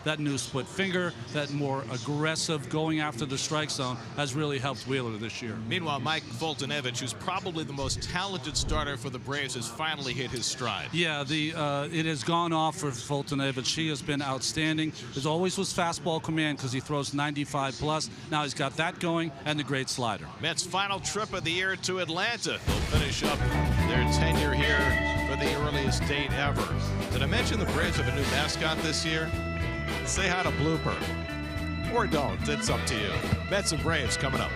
that new split finger, that more aggressive going after the strike zone has really helped Wheeler this year. Meanwhile, Mike Fultonevich, who's probably the most talented starter for the Braves, has finally hit his stride. Yeah, it has gone off for Fultonevich. He has been outstanding. As always was fastball command because he throws 95 plus. Now he's got that going and the great slider. Mets' final trip of the year to Atlanta. They'll finish up their tenure here for the earliest date ever. Did I mention the Braves have a new mascot this year? Say hi to Blooper. Or don't. It's up to you. Mets and Braves coming up.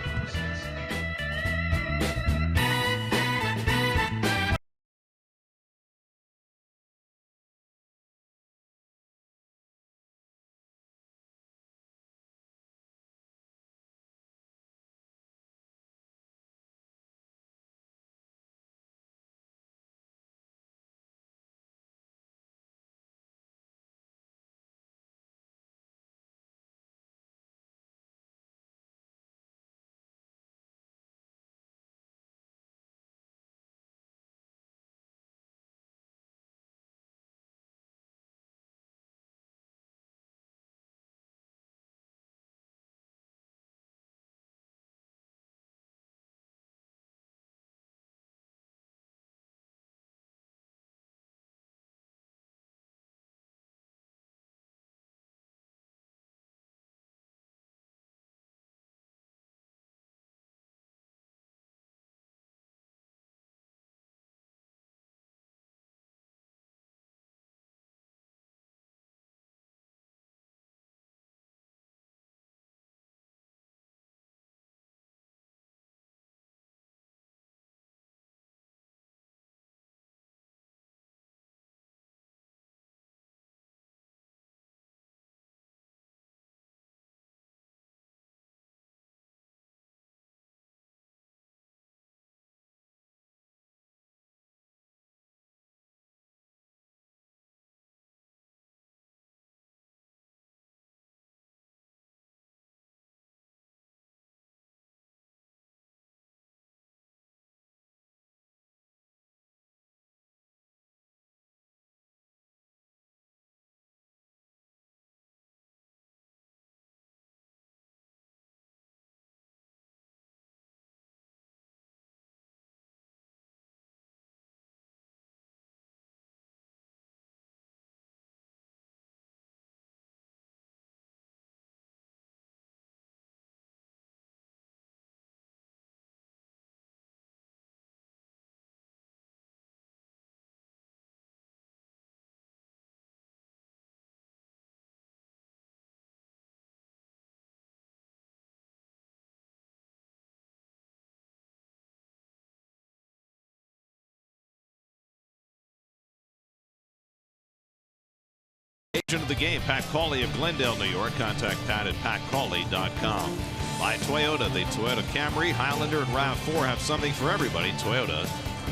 Agent of the game, Pat Cawley of Glendale, New York. Contact Pat at patcawley.com. By Toyota, the Toyota Camry, Highlander, and RAV4 have something for everybody. Toyota,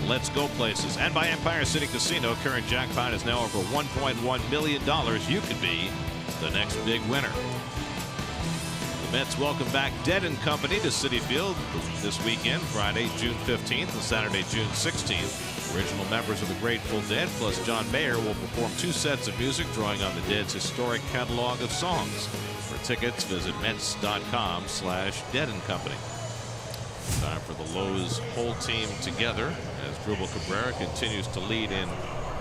let's go places. And by Empire City Casino, current jackpot is now over $1.1 million. You could be the next big winner. The Mets welcome back Dead & Company to Citi Field this weekend, Friday, June 15th and Saturday, June 16th. Original members of the Grateful Dead plus John Mayer will perform 2 sets of music drawing on the Dead's historic catalog of songs. For tickets, visit Mets.com/Dead & Company. Time for the Lowe's whole team together as Drupal Cabrera continues to lead in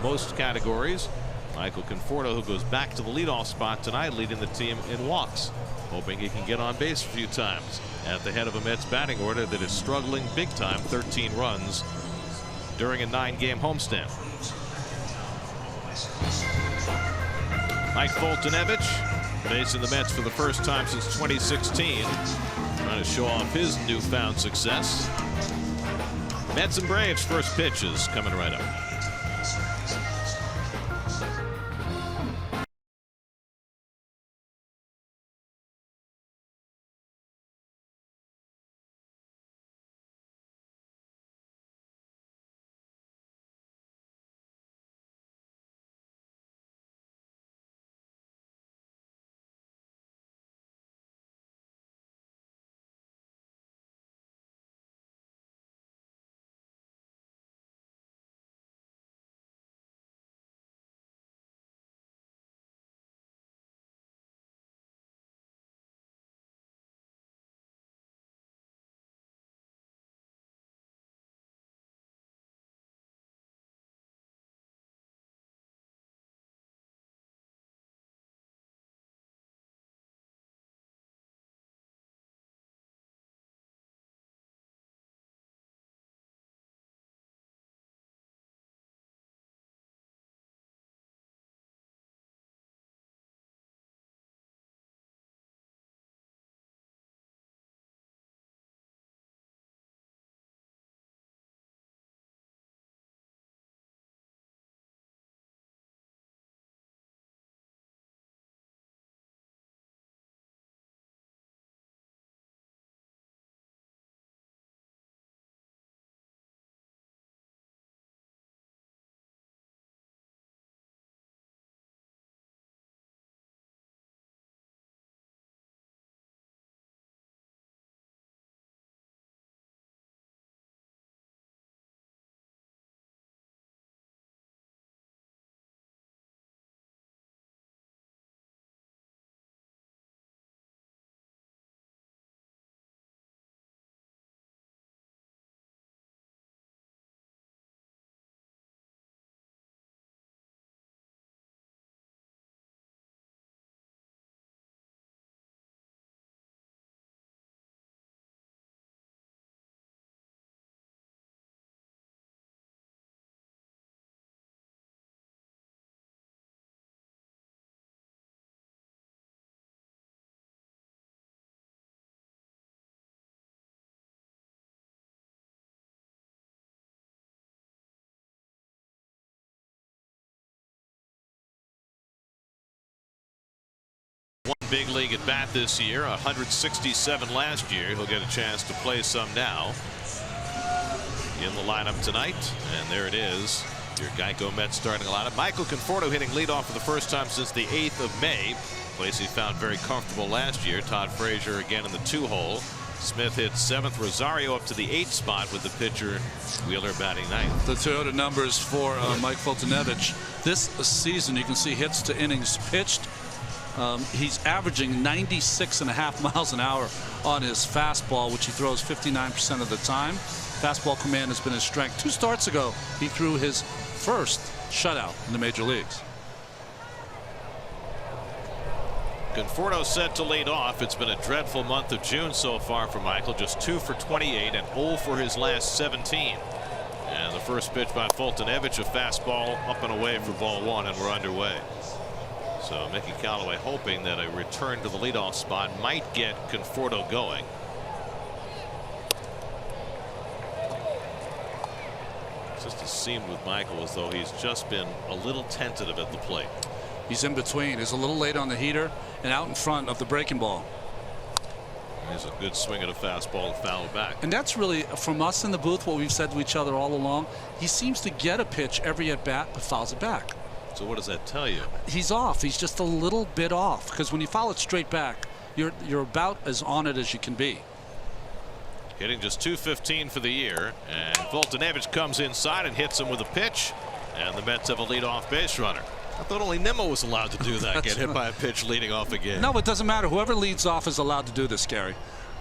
most categories. Michael Conforto, who goes back to the leadoff spot tonight, leading the team in walks, hoping he can get on base a few times. At the head of a Mets batting order that is struggling big time, 13 runs during a 9-game homestand. Mike Fultonevich facing the Mets for the first time since 2016, trying to show off his newfound success. Mets and Braves first pitches coming right up. Big league at bat this year, 167 last year. He'll get a chance to play some now. In the lineup tonight, and there it is. Your Geico Mets starting lineup. Michael Conforto hitting leadoff for the first time since the 8th of May. Place he found very comfortable last year. Todd Frazier again in the 2-hole. Smith hit 7th. Rosario up to the 8th spot with the pitcher Wheeler batting 9th. The Toyota numbers for Mike Foltynewicz this season, you can see hits to innings pitched. He's averaging 96.5 miles an hour on his fastball, which he throws 59% of the time. Fastball command has been his strength. 2 starts ago, he threw his first shutout in the major leagues. Conforto set to lead off. It's been a dreadful month of June so far for Michael. Just 2 for 28 and 0 for his last 17. And the first pitch by Foltynewicz, a fastball up and away for ball 1, and we're underway. So Mickey Callaway hoping that a return to the leadoff spot might get Conforto going. Just it seemed with Michael as though he's just been a little tentative at the plate. He's in between. He's a little late on the heater and out in front of the breaking ball. He's a good swing at a fastball and foul back. And that's really, from us in the booth, what we've said to each other all along. He seems to get a pitch every at bat but fouls it back. So what does that tell you? He's off. He's just a little bit off, because when you foul it straight back, you're about as on it as you can be. Hitting just .215 for the year, and Foltynewicz comes inside and hits him with a pitch, and the Mets have a leadoff base runner. I thought only Nimmo was allowed to do that, get hit by a pitch leading off a game. No, it doesn't matter. Whoever leads off is allowed to do this, Gary.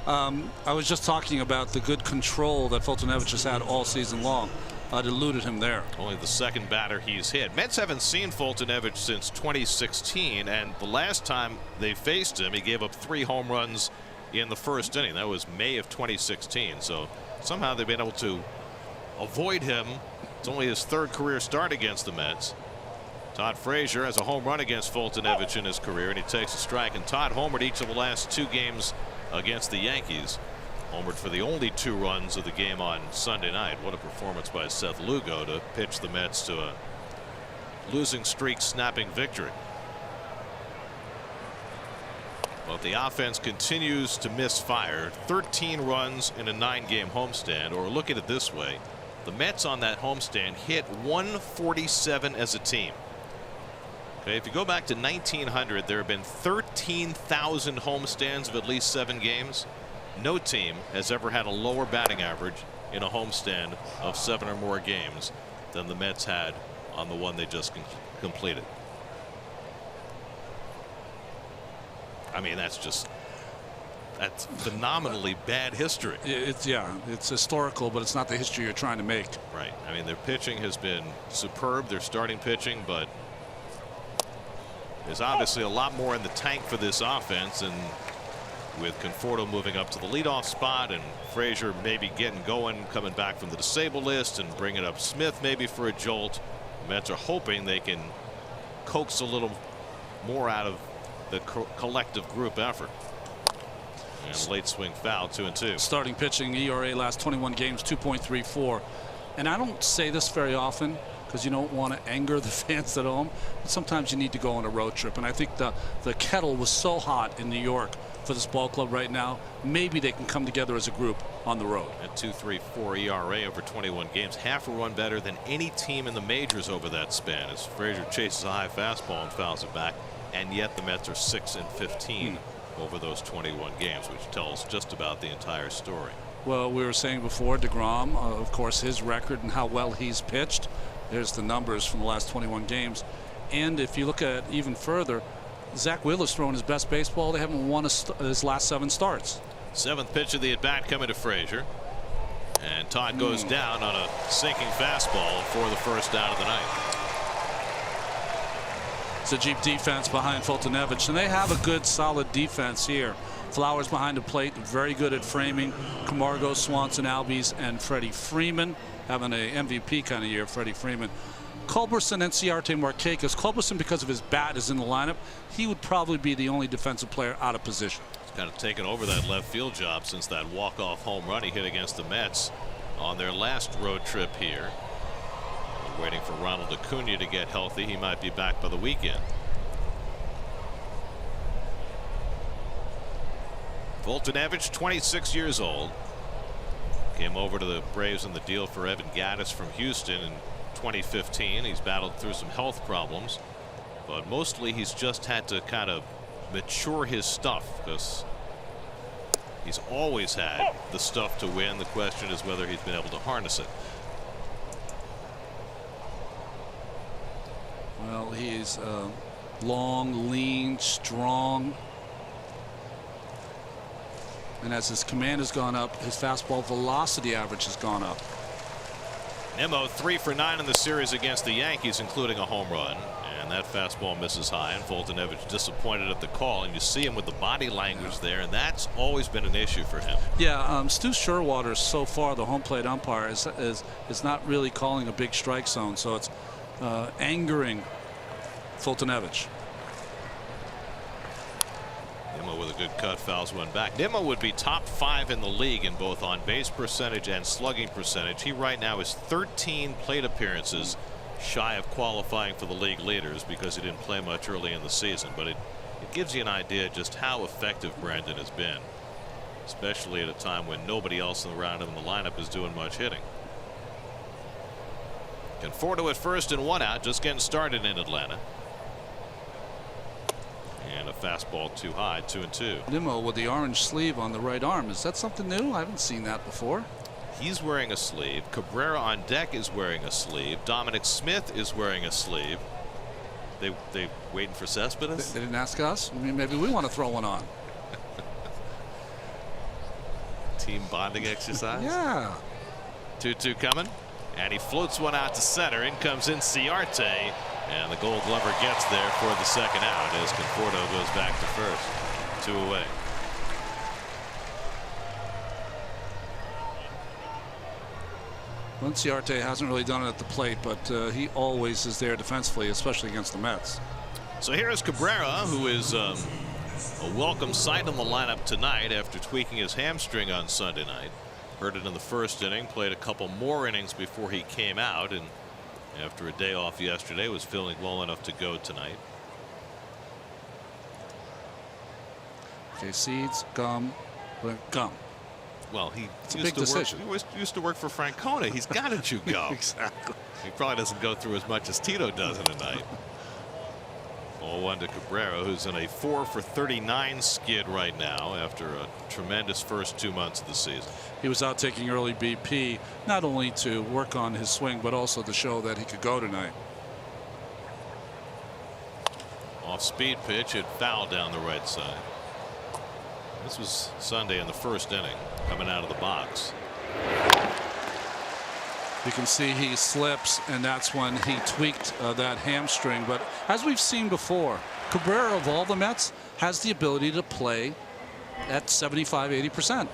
I was just talking about the good control that Foltynewicz has had all season long. It eluded him there. Only the second batter he's hit. Mets haven't seen Foltynewicz since 2016, and the last time they faced him, he gave up 3 home runs in the first inning. That was May of 2016. So somehow they've been able to avoid him. It's only his 3rd career start against the Mets. Todd Frazier has a home run against Foltynewicz in his career, and he takes a strike. And Todd homered each of the last 2 games against the Yankees. Homered for the only 2 runs of the game on Sunday night. What a performance by Seth Lugo to pitch the Mets to a losing streak snapping victory. Well, the offense continues to misfire. 13 runs in a 9-game homestand. Or look at it this way. The Mets on that homestand hit 147 as a team. Okay, if you go back to 1900, there have been 13,000 homestands of at least 7 games. No team has ever had a lower batting average in a homestand of 7 or more games than the Mets had on the one they just completed. I mean, that's phenomenally bad history. It's historical, but it's not the history you're trying to make. Right. I mean, their pitching has been superb, their starting pitching, but there's obviously a lot more in the tank for this offense, and with Conforto moving up to the leadoff spot and Frazier maybe getting going, coming back from the disabled list, and bringing up Smith maybe for a jolt, the Mets are hoping they can coax a little more out of the collective group effort. And late swing foul, 2-2. Starting pitching ERA last 21 games 2.34. And I don't say this very often because you don't want to anger the fans at home, but sometimes you need to go on a road trip. And I think the kettle was so hot in New York for this ball club right now. Maybe they can come together as a group on the road. At 2.34 ERA over 21 games, half a run better than any team in the majors over that span, as Frazier chases a high fastball and fouls it back. And yet the Mets are 6-15 over those 21 games, which tells just about the entire story. Well, we were saying before, DeGrom, of course, his record and how well he's pitched. There's the numbers from the last 21 games. And if you look at even further, Zach Wheeler's throwing his best baseball. They haven't won his last 7 starts. 7th pitch of the at-bat coming to Frazier. And Todd goes down on a sinking fastball for the first out of the night. It's a deep defense behind Foltynewicz, and they have a good solid defense here. Flowers behind the plate, very good at framing. Camargo, Swanson, Albies, and Freddie Freeman having an MVP kind of year. Freddie Freeman. Culberson and Ciarte Marquez. Culberson, because of his bat, is in the lineup. He would probably be the only defensive player out of position. He's kind of taken over that left field job since that walk-off home run he hit against the Mets on their last road trip here. Waiting for Ronald Acuna to get healthy. He might be back by the weekend. Fultonevich, 26 years old. Came over to the Braves in the deal for Evan Gattis from Houston in 2015. He's battled through some health problems, but mostly he's just had to kind of mature his stuff because he's always had the stuff to win. The question is whether he's been able to harness it. Well, he's long, lean, strong. And as his command has gone up, his fastball velocity average has gone up. Nimmo 3 for 9 in the series against the Yankees, including a home run. And that fastball misses high, and Fultonevich disappointed at the call. And you see him with the body language there, and that's always been an issue for him. Yeah, Stu Sherwater, so far, the home plate umpire, is not really calling a big strike zone, so it's angering Fultonevich. Nimmo with a good cut, fouls one back. Nimmo would be top 5 in the league in both on base percentage and slugging percentage. He right now is 13 plate appearances shy of qualifying for the league leaders because he didn't play much early in the season. But it gives you an idea just how effective Brandon has been, especially at a time when nobody else around him in the lineup is doing much hitting. Conforto at first and 1 out, just getting started in Atlanta. And a fastball too high, 2-2. Nimmo with the orange sleeve on the right arm. Is that something new? I haven't seen that before. He's wearing a sleeve. Cabrera on deck is wearing a sleeve. Dominic Smith is wearing a sleeve. They waiting for Cespedes? They didn't ask us. I mean, maybe we want to throw one on. Team bonding exercise. Yeah. 2-2 coming, and he floats one out to center. In comes Inciarte, and the Gold Glover gets there for the second out as Conforto goes back to first. 2 away. Inciarte hasn't really done it at the plate, but he always is there defensively, especially against the Mets. So here is Cabrera, who is a welcome sight in the lineup tonight after tweaking his hamstring on Sunday night. Hurt it in the first inning, played a couple more innings before he came out, and after a day off yesterday was feeling well enough to go tonight. Okay, seeds, gum. Well, it's a big decision. He used to work for Francona. He's got to chew gum. Exactly. He probably doesn't go through as much as Tito does in a night. 0-1 to Cabrera, who's in a 4 for 39 skid right now after a tremendous first 2 months of the season. He was out taking early BP, not only to work on his swing, but also to show that he could go tonight. Off speed pitch, it fouled down the right side. This was Sunday in the first inning, coming out of the box. You can see he slips, and that's when he tweaked that hamstring. But as we've seen before, Cabrera, of all the Mets, has the ability to play at 75–80%.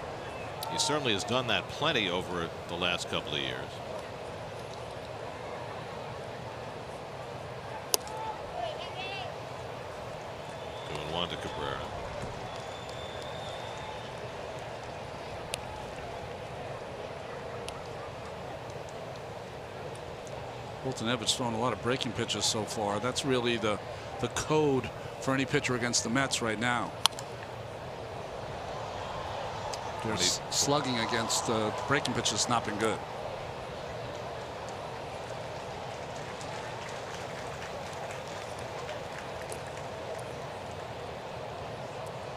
He certainly has done that plenty over the last couple of years. Going 1 to Cabrera. Fultonevich thrown a lot of breaking pitches so far. That's really the code for any pitcher against the Mets right now. Their slugging against breaking pitches has not been good.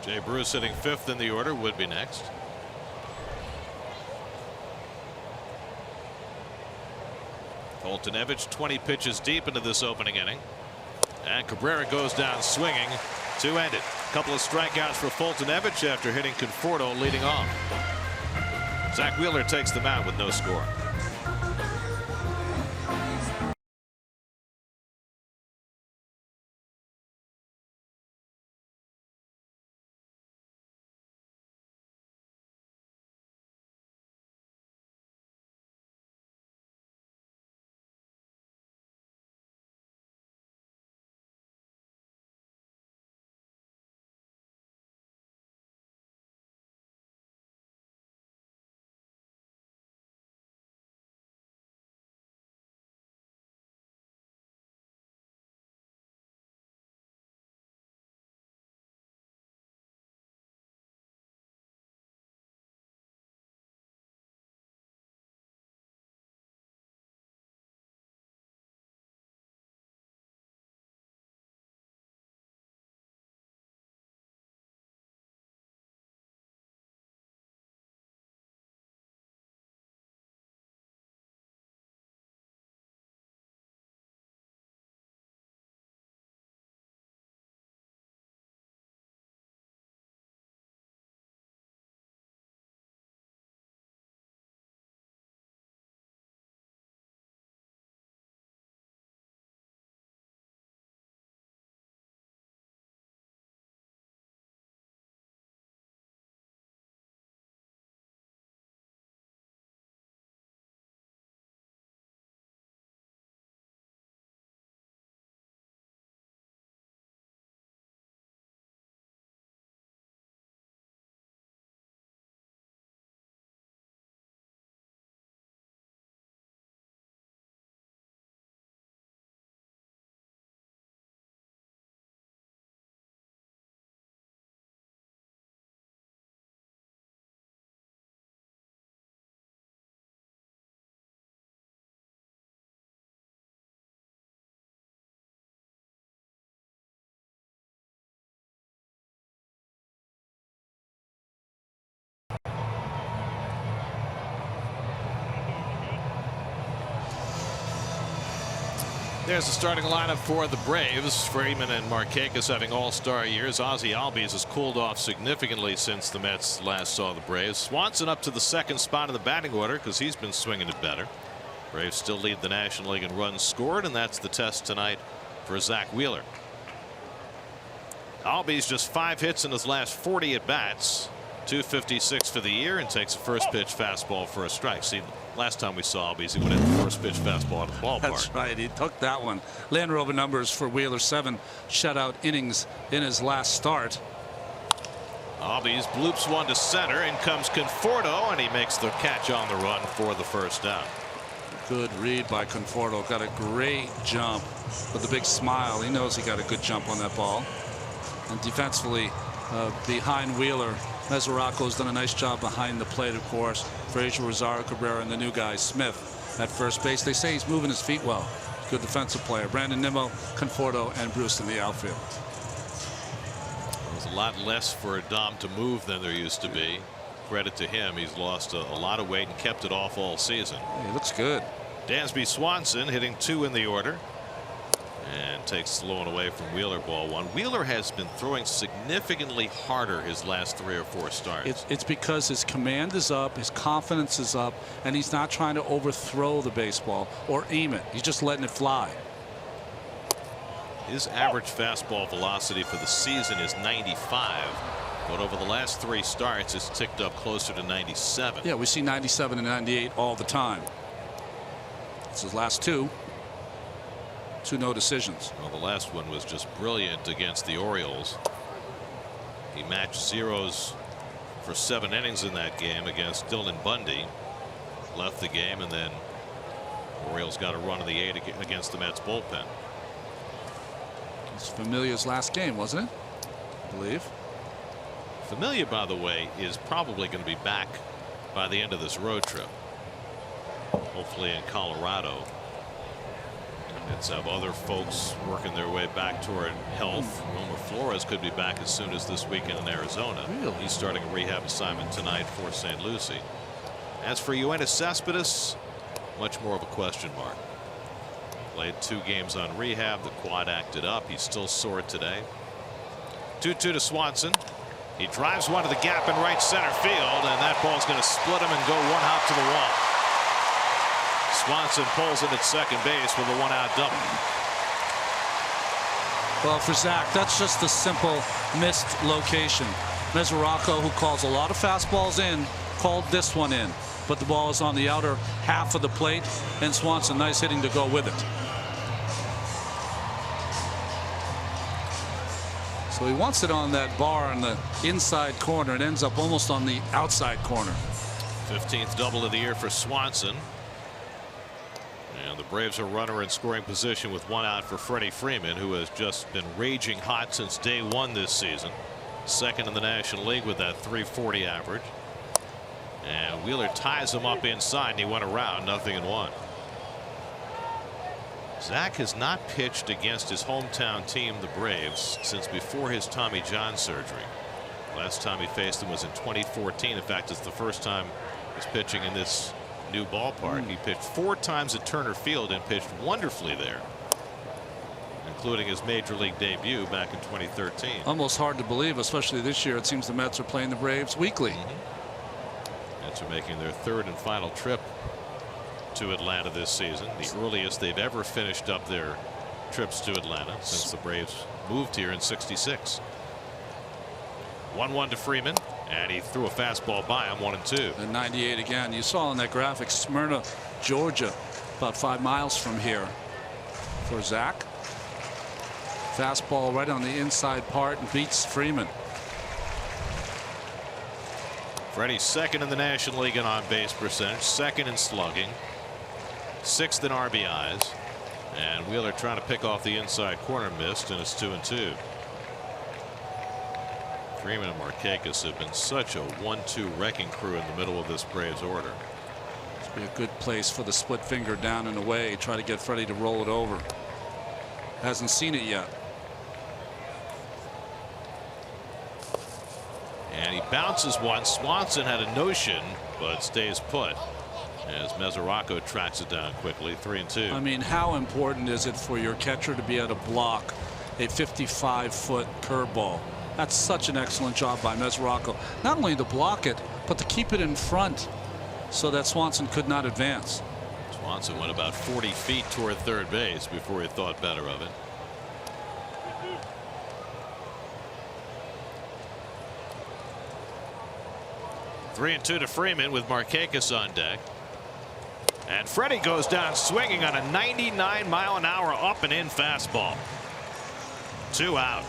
Jay Bruce sitting 5th in the order, would be next. Fultonevich 20 pitches deep into this opening inning, and Cabrera goes down swinging to end it. A couple of strikeouts for Fultonevich after hitting Conforto leading off. Zach Wheeler takes them out with no score. There's the starting lineup for the Braves. Freeman and Markakis having all-star years. Ozzie Albies has cooled off significantly since the Mets last saw the Braves. Swanson up to the second spot in the batting order because he's been swinging it better. Braves still lead the National League in runs scored, and that's the test tonight for Zach Wheeler. Albies just 5 hits in his last 40 at bats. 256 for the year, and takes a first pitch fastball for a strike. See, last time we saw Albies, he went in the first pitch fastball out of the ballpark. That's right. He took that one. Land Rover numbers for Wheeler: 7 shutout innings in his last start. Albies bloops one to center. In comes Conforto, and he makes the catch on the run for the first down. Good read by Conforto. Got a great jump with a big smile. He knows he got a good jump on that ball. And defensively behind Wheeler, Mesoraco's done a nice job behind the plate, of course. Frazier, Rosario, Cabrera, and the new guy Smith at first base. They say he's moving his feet well. Good defensive player. Brandon Nimmo, Conforto, and Bruce in the outfield. There's a lot less for Dom to move than there used to be. Credit to him. He's lost a lot of weight and kept it off all season. He looks good. Dansby Swanson hitting 2 in the order. And takes the low and away from Wheeler, ball 1. Wheeler has been throwing significantly harder his last 3 or 4 starts. It's because his command is up, his confidence is up, and he's not trying to overthrow the baseball or aim it. He's just letting it fly. His average fastball velocity for the season is 95, but over the last 3 starts it's ticked up closer to 97. Yeah, we see 97 and 98 all the time. It's his last 2. 2 no decisions. Well, the last one was just brilliant against the Orioles. He matched zeros for 7 innings in that game against Dylan Bundy. Left the game, and then Orioles got a run in the 8 against the Mets bullpen. It's Familia's last game, wasn't it? I believe. Familia, by the way, is probably going to be back by the end of this road trip. Hopefully in Colorado. Let's have other folks working their way back toward health. Wilmer Flores could be back as soon as this weekend in Arizona. Really? He's starting a rehab assignment tonight for St. Lucie. As for Yoenis Cespedes, much more of a question mark. Played 2 games on rehab. The quad acted up. He's still sore today. 2-2 to Swanson. He drives one to the gap in right center field, and that ball's going to split him and go 1 hop to the wall. Swanson pulls in at second base with a 1-out double. Well, for Zach, that's just a simple missed location. Mesoraco, who calls a lot of fastballs in, called this one in, but the ball is on the outer half of the plate, and Swanson, nice hitting to go with it. So he wants it on that bar on the inside corner. It ends up almost on the outside corner. 15th double of the year for Swanson. And the Braves are runner in scoring position with 1 out for Freddie Freeman, who has just been raging hot since day 1 this season. Second in the National League with that .340 average. And Wheeler ties him up inside, and he went around 0-1. Zach has not pitched against his hometown team, the Braves, since before his Tommy John surgery. Last time he faced them was in 2014. In fact, it's the first time he's pitching in this new ballpark. He pitched 4 times at Turner Field and pitched wonderfully there, including his major league debut back in 2013. Almost hard to believe, especially this year. It seems the Mets are playing the Braves weekly. Mets are making their 3rd and final trip to Atlanta this season, the earliest they've ever finished up their trips to Atlanta since the Braves moved here in '66. 1-1 to Freeman, and he threw a fastball by him, 1-2. And 98 again. You saw on that graphic, Smyrna, Georgia, about 5 miles from here for Zach. Fastball right on the inside part and beats Freeman. Freddie's 2nd in the National League in on-base percentage, 2nd in slugging, 6th in RBIs, and Wheeler trying to pick off the inside corner, missed, and it's 2-2. Freeman and Markakis have been such a 1-2 wrecking crew in the middle of this Braves order. This would be a good place for the split finger down and away. Try to get Freddie to roll it over. Hasn't seen it yet. And he bounces one. Swanson had a notion, but stays put. as Mesoraco tracks it down quickly. 3-2. I mean, how important is it for your catcher to be able to block a 55-foot curveball? That's such an excellent job by Mesoraco. Not only to block it, but to keep it in front so that Swanson could not advance. Swanson went about 40 feet toward third base before he thought better of it. Three and two to Freeman with Markakis on deck. And Freddie goes down swinging on a 99-mile-an-hour up and in fastball. 2 out.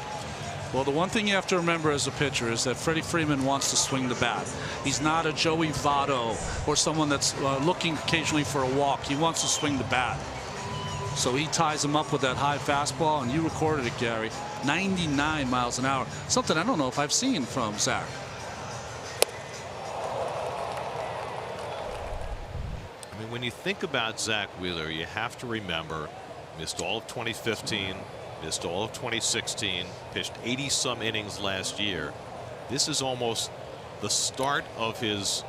Well, the one thing you have to remember as a pitcher is that Freddie Freeman wants to swing the bat. He's not a Joey Votto or someone that's looking occasionally for a walk. He wants to swing the bat. So he ties him up with that high fastball, and you recorded it, Gary. 99 miles an hour. Something I don't know if I've seen from Zach. I mean, when you think about Zach Wheeler, you have to remember missed all of 2015, missed all of 2016, pitched 80-some innings last year. This is almost the start of his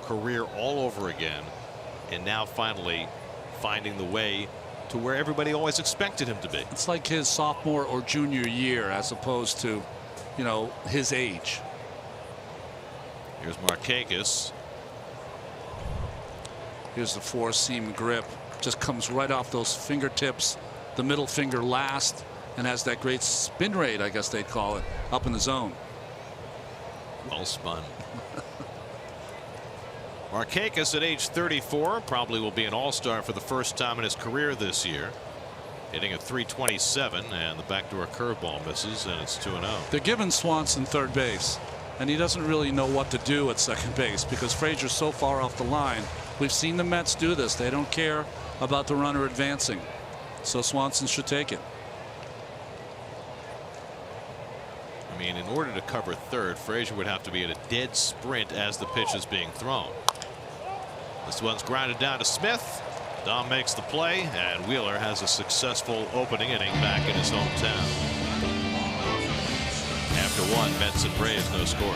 career all over again, and now finally finding the way to where everybody always expected him to be. It's like his sophomore or junior year as opposed to, you know, his age. Here's Markakis. Here's the four-seam grip. Just comes right off those fingertips, the middle finger last, and has that great spin rate, I guess they'd call it, up in the zone. Well spun. Markakis at age 34 probably will be an all-star for the first time in his career this year. Hitting at .327, and the backdoor curveball misses, and it's 2-0. They're giving Swanson third base, and he doesn't really know what to do at second base because Frazier's so far off the line. We've seen the Mets do this. They don't care about the runner advancing. So Swanson should take it. I mean, in order to cover third, Frazier would have to be at a dead sprint as the pitch is being thrown. This one's grounded down to Smith. Dom makes the play, and Wheeler has a successful opening inning back in his hometown. After one, Mets and Braves, no score.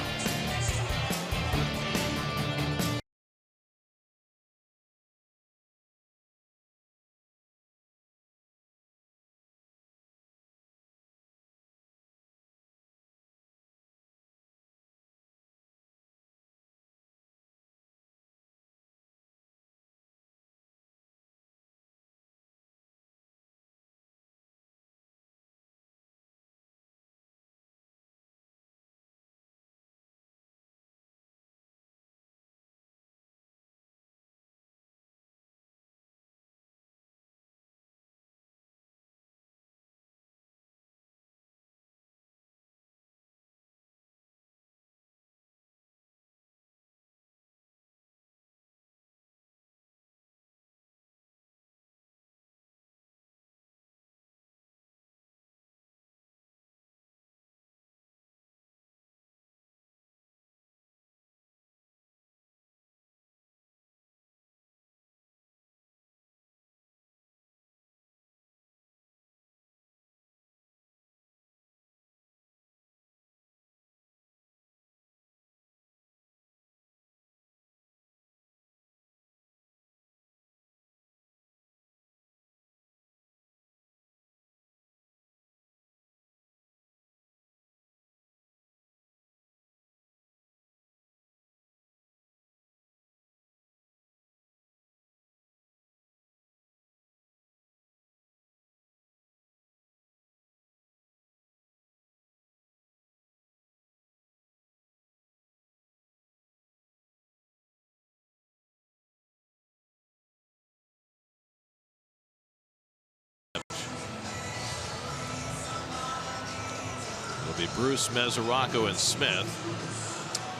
It'll be Bruce, Mesoraco, and Smith.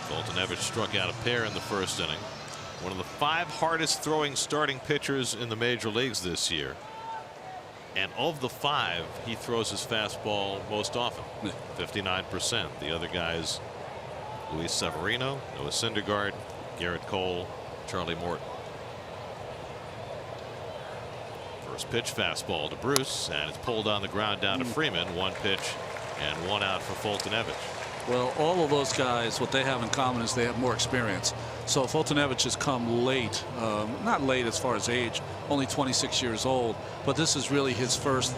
Fultonevich struck out a pair in the first inning. One of the 5 hardest throwing starting pitchers in the major leagues this year. And of the 5, he throws his fastball most often, 59%. The other guys, Luis Severino, Noah Syndergaard, Garrett Cole, Charlie Morton. First pitch fastball to Bruce, and it's pulled on the ground down to Freeman. 1 pitch and 1 out for Fultonevich. Well, all of those guys, what they have in common is they have more experience. So Fultonevich has come late, not late as far as age, only 26 years old, but this is really his first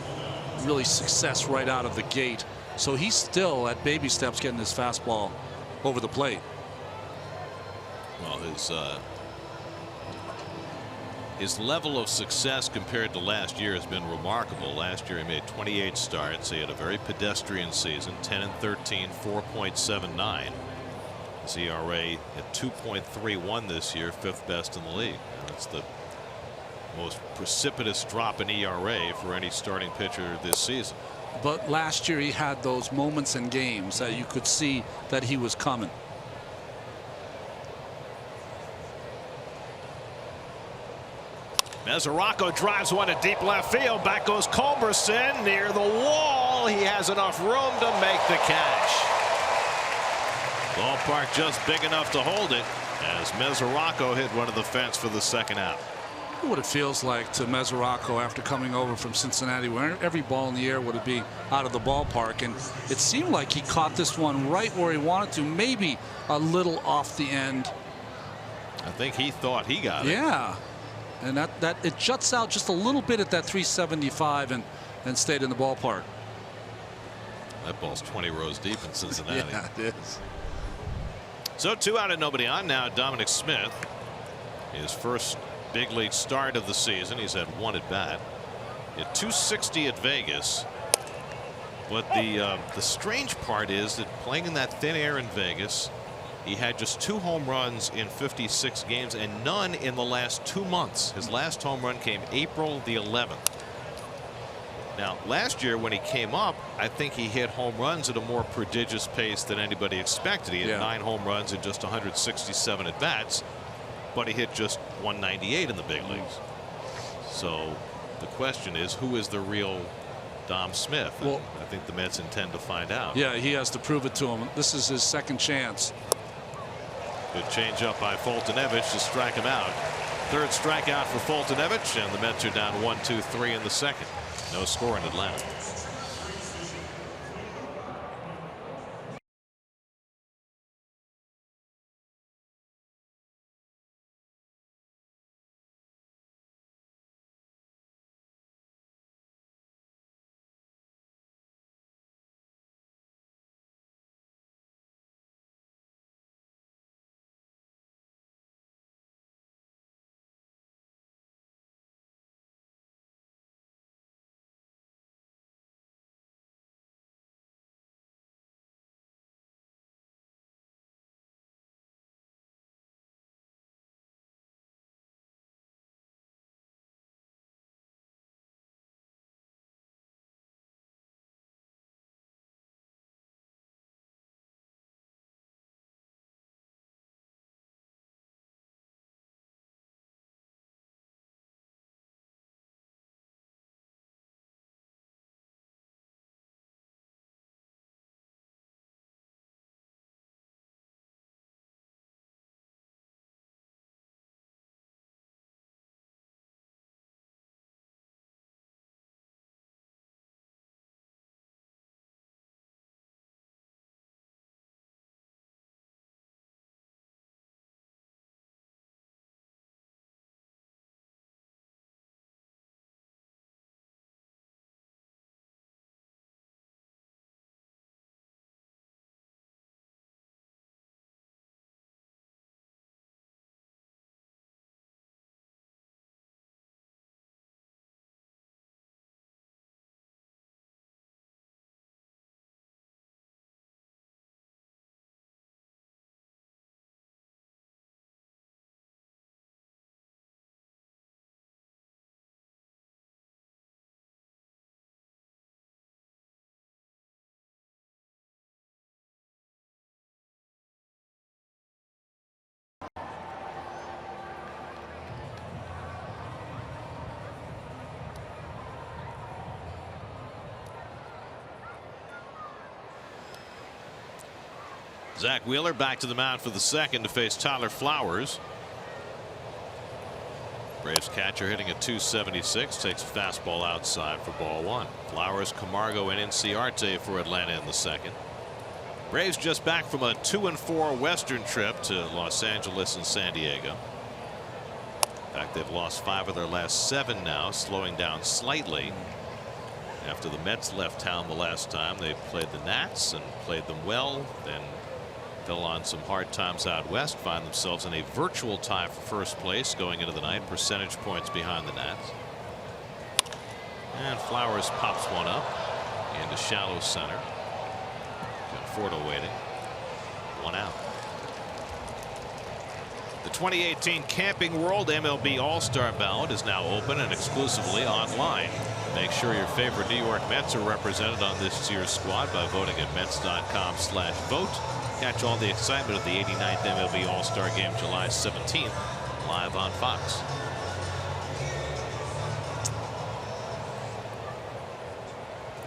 really success right out of the gate. So he's still at baby steps getting his fastball over the plate. Well, his level of success compared to last year has been remarkable. Last year he made 28 starts. He had a very pedestrian season, 10-13, 4.79. His ERA at 2.31 this year, 5th best in the league. That's the most precipitous drop in ERA for any starting pitcher this season. But last year he had those moments in games that you could see that he was coming. Mesoraco drives one to deep left field. Back goes Culberson near the wall. He has enough room to make the catch. Ballpark just big enough to hold it as Mesoraco hit one of the fence for the second out. What it feels like to Mesoraco after coming over from Cincinnati, where every ball in the air would be out of the ballpark, and it seemed like he caught this one right where he wanted to, maybe a little off the end. I think he thought he got it. Yeah. And that it juts out just a little bit at that 375 and stayed in the ballpark. That ball's 20 rows deep in Cincinnati. Yeah, it is. So 2 out and nobody on now. Dominic Smith, his first big league start of the season. He's had 1 at bat. He had 260 at Vegas. But the strange part is that playing in that thin air in Vegas, he had just 2 home runs in 56 games and none in the last 2 months. His last home run came April the 11th. Now, last year when he came up, I think he hit home runs at a more prodigious pace than anybody expected. He had 9 home runs in just 167 at bats, but he hit just 198 in the big leagues. So the question is, who is the real Dom Smith? Well, I think the Mets intend to find out. Yeah, he has to prove it to him. This is his second chance. Good changeup by Fultonevich to strike him out. 3rd strikeout for Fultonevich, and the Mets are down 1-2-3 in the second. No score in Atlanta. Zach Wheeler back to the mound for the second to face Tyler Flowers. Braves catcher hitting at 276, takes a fastball outside for ball 1. Flowers, Camargo, and Inciarte for Atlanta in the second. Braves just back from a 2-4 Western trip to Los Angeles and San Diego. In fact, they've lost 5 of their last 7 now, slowing down slightly. After the Mets left town the last time, they played the Nats and played them well, then fell on some hard times out west, find themselves in a virtual tie for first place going into the night, percentage points behind the Nats. And Flowers pops one up into shallow center. Conforto waiting. 1 out. The 2018 Camping World MLB All-Star Ballot is now open and exclusively online. Make sure your favorite New York Mets are represented on this year's squad by voting at Mets.com/vote. Catch all the excitement of the 89th MLB All-Star Game July 17th live on Fox.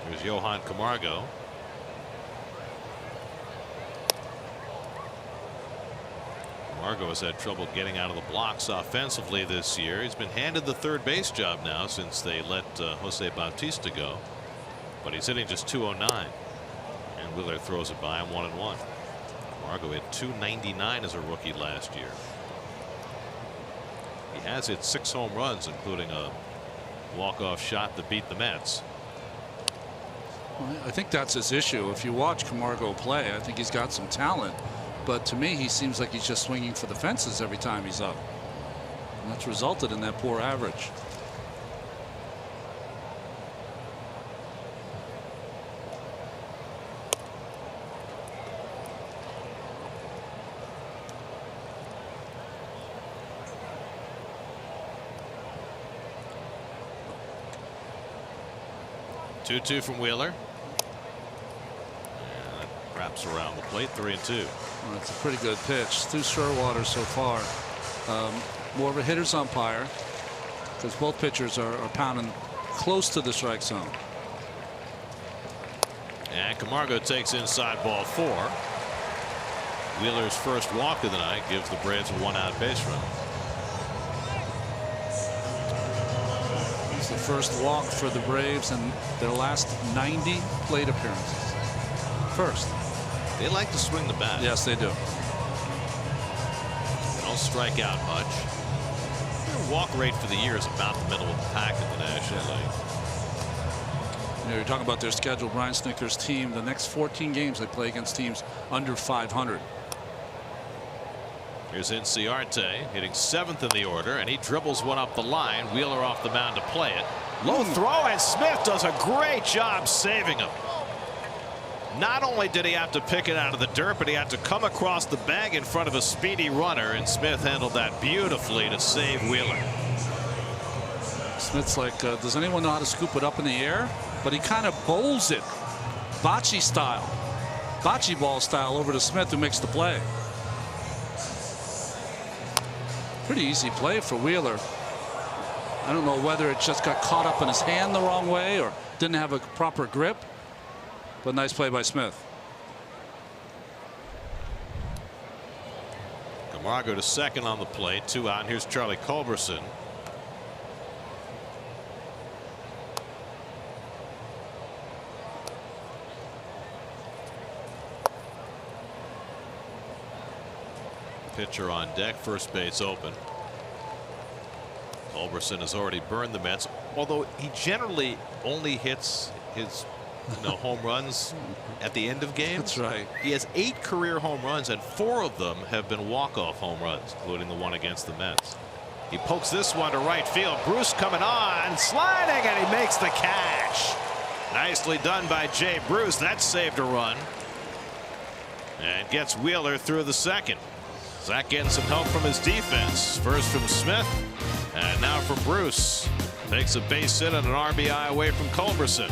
Here's Johan Camargo. Camargo has had trouble getting out of the blocks offensively this year. He's been handed the third base job now since they let Jose Bautista go. But he's hitting just .209. And Wheeler throws it by him 1-1. Camargo hit .299 as a rookie last year. He has hit 6 home runs, including a walk-off shot that beat the Mets. Well, I think that's his issue. If you watch Camargo play, I think he's got some talent. But to me, he seems like he's just swinging for the fences every time he's up. And that's resulted in that poor average. Two from Wheeler. Wraps around the plate. 3-2. Well, that's a pretty good pitch. Stu Sherwater so far. More of a hitter's umpire because both pitchers are pounding close to the strike zone. And Camargo takes inside ball 4. Wheeler's first walk of the night gives the Braves a 1-out base run. It's the first walk for the Braves in their last 90 plate appearances. First. They like to swing the bat. Yes, they do. They don't strike out much. Their walk rate for the year is about the middle of the pack in the National League. You know, you're talking about their schedule. Brian Snitker's team, the next 14 games they play against teams under 500. Here's Inciarte hitting 7th in the order, and he dribbles one up the line. Wheeler off the mound to play it. Low throw, and Smith does a great job saving him. Not only did he have to pick it out of the dirt, but he had to come across the bag in front of a speedy runner, and Smith handled that beautifully to save Wheeler. Smith's like, does anyone know how to scoop it up in the air? But he kind of bowls it, bocce style, bocce ball style, over to Smith, who makes the play. Pretty easy play for Wheeler. I don't know whether it just got caught up in his hand the wrong way or didn't have a proper grip. But nice play by Smith. Camargo to second on the plate. 2 out. And here's Charlie Culberson. Pitcher on deck. First base open. Culberson has already burned the Mets, although he generally only hits his home runs at the end of games. That's right. He has 8 career home runs, and 4 of them have been walk-off home runs, including the one against the Mets. He pokes this one to right field. Bruce coming on, sliding, and he makes the catch. Nicely done by Jay Bruce. That saved a run. And gets Wheeler through the second. Zach getting some help from his defense. First from Smith, and now from Bruce. Takes a base hit and an RBI away from Culberson.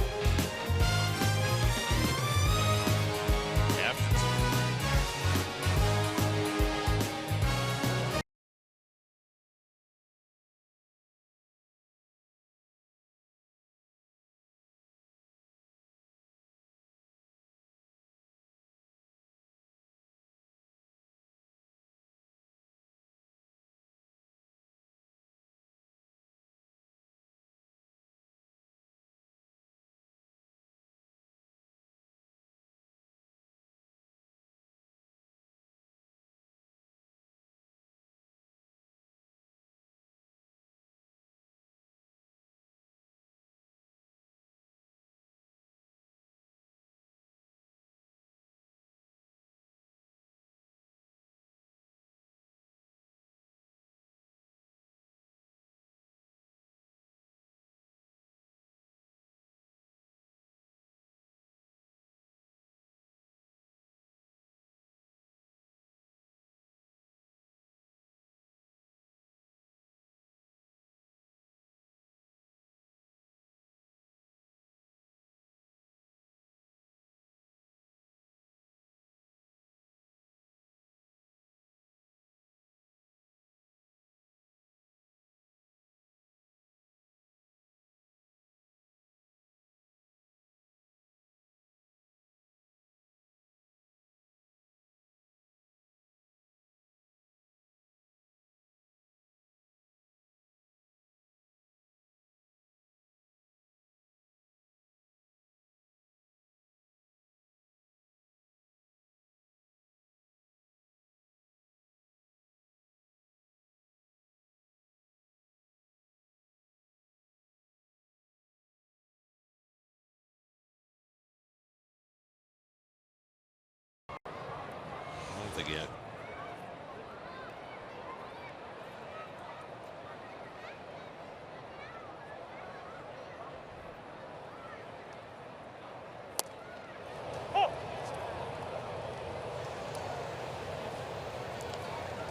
nothing yet.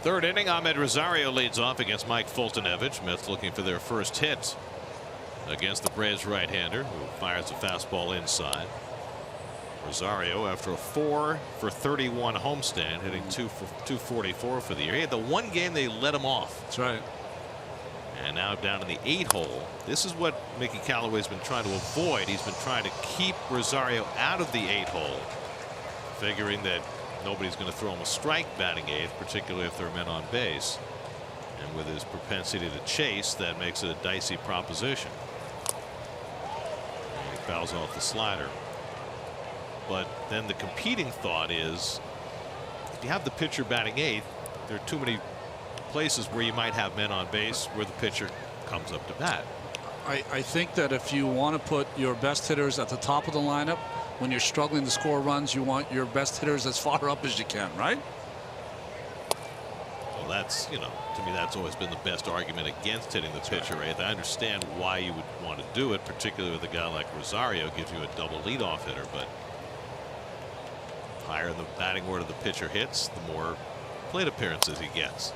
Third inning, Ahmed Rosario leads off against Mike Fultonevich. Mets looking for their first hit against the Braves right-hander, who fires a fastball inside. Rosario, after a 4 for 31 homestand, hitting 244 for the year. He had the one game they let him off. That's right. And now down in the 8 hole. This is what Mickey Callaway's been trying to avoid. He's been trying to keep Rosario out of the 8 hole, figuring that nobody's going to throw him a strike batting eighth, particularly if there are men on base. And with his propensity to chase, that makes it a dicey proposition. And he fouls off the slider. But then the competing thought is, if you have the pitcher batting eighth, there are too many places where you might have men on base where the pitcher comes up to bat. I think that if you want to put your best hitters at the top of the lineup, when you're struggling to score runs, you want your best hitters as far up as you can, right? Well, that's, to me, that's always been the best argument against hitting the pitcher eighth. I understand why you would want to do it, particularly with a guy like Rosario, gives you a double leadoff hitter, but higher in the batting order the pitcher hits, the more plate appearances he gets,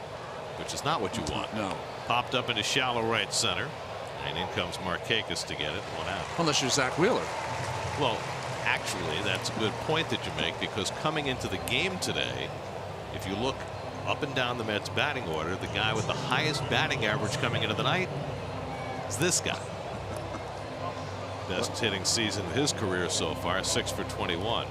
which is not what you want. No. Popped up into shallow right center, and in comes Markakis to get it, 1 out. Unless you're Zach Wheeler. Well, actually, that's a good point that you make, because coming into the game today, if you look up and down the Mets batting order, the guy with the highest batting average coming into the night is this guy. Best hitting season of his career so far, 6 for 21.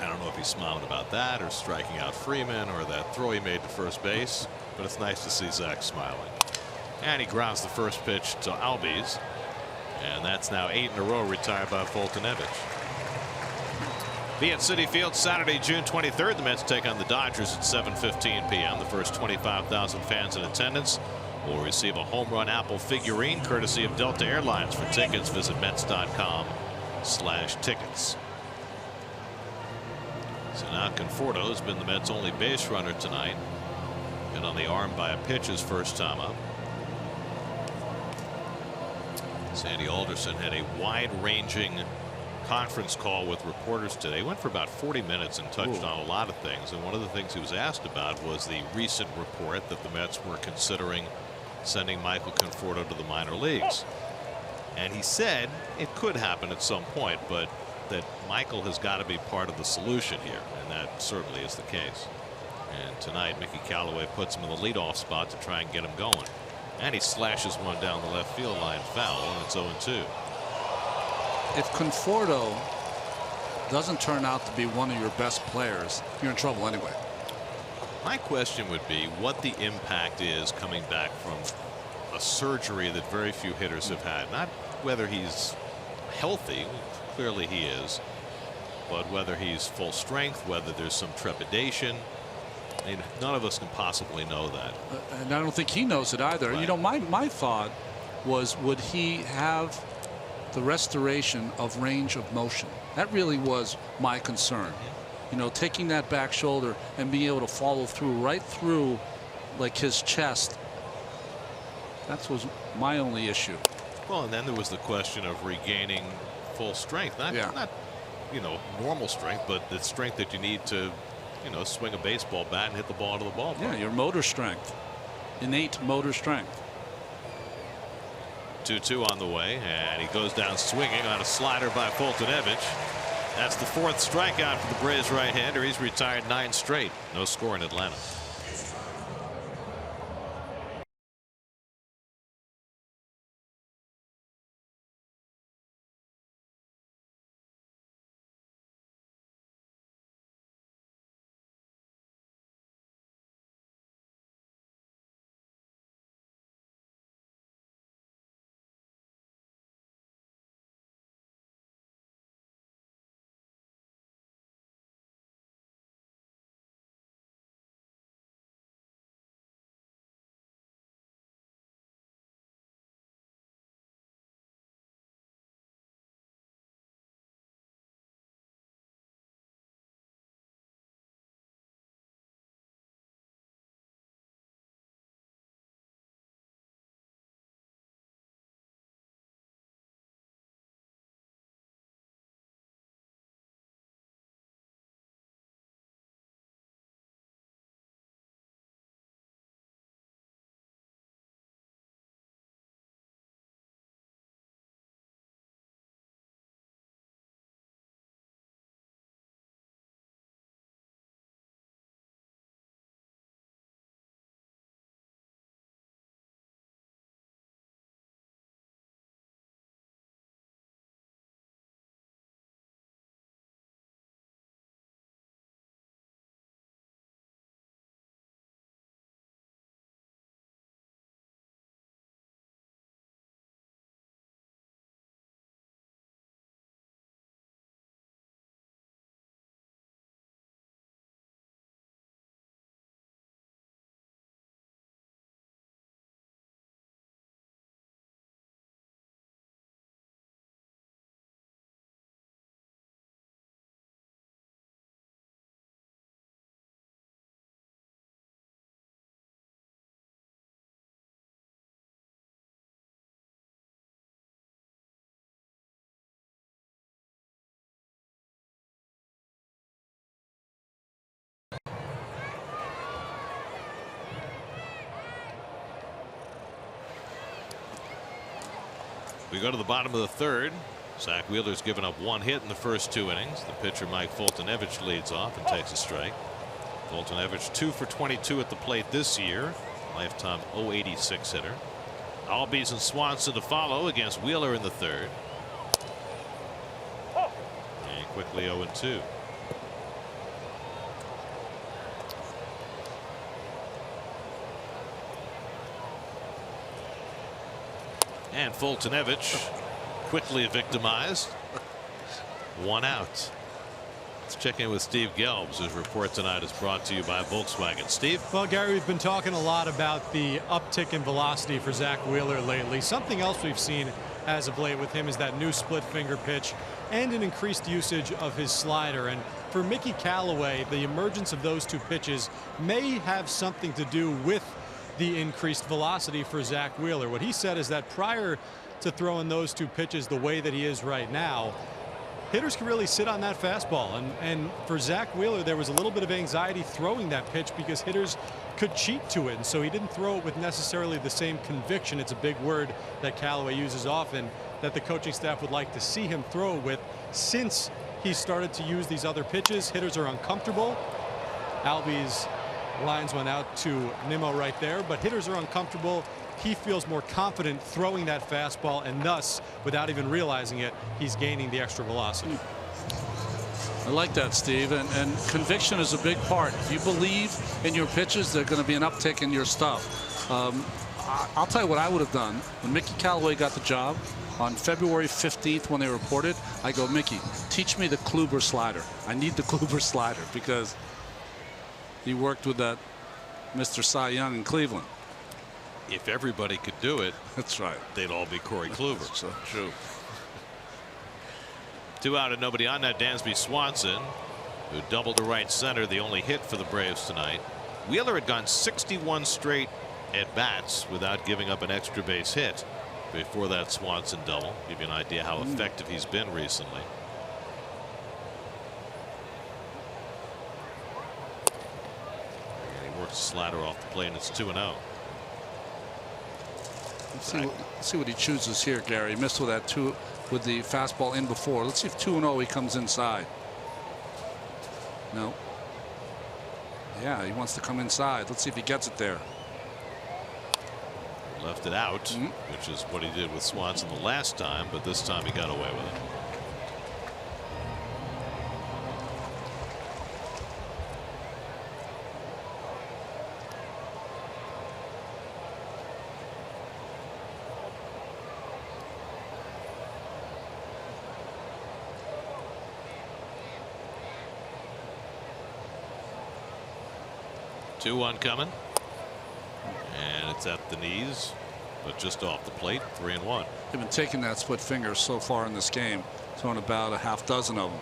I don't know if he's smiling about that or striking out Freeman or that throw he made to first base, but it's nice to see Zach smiling. And he grounds the first pitch to Albies, and that's now 8 in a row retired by Fultonevich. Be at Citi Field Saturday, June 23rd. The Mets take on the Dodgers at 7:15 p.m. The first 25,000 fans in attendance will receive a home run Apple figurine courtesy of Delta Airlines. For tickets, visit Mets.com/tickets. So now Conforto has been the Mets' only base runner tonight, and on the arm by a pitch his first time up. Sandy Alderson had a wide-ranging conference call with reporters today. He went for about 40 minutes and touched on a lot of things, and one of the things he was asked about was the recent report that the Mets were considering sending Michael Conforto to the minor leagues. And he said it could happen at some point, but that Michael has got to be part of the solution here, and that certainly is the case. And tonight Mickey Callaway puts him in the leadoff spot to try and get him going, and he slashes one down the left field line foul, and it's 0-2. If Conforto doesn't turn out to be one of your best players, you're in trouble anyway. My question would be what the impact is coming back from a surgery that very few hitters have had. Not whether he's healthy, clearly he is, but whether he's full strength, whether there's some trepidation. I mean, none of us can possibly know that. And I don't think he knows it either. Right. You know, my thought was, would he have the restoration of range of motion? That really was my concern. You know, taking that back shoulder and being able to follow through right through like his chest. That was my only issue. Well, and then there was the question of regaining full strength, not normal strength, but the strength that you need to swing a baseball bat and hit the ball to the ballpark. Yeah, your motor strength, innate motor strength. 2-2 on the way, and he goes down swinging on a slider by Fultonevich. That's the 4th strikeout for the Braves right-hander. He's retired 9 straight. No score in Atlanta. We go to the bottom of the third. Zach Wheeler's given up 1 hit in the first 2 innings. The pitcher Mike Fultonevich leads off and takes a strike. Fultonevich 2 for 22 at the plate this year. Lifetime .086 hitter. Albies and Swanson to follow against Wheeler in the third. And quickly 0-2. And Fultonevich quickly victimized. 1 out. Let's check in with Steve Gelbs, whose report tonight is brought to you by Volkswagen. Steve? Well, Gary, we've been talking a lot about the uptick in velocity for Zach Wheeler lately. Something else we've seen as of late with him is that new split finger pitch and an increased usage of his slider. And for Mickey Callaway, the emergence of those 2 pitches may have something to do with the increased velocity for Zach Wheeler. What he said is that prior to throwing those 2 pitches the way that he is right now, hitters can really sit on that fastball. And for Zach Wheeler, there was a little bit of anxiety throwing that pitch because hitters could cheat to it. And so he didn't throw it with necessarily the same conviction. It's a big word that Callaway uses often, that the coaching staff would like to see him throw it with. Since he started to use these other pitches, hitters are uncomfortable. Albies lines went out to Nimmo right there, but hitters are uncomfortable. He feels more confident throwing that fastball, and thus, without even realizing it, he's gaining the extra velocity. I like that, Steve, and conviction is a big part. If you believe in your pitches, there's going to be an uptick in your stuff. I'll tell you what I would have done when Mickey Callaway got the job on February 15th when they reported. I go, Mickey, teach me the Kluber slider. I need the Kluber slider because he worked with that Mr. Cy Young in Cleveland. If everybody could do it, that's right, they'd all be Corey Kluber. That's so true. 2 out and nobody on. That Dansby Swanson, who doubled to right center, the only hit for the Braves tonight. Wheeler had gone 61 straight at bats without giving up an extra base hit before that Swanson double. Give you an idea how effective he's been recently. And he works the slider off the plate, and it's 2-0. Let's see what he chooses here, Gary. He missed with that 2 with the fastball in before. Let's see if 2-0 he comes inside. No. Yeah, he wants to come inside. Let's see if he gets it there. Left it out, which is what he did with Swanson the last time, but this time he got away with it. Two one coming, and it's at the knees, but just off the plate. 3-1. They've been taking that split finger so far in this game, throwing about a half dozen of them.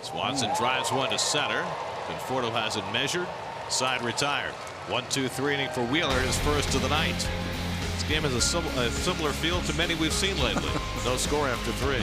Swanson drives one to center. Conforto has it measured. Side retired. 1-2-3 inning for Wheeler, his first of the night. This game is a similar feel to many we've seen lately. No score after 3.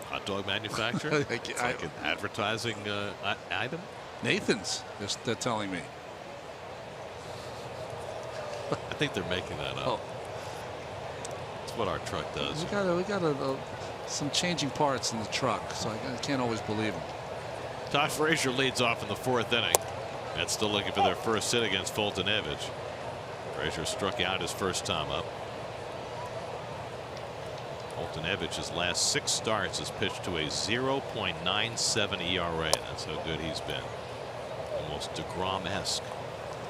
Hot dog manufacturer? It's like an advertising item. Nathan's, they're telling me. I think they're making that up. Oh. That's what our truck does. We got some changing parts in the truck, so I can't always believe them. Todd Frazier leads off in the 4th inning. And still looking for their first hit against Fulton-Evans. Frazier struck out his first time up. Fulton-Evans' last 6 starts has pitched to a 0.97 ERA. That's how good he's been. Almost DeGrom-esque.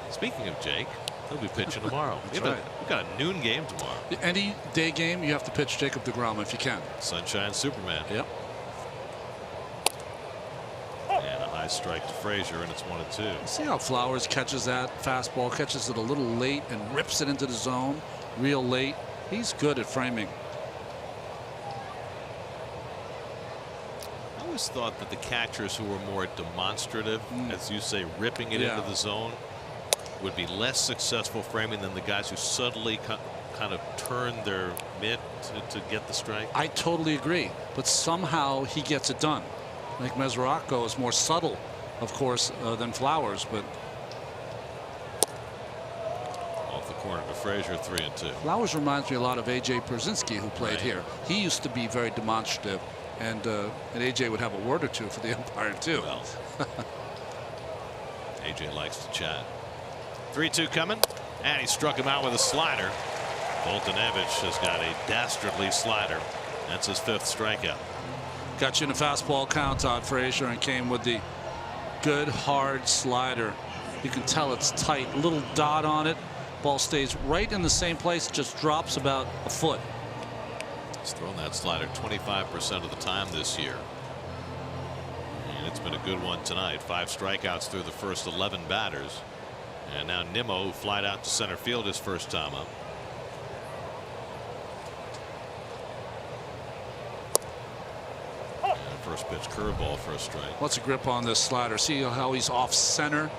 Speaking of Jake, he'll be pitching tomorrow. We've got a noon game tomorrow. Any day game, you have to pitch Jacob DeGrom if you can. Sunshine Superman. Yep. And a high strike to Frazier, and it's 1-2. See how Flowers catches that fastball, catches it a little late and rips it into the zone real late. He's good at framing. I always thought that the catchers who were more demonstrative, as you say, ripping it into the zone, would be less successful framing than the guys who subtly kind of turn their mitt to get the strike. I totally agree, but somehow he gets it done. Like Mesoraco is more subtle, of course, than Flowers, but off the corner to Frazier, 3-2. Flowers reminds me a lot of A.J. Pierzynski, who played here. He used to be very demonstrative, and A.J. would have a word or two for the umpire too. Well, A.J. likes to chat. 3-2 coming, and he struck him out with a slider. Fulton-Evans has got a dastardly slider. That's his 5th strikeout. Got you in a fastball count, Todd Frazier, and came with the good hard slider. You can tell it's tight. A little dot on it. Ball stays right in the same place, just drops about a foot. He's thrown that slider 25% of the time this year. And it's been a good one tonight. 5 strikeouts through the first 11 batters. And now Nimmo, who flied out to center field his first time up. And first pitch curveball for a strike. What's a grip on this slider? See how he's off center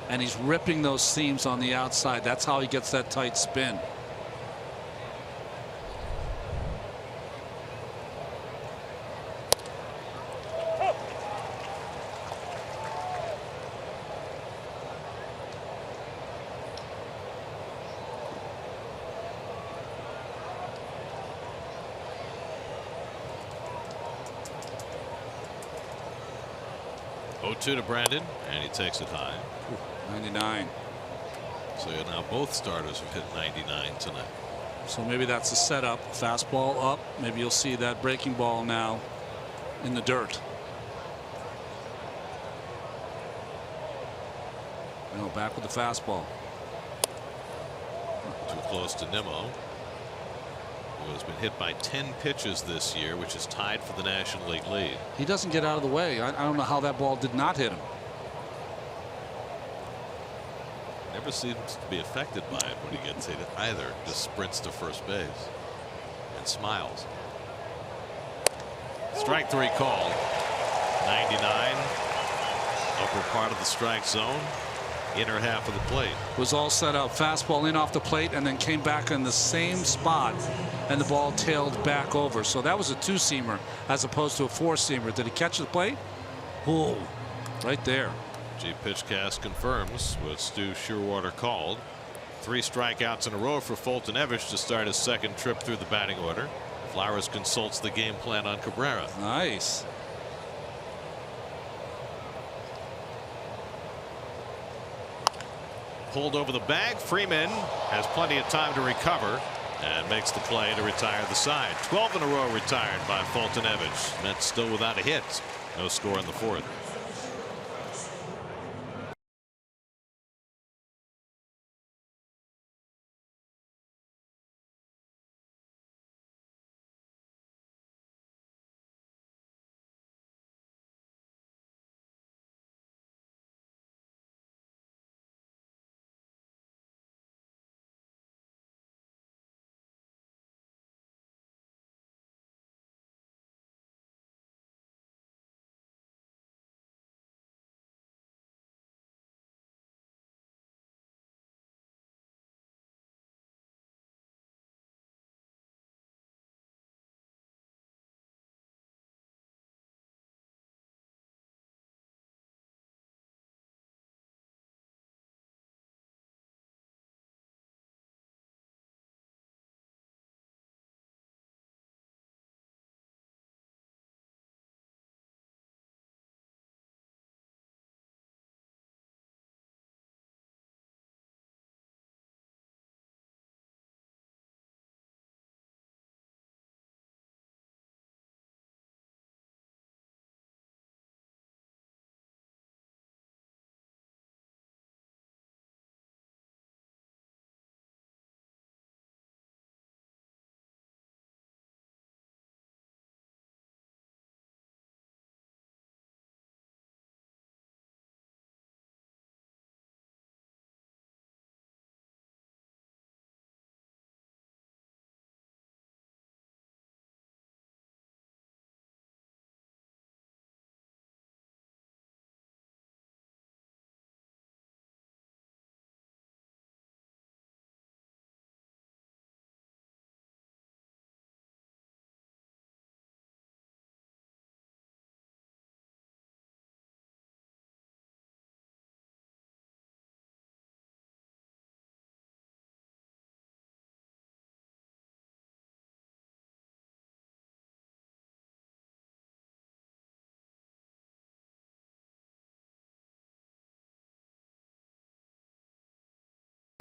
and he's ripping those seams on the outside. That's how he gets that tight spin. To Brandon, and he takes it high. 99. So now both starters have hit 99 tonight. So maybe that's a setup. Fastball up. Maybe you'll see that breaking ball now in the dirt. No, back with the fastball. Too close to Nimmo, who has been hit by 10 pitches this year, which is tied for the National League lead. He doesn't get out of the way. I don't know how that ball did not hit him. Never seems to be affected by it when he gets hit either. Just sprints to first base and smiles. Strike 3 called. 99. Upper part of the strike zone. Inner half of the plate. Was all set up. Fastball in off the plate and then came back in the same spot, and the ball tailed back over. So that was a 2-seamer as opposed to a 4-seamer. Did he catch the plate? Oh, right there. G Pitchcast confirms what Stu Shearwater called. 3 strikeouts in a row for Fulton-Evans to start his 2nd trip through the batting order. Flowers consults the game plan on Cabrera. Nice. Pulled over the bag. Freeman has plenty of time to recover and makes the play to retire the side. 12 in a row retired by Fulton-Evans. Mets still without a hit. No score in the 4th.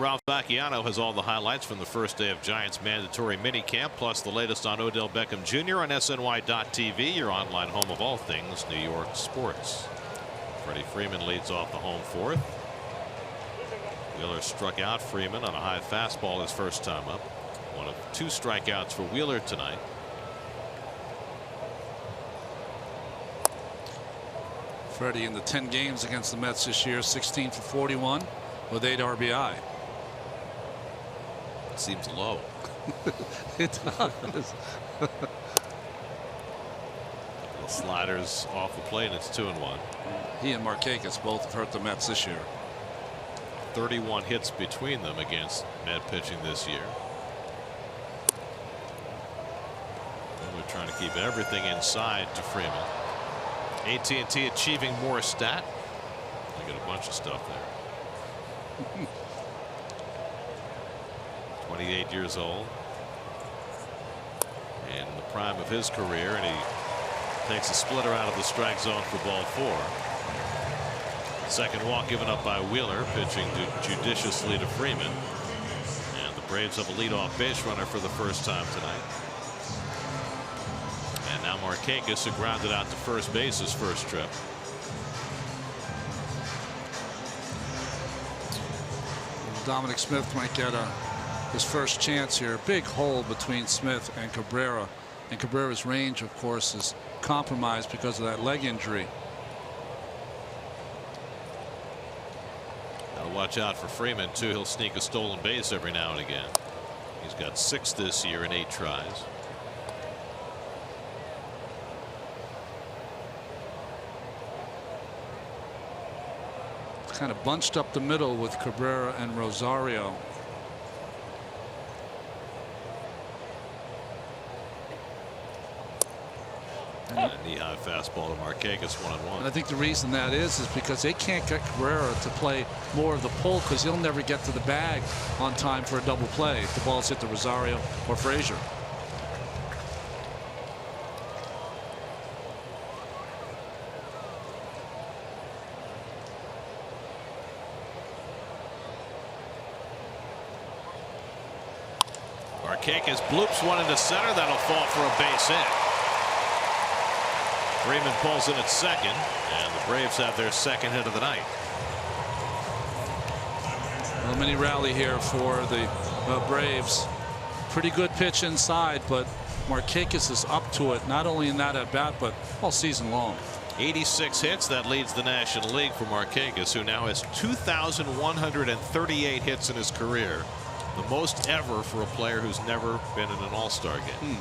Ralph Vacchiano has all the highlights from the first day of Giants mandatory minicamp, plus the latest on Odell Beckham Jr. on SNY.TV, your online home of all things New York sports. Freddie Freeman leads off the home fourth. Wheeler struck out Freeman on a high fastball his first time up. One of 2 strikeouts for Wheeler tonight. Freddie in the 10 games against the Mets this year, 16 for 41 with 8 RBI. Seems low. It does. The sliders off the plate, and it's 2-1. He and Markakis both have hurt the Mets this year. 31 hits between them against Met pitching this year. And we're trying to keep everything inside to Freeman. AT&T achieving more stat. I got a bunch of stuff there. 28 years old. And in the prime of his career, and he takes a splitter out of the strike zone for ball 4. Second walk given up by Wheeler, pitching judiciously to Freeman. And the Braves have a leadoff base runner for the first time tonight. And now Markakis, who grounded out to first base his first trip. Dominic Smith might get his first chance here. Big hole between Smith and Cabrera. And Cabrera's range, of course, is compromised because of that leg injury. Watch out for Freeman, too. He'll sneak a stolen base every now and again. He's got 6 this year in 8 tries. It's kind of bunched up the middle with Cabrera and Rosario. And a knee-high fastball to Markakis, 1-1. And I think the reason that is because they can't get Cabrera to play more of the pull, because he'll never get to the bag on time for a double play if the ball's hit to Rosario or Frazier. Markakis bloops one into center. That'll fall for a base hit. Freeman pulls in at second, and the Braves have their second hit of the night. A mini rally here for the Braves. Pretty good pitch inside, but Markakis is up to it, not only in that at bat, but all season long. 86 hits. That leads the National League for Markakis, who now has 2,138 hits in his career. The most ever for a player who's never been in an All-Star game.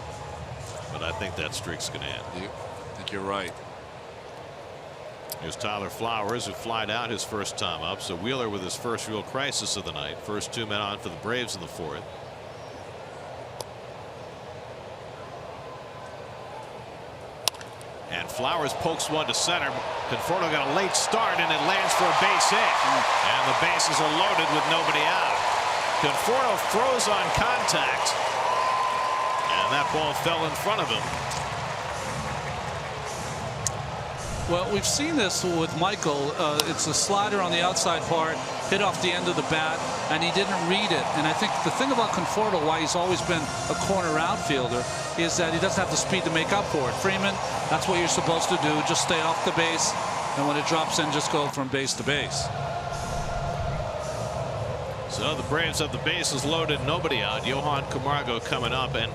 But I think that streak's going to end. I think you're right. Here's Tyler Flowers, who flied out his first time up. So Wheeler with his first real crisis of the night. First 2 men on for the Braves in the 4th. And Flowers pokes one to center. Conforto got a late start, and it lands for a base hit. And the bases are loaded with nobody out. Conforto froze on contact, and that ball fell in front of him. Well, we've seen this with Michael. It's a slider on the outside part, hit off the end of the bat, and he didn't read it. And I think the thing about Conforto, why he's always been a corner outfielder, is that he doesn't have the speed to make up for it. Freeman, that's what you're supposed to do. Just stay off the base, and when it drops in, just go from base to base. So the Braves have the bases loaded, nobody out. Johan Camargo coming up. And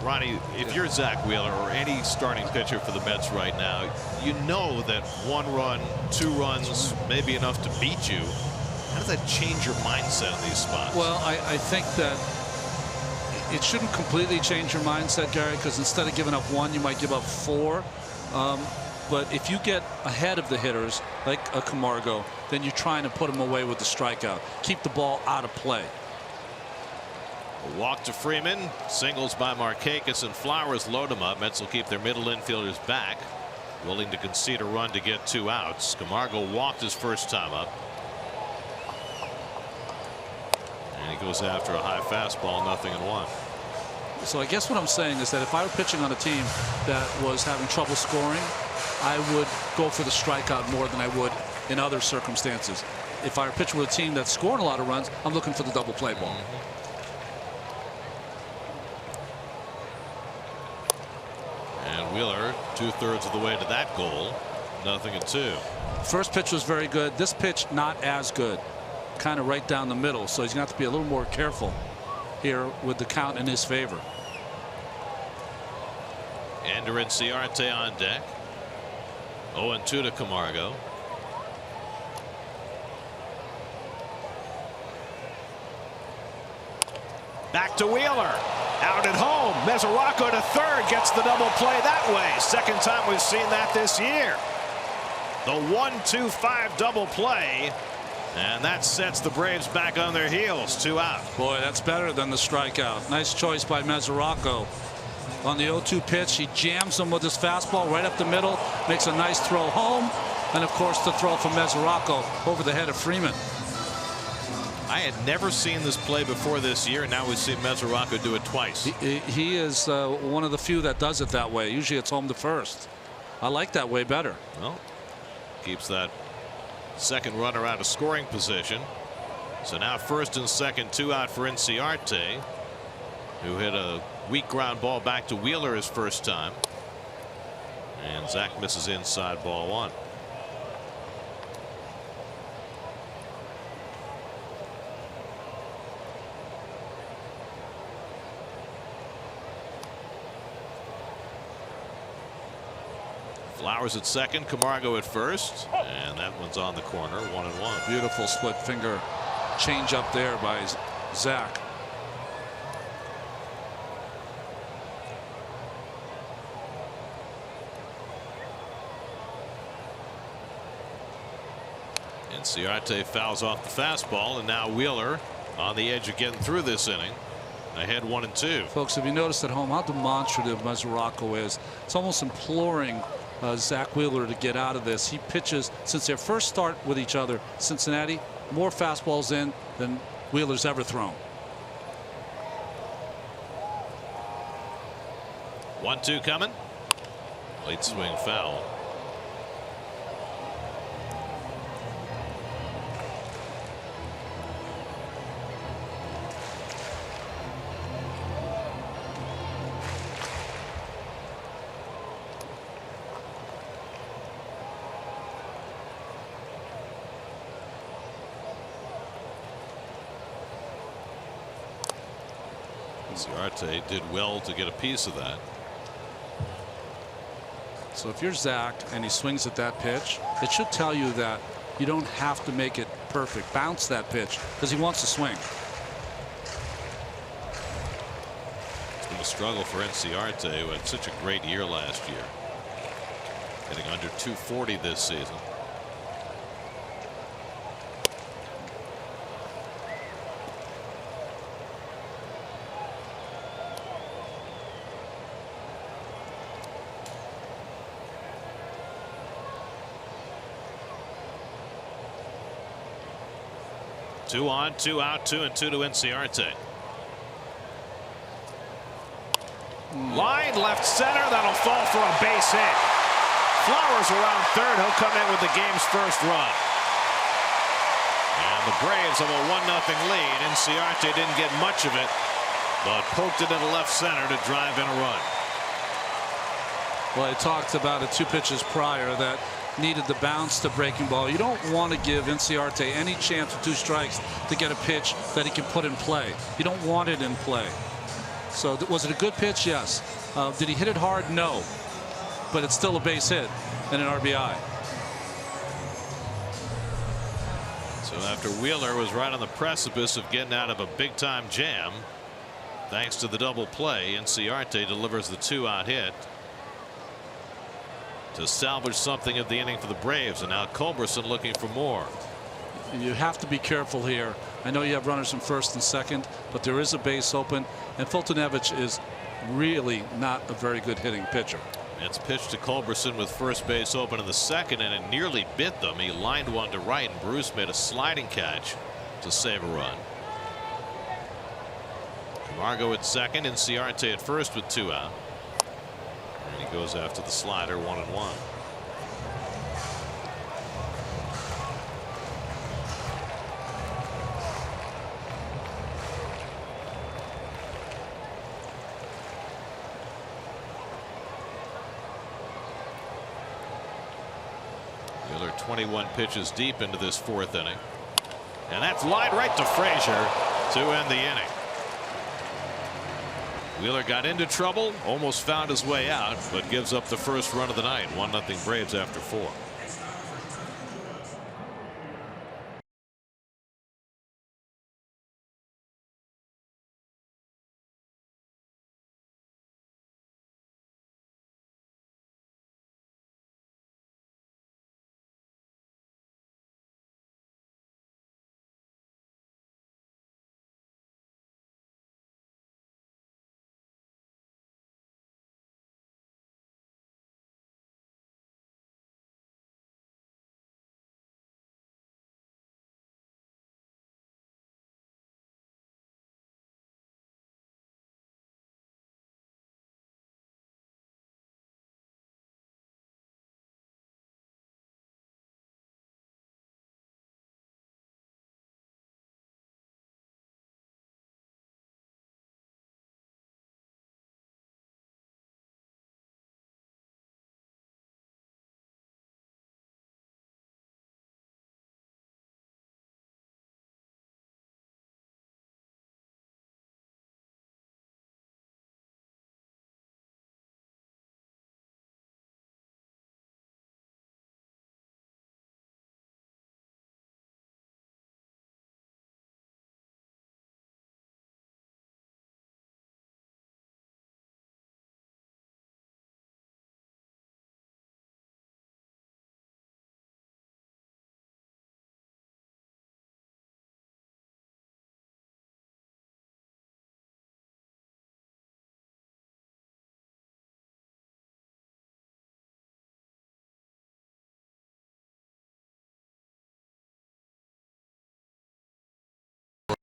Ronnie, if you're Zach Wheeler or any starting pitcher for the Mets right now, you know that 1 run, 2 runs may be enough to beat you. How does that change your mindset in these spots? Well, I think that it shouldn't completely change your mindset, Gary, because instead of giving up 1, you might give up 4. But if you get ahead of the hitters, like a Camargo, then you're trying to put them away with the strikeout. Keep the ball out of play. A walk to Freeman. Singles by Markakis and Flowers load them up. Mets will keep their middle infielders back, willing to concede a run to get 2 outs. Camargo walked his first time up. And he goes after a high fastball, 0-1. So I guess what I'm saying is that if I were pitching on a team that was having trouble scoring, I would go for the strikeout more than I would in other circumstances. if I were pitching with a team that's scoring a lot of runs, I'm looking for the double play ball. And Wheeler 2/3 of the way to that goal. 0-2. First pitch was very good. This pitch not as good. Kind of right down the middle. So he's going to have to be a little more careful here with the count in his favor. Ender and Ciarte on deck. 0-2 to Camargo. Back to Wheeler. Out at home. Mesoraco to third. Gets the double play that way. Second time we've seen that this year. The 1-2-5 double play. And that sets the Braves back on their heels. 2 out. Boy, that's better than the strikeout. Nice choice by Mesoraco. On the 0-2 pitch, he jams him with his fastball right up the middle. Makes a nice throw home. And, of course, the throw from Mesoraco over the head of Freeman. I had never seen this play before this year. Now we see Mesoraco do it twice. He is one of the few that does it that way. Usually it's home to first. I like that way better. Well, keeps that second runner out of scoring position. So now first and second, 2 out for Ciarte, who hit a weak ground ball back to Wheeler his first time. And Zach misses inside, ball 1. Flowers at second, Camargo at first, and that one's on the corner. 1-1. Beautiful split finger change up there by Zach. And Ciarte fouls off the fastball, and now Wheeler on the edge of getting through this inning. Ahead 1-2. Folks, if you noticed at home how demonstrative Mesoraco is, it's almost imploring Zach Wheeler to get out of this. He pitches since their first start with each other, Cincinnati, more fastballs in than Wheeler's ever thrown. 1-2 coming. Late swing foul. Ciarte did well to get a piece of that. So if you're Zach and he swings at that pitch, it should tell you that you don't have to make it perfect. Bounce that pitch because he wants to swing. It's been a struggle for Ciarte, who had such a great year last year. Hitting under 240 this season. Two on, 2 out, 2-2 to Ciarte. Line left center, that'll fall for a base hit. Flowers around third, he'll come in with the game's first run. And the Braves have a 1-0 lead. Ciarte didn't get much of it, but poked it into left center to drive in a run. Well, I talked about it 2 pitches prior that needed the bounce to breaking ball. You don't want to give Ciarte any chance with 2 strikes to get a pitch that he can put in play. You don't want it in play. So was it a good pitch? Yes. Did he hit it hard? No. But it's still a base hit and an RBI. So after Wheeler was right on the precipice of getting out of a big time jam, thanks to the double play, Ciarte delivers the 2-out hit to salvage something of the inning for the Braves. And now Culberson looking for more. You have to be careful here. I know you have runners in first and second, but there is a base open, and Fultonevich is really not a very good hitting pitcher. It's pitched to Culberson with first base open in the second, and it nearly bit them. He lined one to right, and Bruce made a sliding catch to save a run. Camargo at second, and Ciarte at first with 2 out. And he goes after the slider, 1-1. Wheeler 21 pitches deep into this 4th inning. And that's lined right to Frazier to end the inning. Wheeler got into trouble, almost found his way out, but gives up the first run of the night. 1-0 Braves after 4.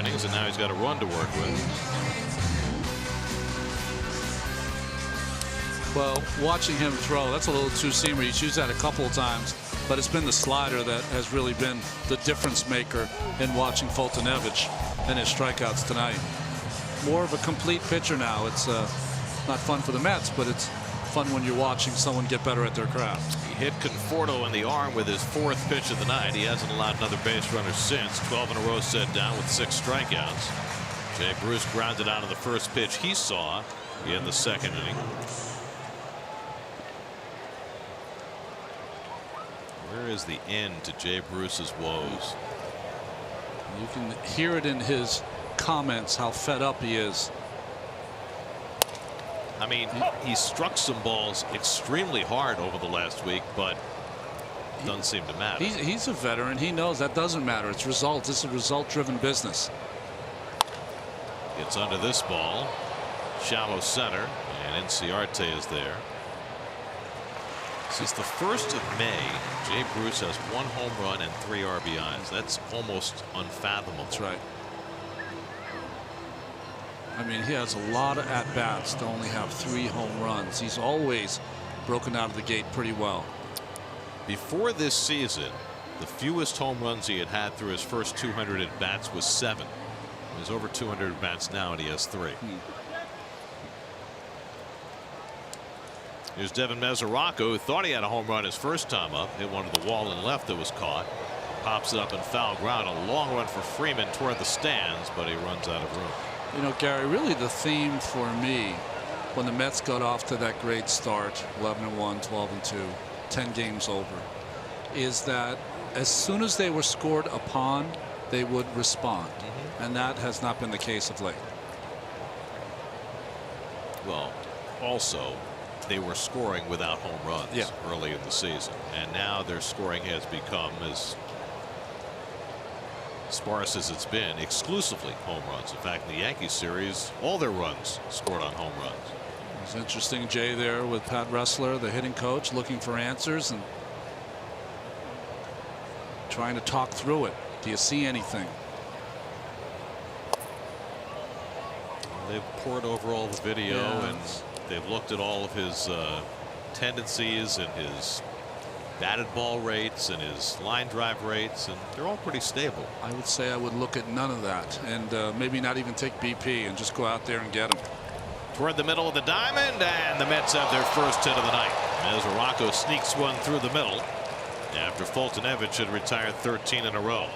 Innings, and now he's got a run to work with. Well, watching him throw, that's a little two-seamer. He's used that a couple of times, but it's been the slider that has really been the difference maker in watching Foltynewicz and his strikeouts tonight. More of a complete pitcher now. It's not fun for the Mets, but it's fun when you're watching someone get better at their craft. He hit Conforto in the arm with his 4th pitch of the night. He hasn't allowed another base runner since. 12 in a row set down with 6 strikeouts. Jay Bruce grounded out of the first pitch he saw in the 2nd inning. Where is the end to Jay Bruce's woes? You can hear it in his comments how fed up he is. I mean, he struck some balls extremely hard over the last week, but it doesn't seem to matter. He's a veteran. He knows that doesn't matter. It's results. It's a result-driven business. Gets under this ball. Shallow center, and Inciarte is there. Since the 1st of May, Jay Bruce has 1 home run and 3 RBIs. That's almost unfathomable. That's right. I mean, he has a lot of at-bats to only have 3 home runs. He's always broken out of the gate pretty well. Before this season, the fewest home runs he had through his first 200 at-bats was 7. He's over 200 at-bats now, and he has 3. Here's Devin Mesoraco, who thought he had a home run his first time up. Hit one to the wall and left that was caught. Pops it up in foul ground. A long run for Freeman toward the stands, but he runs out of room. You know, Gary, really the theme for me when the Mets got off to that great start, 11-1, 12-2, 10 games over, is that as soon as they were scored upon, they would respond. And that has not been the case of late. Well, also, they were scoring without home runs early in the season, and now their scoring has become as sparse as it's been, exclusively home runs. In fact, in the Yankees series, all their runs scored on home runs. It's interesting, Jay, there with Pat Ressler, the hitting coach, looking for answers and trying to talk through it. Do you see anything? They've poured over all the video and they've looked at all of his tendencies and his batted ball rates and his line drive rates, and they're all pretty stable. I would say I would look at none of that and maybe not even take BP and just go out there and get him. Toward the middle of the diamond, and the Mets have their first hit of the night. Mesoraco sneaks one through the middle. after Foltynewicz had retired 13 in a row.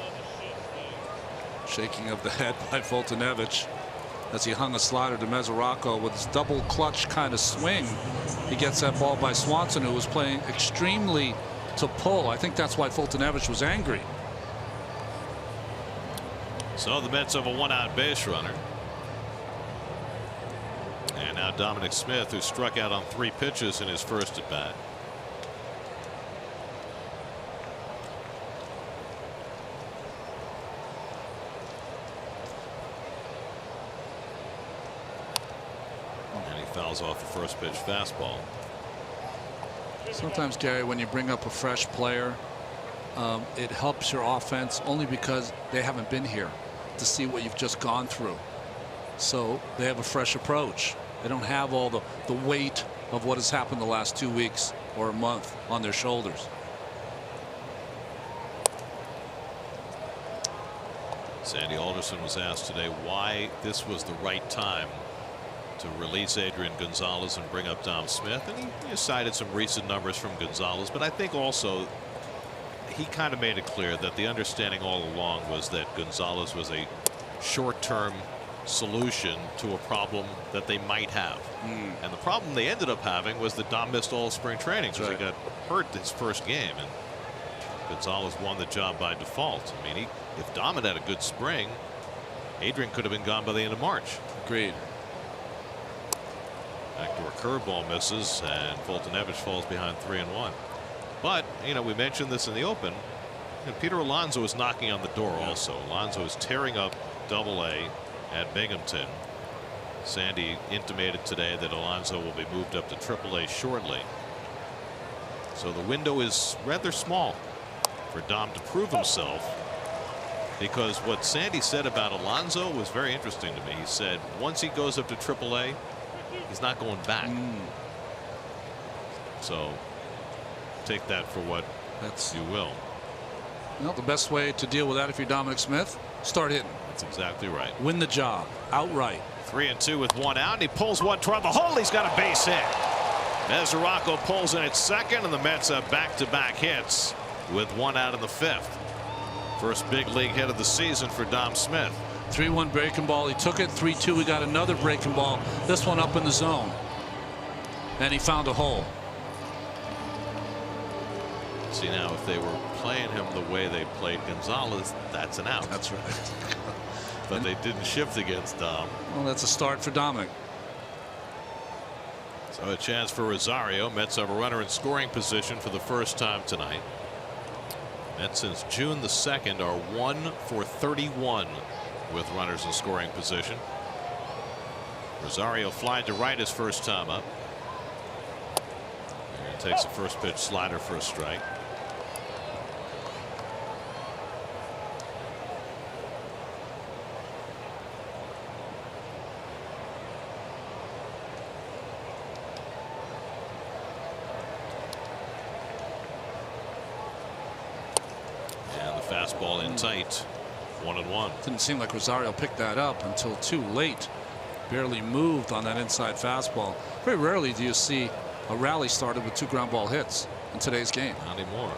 Shaking of the head by Foltynewicz as he hung a slider to Mesoraco with his double clutch kind of swing. He gets that ball by Swanson, who was playing extremely to pull. I think that's why Foltynewicz was angry. So the Mets have a 1-out base runner. And now Dominic Smith, who struck out on 3 pitches in his first at bat. And he fouls off the first pitch fastball. Sometimes, Gary, when you bring up a fresh player, it helps your offense only because they haven't been here to see what you've just gone through. So they have a fresh approach. They don't have all the weight of what has happened the last 2 weeks or a month on their shoulders. Sandy Alderson was asked today why this was the right time to release Adrian Gonzalez and bring up Dom Smith, and he cited some recent numbers from Gonzalez, but I think also he kind of made it clear that the understanding all along was that Gonzalez was a short-term solution to a problem that they might have. And the problem they ended up having was that Dom missed all spring training because he got hurt his first game, and Gonzalez won the job by default. I mean, if Dom had a good spring, Adrian could have been gone by the end of March. Agreed. Backdoor curveball misses, and Foltynewicz falls behind 3-1. But, you know, we mentioned this in the open. Peter Alonso is knocking on the door also. Alonso is tearing up Double-A at Binghamton. Sandy intimated today that Alonso will be moved up to Triple-A shortly. So the window is rather small for Dom to prove himself, because what Sandy said about Alonso was very interesting to me. He said once he goes up to Triple-A, he's not going back. So take that for what you will. Well, the best way to deal with that, if you're Dominic Smith, start hitting. That's exactly right. Win the job outright. 3-2 with 1 out, and he pulls one toward the hole. He's got a base hit. Mesoraco pulls in at second, and the Mets have back-to-back hits with 1 out in the 5th. First big league hit of the season for Dom Smith. 3-1 breaking ball. He took it. 3-2. We got another breaking ball. This one up in the zone, and he found a hole. See, now if they were playing him the way they played Gonzalez, that's an out. That's right. But they didn't shift against Dom. Well, that's a start for Dominic. So a chance for Rosario. Mets have a runner in scoring position for the first time tonight. Mets since June the 2nd are 1 for 31 with runners in scoring position. Rosario flied to right his first time up. And takes a first pitch slider for a strike. Fastball in tight. 1-1. Didn't seem like Rosario picked that up until too late. Barely moved on that inside fastball. Very rarely do you see a rally started with 2 ground ball hits in today's game. Not anymore.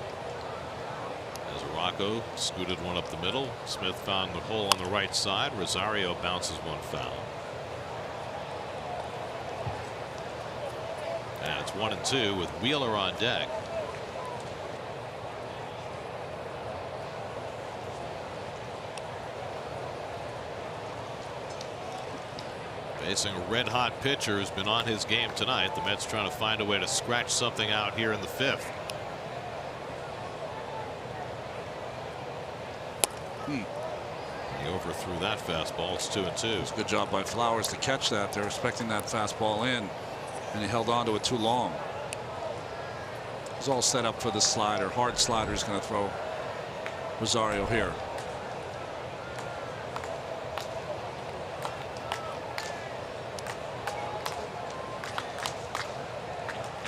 As Rocco scooted one up the middle, Smith found the hole on the right side. Rosario bounces one foul. And it's 1-2 with Wheeler on deck. Facing a red-hot pitcher who's been on his game tonight. The Mets trying to find a way to scratch something out here in the 5th. He overthrew that fastball. It's 2-2. It's a good job by Flowers to catch that. They're expecting that fastball in, and he held on to it too long. He's all set up for the slider. Hard slider is going to throw Rosario here.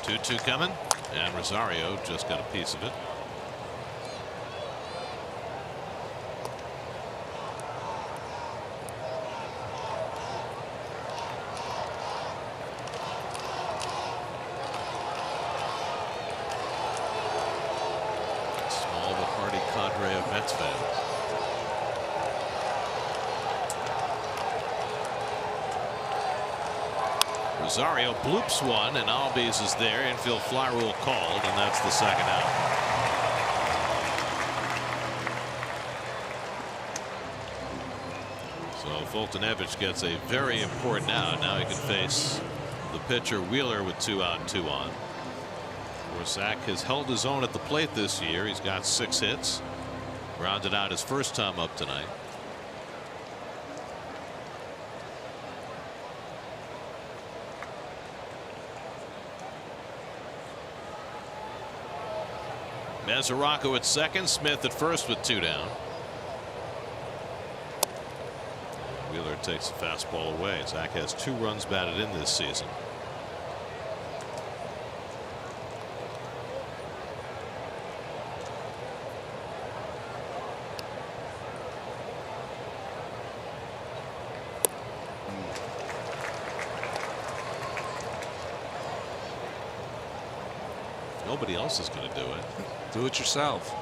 2-2 coming, and Rosario just got a piece of it. cadre of Mets fans. Rosario bloops one, and Albies is there. Infield fly rule called, and that's the second out. So Foltynewicz gets a very important out. Now he can face the pitcher Wheeler with 2 out and 2 on. Zach has held his own at the plate this year. He's got 6 hits. Rounded out his first time up tonight. Mesoraco at second, Smith at first with 2 down. Wheeler takes the fastball away. Zach has 2 runs batted in this season. Nobody else is going to do it. Do it yourself.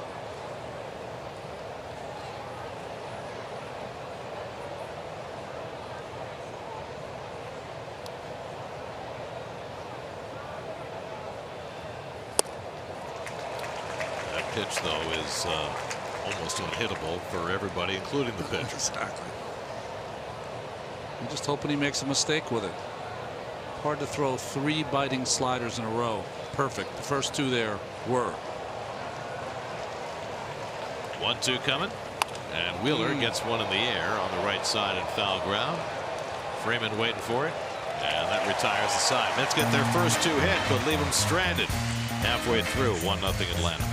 That pitch, though, is almost unhittable for everybody, including the pitcher. Exactly. I'm just hoping he makes a mistake with it. Hard to throw 3 biting sliders in a row. Perfect. The first 2 there were. 1-2 coming, and Wheeler gets one in the air on the right side in foul ground. Freeman waiting for it, and that retires the side. Mets get their first 2 hit, but leave them stranded halfway through. 1-0 Atlanta.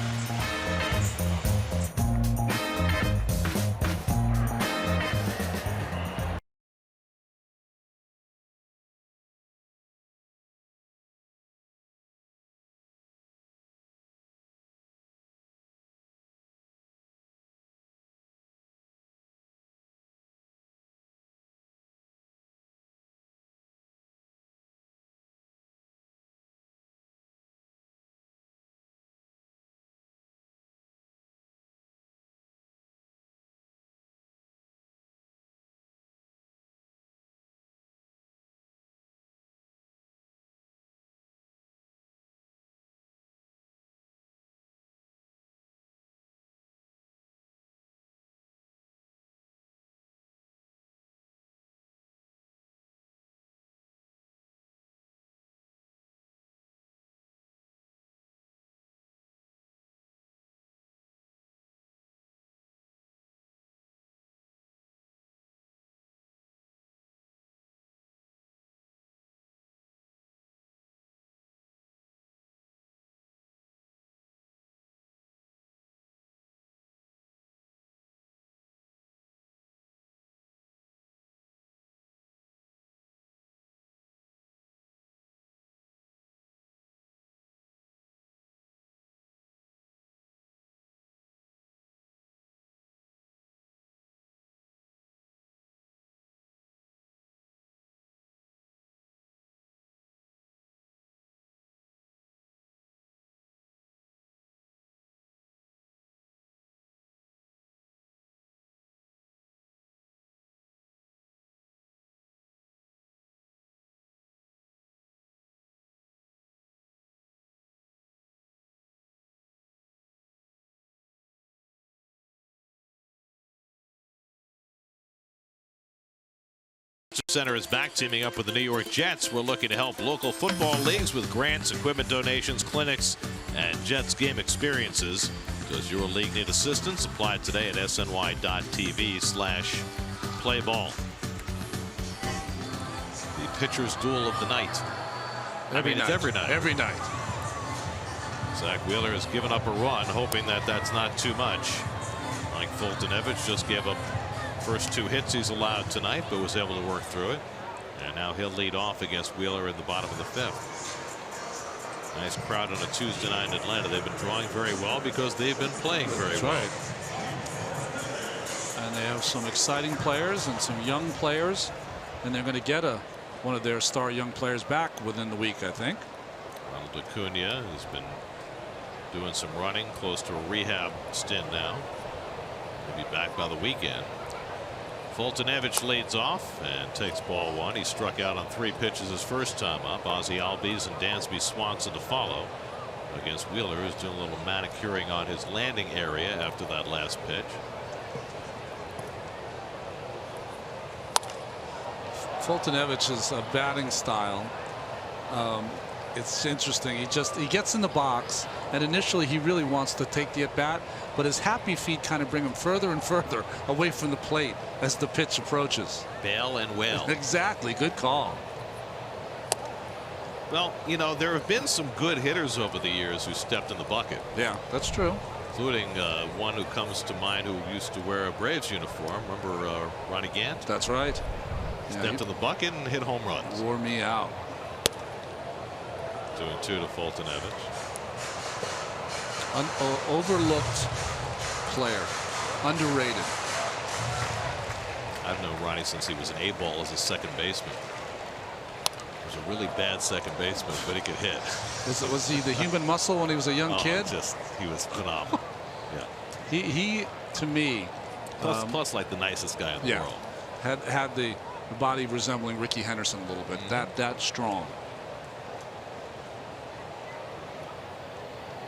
Center is back, teaming up with the New York Jets. We're looking to help local football leagues with grants, equipment donations, clinics, and Jets game experiences. Does your league need assistance? Apply today at sny.tv/playball. The pitcher's duel of the night. It's every night. Every night. Zach Wheeler has given up a run, hoping that that's not too much. Like Foltynewicz just gave up first 2 hits he's allowed tonight, but was able to work through it. And now he'll lead off against Wheeler in the bottom of the 5th. Nice crowd on a Tuesday night in Atlanta. They've been drawing very well because they've been playing very well. Right. And they have some exciting players and some young players, and they're going to get one of their star young players back within the week, I think. Ronald Acuna has been doing some running, close to a rehab stint now. He'll be back by the weekend. Foltynewicz leads off and takes ball one. He struck out on 3 pitches his first time up. Ozzie Albies and Dansby Swanson to follow against Wheeler, who's doing a little manicuring on his landing area after that last pitch. Foltynewicz's batting style. It's interesting. He gets in the box, and initially he really wants to take the at bat, but his happy feet kind of bring him further and further away from the plate as the pitch approaches. Bail and well. Exactly. Good call. Well, you know, there have been some good hitters over the years who stepped in the bucket. Yeah, that's true. Including one who comes to mind who used to wear a Braves uniform. Remember Ronnie Gant? That's right. Stepped in the bucket and hit home runs. Wore me out. 2-2 to Foltynewicz. Overlooked player. Underrated. I've known Ronnie since he was an A-ball as a second baseman. He was a really bad second baseman, but he could hit. Was he the human muscle when he was a young kid? He was phenomenal. Yeah. He to me. Plus like the nicest guy in the world. Had the body resembling Ricky Henderson a little bit. That strong.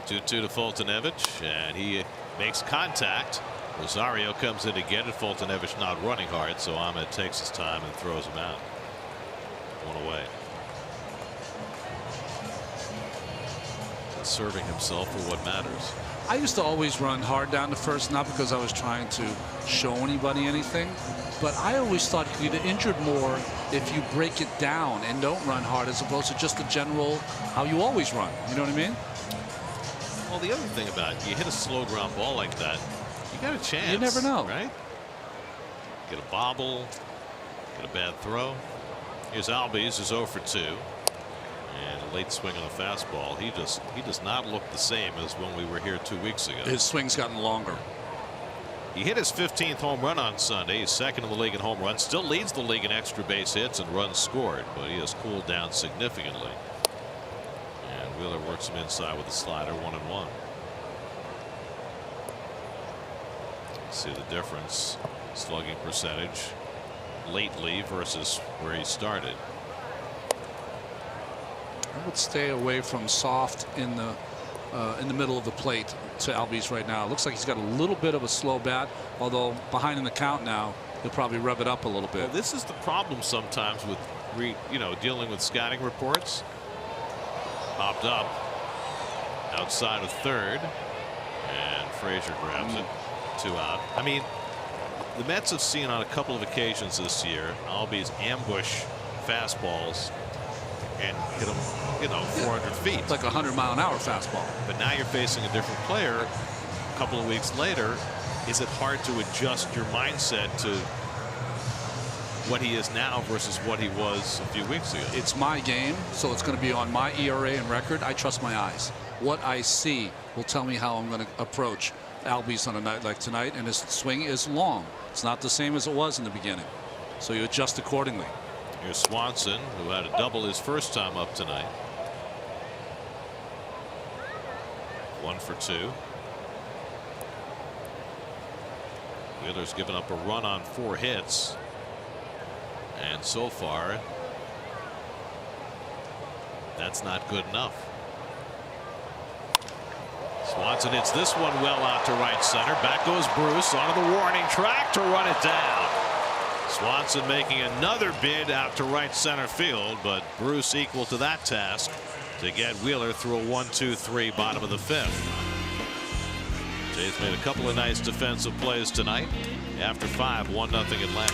2-2 to Foltynewicz, and he makes contact. Rosario comes in to get it. Foltynewicz not running hard, so Ahmed takes his time and throws him out. 1 away. Serving himself for what matters. I used to always run hard down to first, not because I was trying to show anybody anything, but I always thought you get injured more if you break it down and don't run hard, as opposed to just the general how you always run. You know what I mean? Well, the other thing about it, you hit a slow ground ball like that, you got a chance. You never know, right? Get a bobble, get a bad throw. Here's Albies, who's 0 for 2. And a late swing on a fastball. He does not look the same as when we were here 2 weeks ago. His swing's gotten longer. He hit his 15th home run on Sunday. He's second in the league in home runs. Still leads the league in extra base hits and runs scored, but he has cooled down significantly. And Wheeler works him inside with a slider, 1-1. See the difference, slugging percentage lately versus where he started. I would stay away from soft in the middle of the plate to Albies right now. It looks like he's got a little bit of a slow bat, although behind in the count now he'll probably rev it up a little bit. Well, this is the problem sometimes with dealing with scouting reports. Popped up outside of third, and Frazier grabs it. 2 out. I mean, the Mets have seen on a couple of occasions this year Albies ambush fastballs and hit them, 400 feet. It's like a 100-mile-an-hour fastball. But now you're facing a different player a couple of weeks later. Is it hard to adjust your mindset to what he is now versus what he was a few weeks ago? It's my game, so it's going to be on my ERA and record. I trust my eyes. What I see will tell me how I'm going to approach Albies on a night like tonight, and his swing is long. It's not the same as it was in the beginning, so you adjust accordingly. Here's Swanson, who had a double his first time up tonight. 1 for 2. Wheeler's given up a run on 4 hits, and so far that's not good enough. Swanson hits this one well out to right center. Back goes Bruce onto the warning track to run it down. Swanson making another bid out to right center field, but Bruce equal to that task to get Wheeler through a 1-2-3 bottom of the 5th. Jays made a couple of nice defensive plays tonight. After 5, 1-0 Atlanta.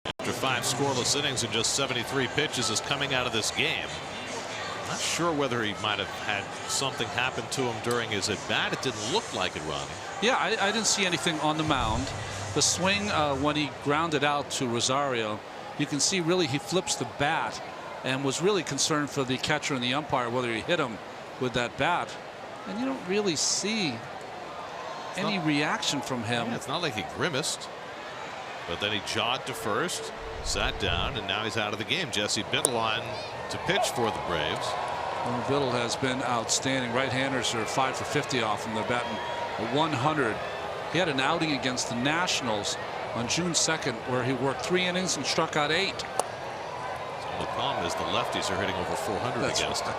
After 5 scoreless innings and just 73 pitches is coming out of this game. Not sure whether he might have had something happen to him during his at bat. It didn't look like it, Ronnie. Yeah, I didn't see anything on the mound. The swing when he grounded out to Rosario, you can see really he flips the bat and was really concerned for the catcher and the umpire whether he hit him with that bat. And you don't really see any reaction from him. Yeah, it's not like he grimaced. But then he jogged to first, sat down, and now he's out of the game. Jesse Biddle on to pitch for the Braves. Well, Biddle has been outstanding. Right-handers are 5 for 50 off him. They're batting a 100. He had an outing against the Nationals on June 2nd where he worked 3 innings and struck out 8. So the problem is the lefties are hitting over 400 against him.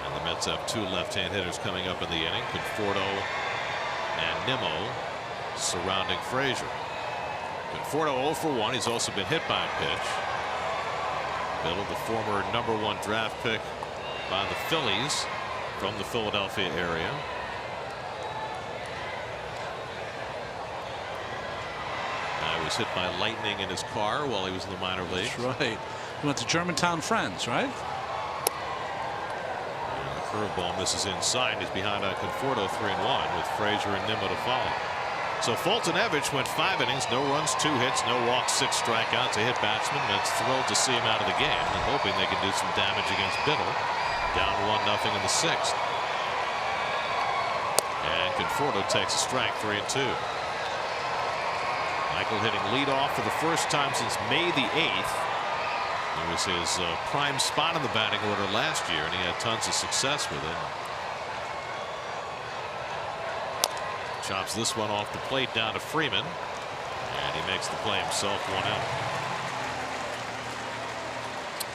And the Mets have 2 left-hand hitters coming up in the inning. Conforto and Nimmo surrounding Frazier. Conforto 0 for 1. He's also been hit by a pitch. Biddle, the former #1 draft pick by the Phillies from the Philadelphia area. He was hit by lightning in his car while he was in the minor leagues. That's right. He went to Germantown Friends, right? And the curveball misses inside. He's behind on Conforto 3-1 with Frazier and Nimmo to follow. So Foltynewicz went 5 innings, no runs, 2 hits, no walks, 6 strikeouts, a hit batsman. That's thrilled to see him out of the game and hoping they can do some damage against Biddle. Down 1-0 in the 6th. And Conforto takes a strike, 3-2. Michael hitting leadoff for the first time since May the 8th. It was his prime spot in the batting order last year, and he had tons of success with it. Chops this one off the plate down to Freeman, and he makes the play himself, 1 out.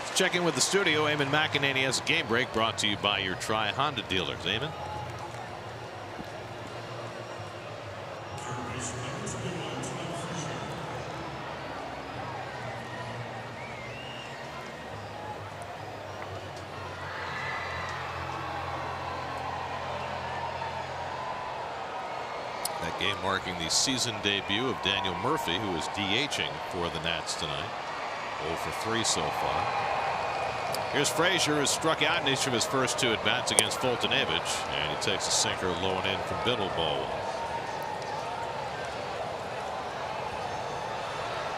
Let's check in with the studio. Eamon McEnany has a game break brought to you by your Tri-Honda dealers. Eamon. That game marking the season debut of Daniel Murphy, who is DHing for the Nats tonight. 0 for 3 so far. Here's Frazier, who struck out in each of his first 2 at bats against Foltynewicz, and he takes a sinker low and in from Biddle, ball 1.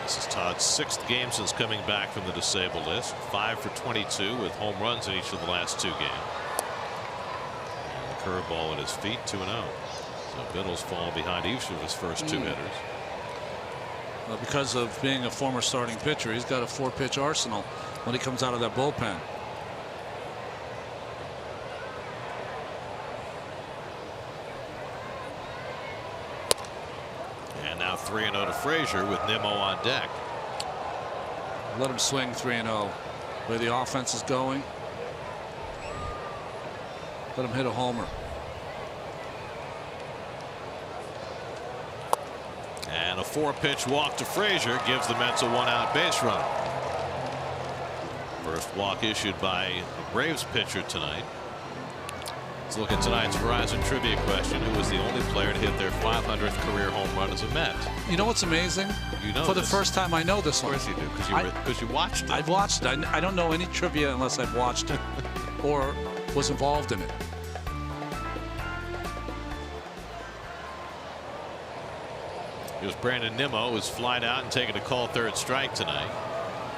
This is Todd's 6th game since coming back from the disabled list. 5 for 22 with home runs in each of the last 2 games. And the curveball at his feet, 2-0. So Biddle's fallen behind each of his first 2 hitters. Well, because of being a former starting pitcher, he's got a 4-pitch arsenal when he comes out of that bullpen. And now 3-0 to Frazier with Nimmo on deck. Let him swing 3-0. Where the offense is going, let him hit a homer. And a 4-pitch walk to Frazier gives the Mets a 1-out base runner. First walk issued by a Braves pitcher tonight. Let's look at tonight's Verizon trivia question. Who was the only player to hit their 500th career home run as a Met? You know what's amazing? You know For this. the first time I know this one. Of course you do, because you watched it. I've watched it. I don't know any trivia unless I've watched it or was involved in it. Here's Brandon Nimmo, who's flied out and taken a call 3rd strike tonight.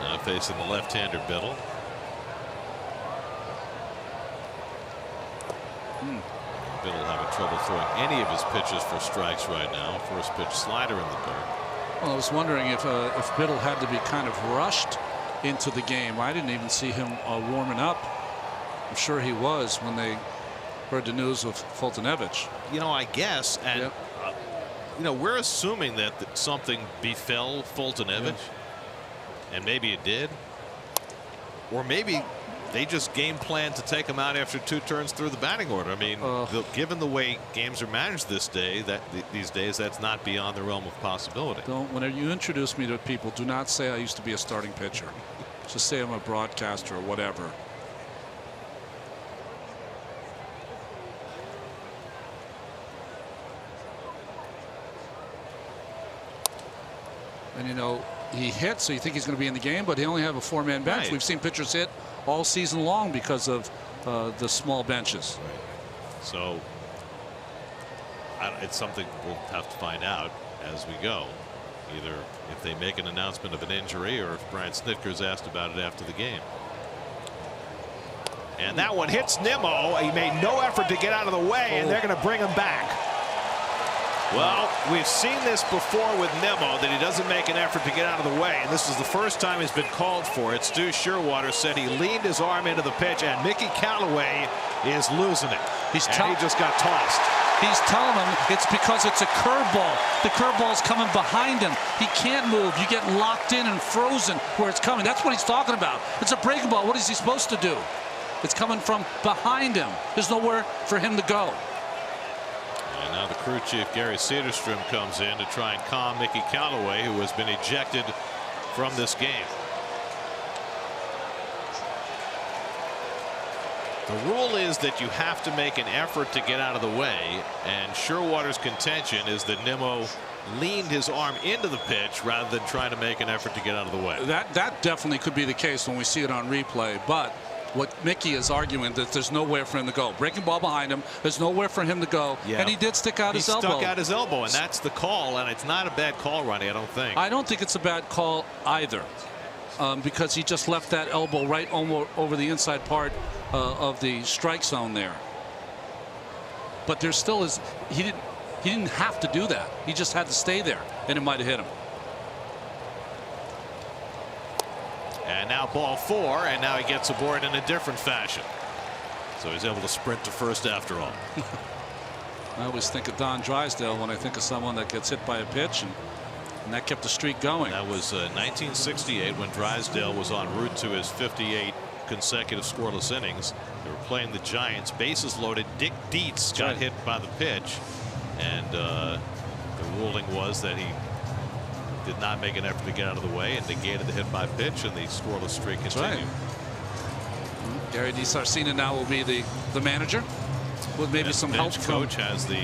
Now facing the left-hander Biddle. Biddle having trouble throwing any of his pitches for strikes right now. First pitch slider in the dirt. Well, I was wondering if Biddle had to be kind of rushed into the game. I didn't even see him warming up. I'm sure he was when they heard the news of Foltynewicz. You know, I guess, and Yep. you know, we're assuming that something befell Foltynewicz, and maybe it did, or maybe they just game planned to take him out after 2 turns through the batting order. I mean, given the way games are managed these days, that's not beyond the realm of possibility. Whenever you introduce me to people, do not say I used to be a starting pitcher. Just say I'm a broadcaster or whatever. And, you know, he hits, so you think he's going to be in the game, but he only have a 4-man bench. Right. We've seen pitchers hit all season long because of the small benches. Right. So it's something we'll have to find out as we go. Either if they make an announcement of an injury or if Brian Snitker's asked about it after the game. And that one hits Nimmo. He made no effort to get out of the way, and they're going to bring him back. Well, we've seen this before with Nimmo, that he doesn't make an effort to get out of the way, and this is the first time he's been called for it. Stu Sherwater said he leaned his arm into the pitch, and Mickey Callaway is losing it. He just got tossed. He's telling him it's because it's a curveball. The curveball is coming behind him. He can't move. You get locked in and frozen where it's coming. That's what he's talking about. It's a breaking ball. What is he supposed to do? It's coming from behind him. There's nowhere for him to go. And now the crew chief, Gary Cederstrom, comes in to try and calm Mickey Callaway, who has been ejected from this game. The rule is that you have to make an effort to get out of the way, and Sherwater's contention is that Nimmo leaned his arm into the pitch rather than trying to make an effort to get out of the way. That definitely could be the case when we see it on replay, but what Mickey is arguing that there's nowhere for him to go. Breaking ball behind him, there's nowhere for him to go, and he did stick out his elbow. He stuck out his elbow, and that's the call, and it's not a bad call, Ronnie, I don't think. I don't think it's a bad call either, because he just left that elbow right over the inside part of the strike zone there. But there still is, he didn't have to do that. He just had to stay there, and it might have hit him. And now ball 4, and now he gets aboard in a different fashion. So he's able to sprint to first after all. I always think of Don Drysdale when I think of someone that gets hit by a pitch, and that kept the streak going. That was 1968 when Drysdale was en route to his 58 consecutive scoreless innings. They were playing the Giants, bases loaded. Dick Dietz got hit by the pitch, and the ruling was that he did not make an effort to get out of the way and negated the hit by pitch, and the scoreless streak continued. Right. Gary DiSarcina now will be the manager, with maybe some help. Coach has the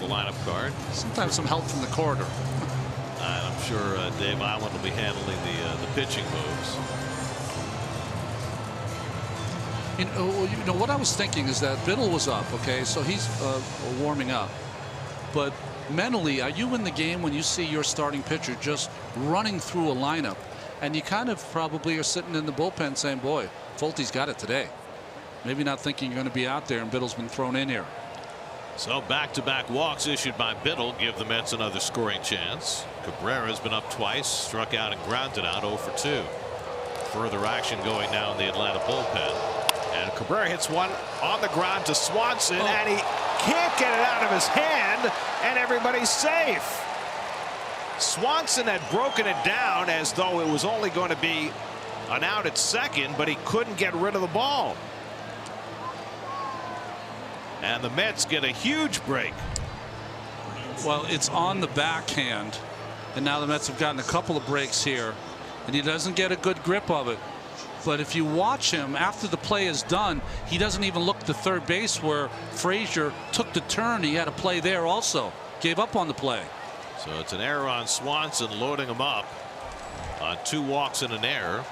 lineup card. Sometimes some help from the corridor. And I'm sure Dave Island will be handling the pitching moves. You know what I was thinking is that Biddle was up, okay, so he's warming up, but mentally, are you in the game when you see your starting pitcher just running through a lineup, and you kind of probably are sitting in the bullpen saying, boy, Fulte's got it today. Maybe not thinking you're going to be out there, and Biddle's been thrown in here. So back-to-back walks issued by Biddle give the Mets another scoring chance. Cabrera's been up twice, struck out and grounded out 0 for 2. Further action going now in the Atlanta bullpen. And Cabrera hits one on the ground to Swanson, and he can't get it out of his hand, and everybody's safe. Swanson had broken it down as though it was only going to be an out at second, but he couldn't get rid of the ball. And the Mets get a huge break. Well, it's on the backhand, and now the Mets have gotten a couple of breaks here, and he doesn't get a good grip of it. But if you watch him after the play is done, he doesn't even look to third base where Frazier took the turn. He had a play there also. Gave up on the play. So it's an error on Swanson, loading him up on 2 walks and an error.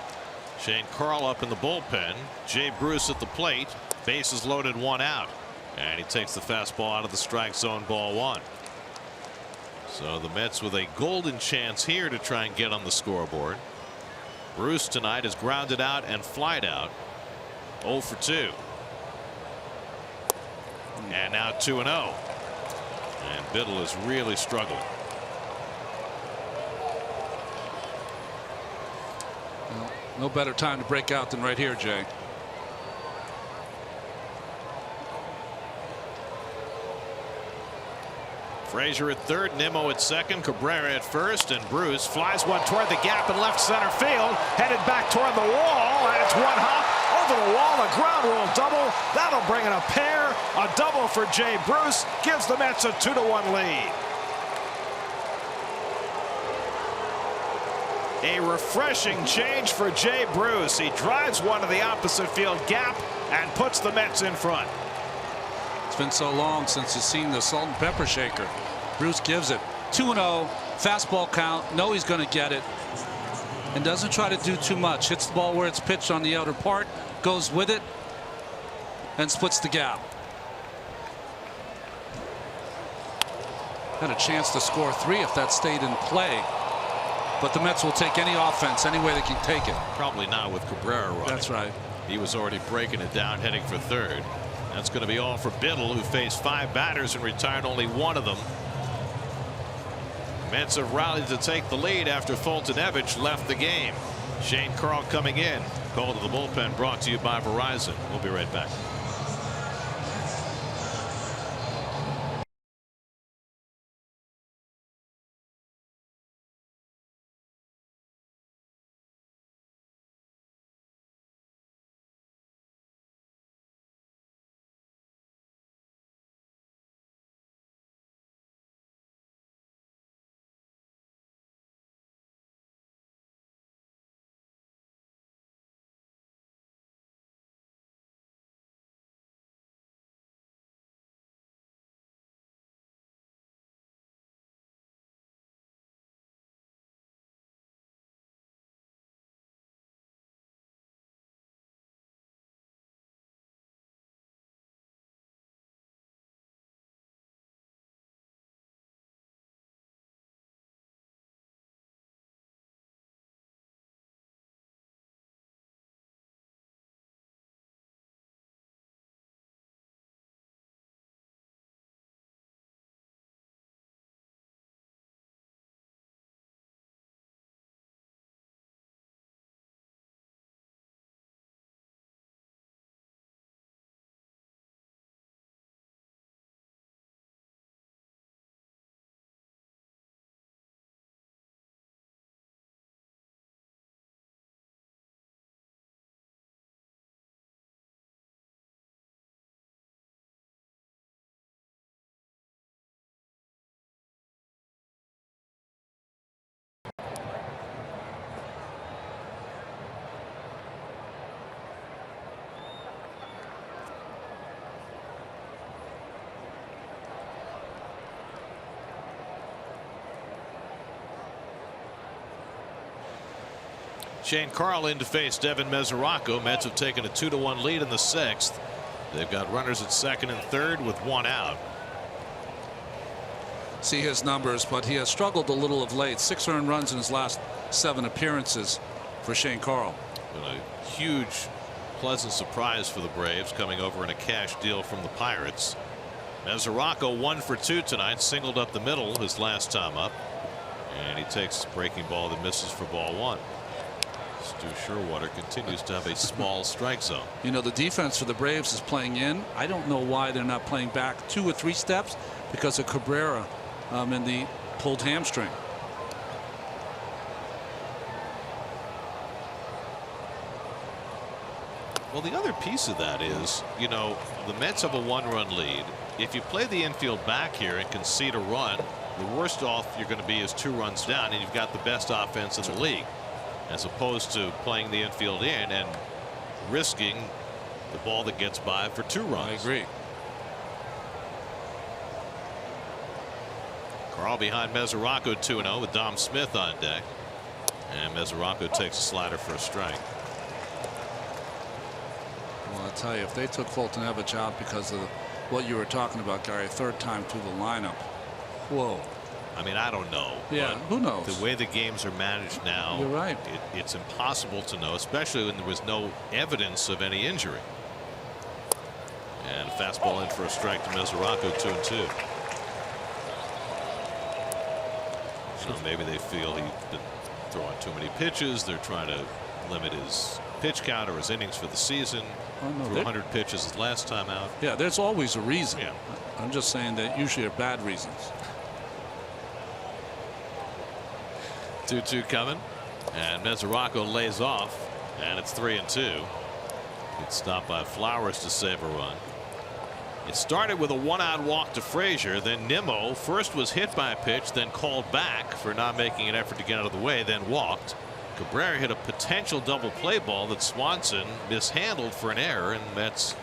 Shane Carl up in the bullpen. Jay Bruce at the plate. Bases loaded, 1 out. And he takes the fastball out of the strike zone, ball 1. So the Mets with a golden chance here to try and get on the scoreboard. Bruce tonight is grounded out and flied out. 0 for 2. And now 2-0. And Biddle is really struggling. Well, no better time to break out than right here, Jay. Frazier at third, Nimmo at second, Cabrera at first, and Bruce flies one toward the gap in left center field, headed back toward the wall, and it's one hop over the wall, a ground rule double. That'll bring in a pair. A double for Jay Bruce gives the Mets a 2-1 lead. A refreshing change for Jay Bruce. He drives one to the opposite field gap and puts the Mets in front. It's been so long since you've seen the salt and pepper shaker. Bruce gives it. 2-0 Fastball count. Know he's going to get it. And doesn't try to do too much. Hits the ball where it's pitched on the outer part. Goes with it. And splits the gap. Had a chance to score 3 if that stayed in play. But the Mets will take any offense any way they can take it. Probably not with Cabrera running. That's right. He was already breaking it down, heading for third. That's going to be all for Biddle, who faced 5 batters and retired only 1 of them. Mets have rallied to take the lead after Foltynewicz left the game. Shane Carl coming in. Call to the bullpen brought to you by Verizon. We'll be right back. Shane Carl in to face Devin Mesoraco. Mets have taken a 2-1 lead in the 6th. They've got runners at second and third with 1 out. See his numbers, but he has struggled a little of late. 6 earned runs in his last 7 appearances for Shane Carl. Been a huge pleasant surprise for the Braves, coming over in a cash deal from the Pirates. Mesoraco 1 for 2 tonight, singled up the middle his last time up, and he takes a breaking ball that misses for ball 1. Stu Sherwater continues to have a small strike zone. You know, the defense for the Braves is playing in. I don't know why they're not playing back 2 or 3 steps because of Cabrera and the pulled hamstring. Well, the other piece of that is, you know, the Mets have a 1-run lead. If you play the infield back here and concede a run, the worst off you're going to be is 2 runs down, and you've got the best offense in the league, as opposed to playing the infield in and risking the ball that gets by for 2 runs. I agree. Carl behind Mesoraco 2-0 with Dom Smith on deck, and Mesoraco takes a slider for a strike. Well, I tell you, if they took Foltynewicz out because of what you were talking about, Gary, 3rd time through the lineup, whoa. I mean, I don't know. Yeah, who knows? The way the games are managed now, you're right. It's impossible to know, especially when there was no evidence of any injury. And a fastball in for a strike to Mesoraco, 2-2. So maybe they feel he's been throwing too many pitches. They're trying to limit his pitch count or his innings for the season. Oh, no, threw 100 pitches his last time out. Yeah, there's always a reason. Yeah. I'm just saying that usually are bad reasons. 2-2 coming, and Mesoraco lays off, and it's 3-2. It's stopped by Flowers to save a run. It started with a 1-out walk to Frazier. Then Nimmo first was hit by a pitch, then called back for not making an effort to get out of the way, then walked. Cabrera hit a potential double play ball that Swanson mishandled for an error, and the Mets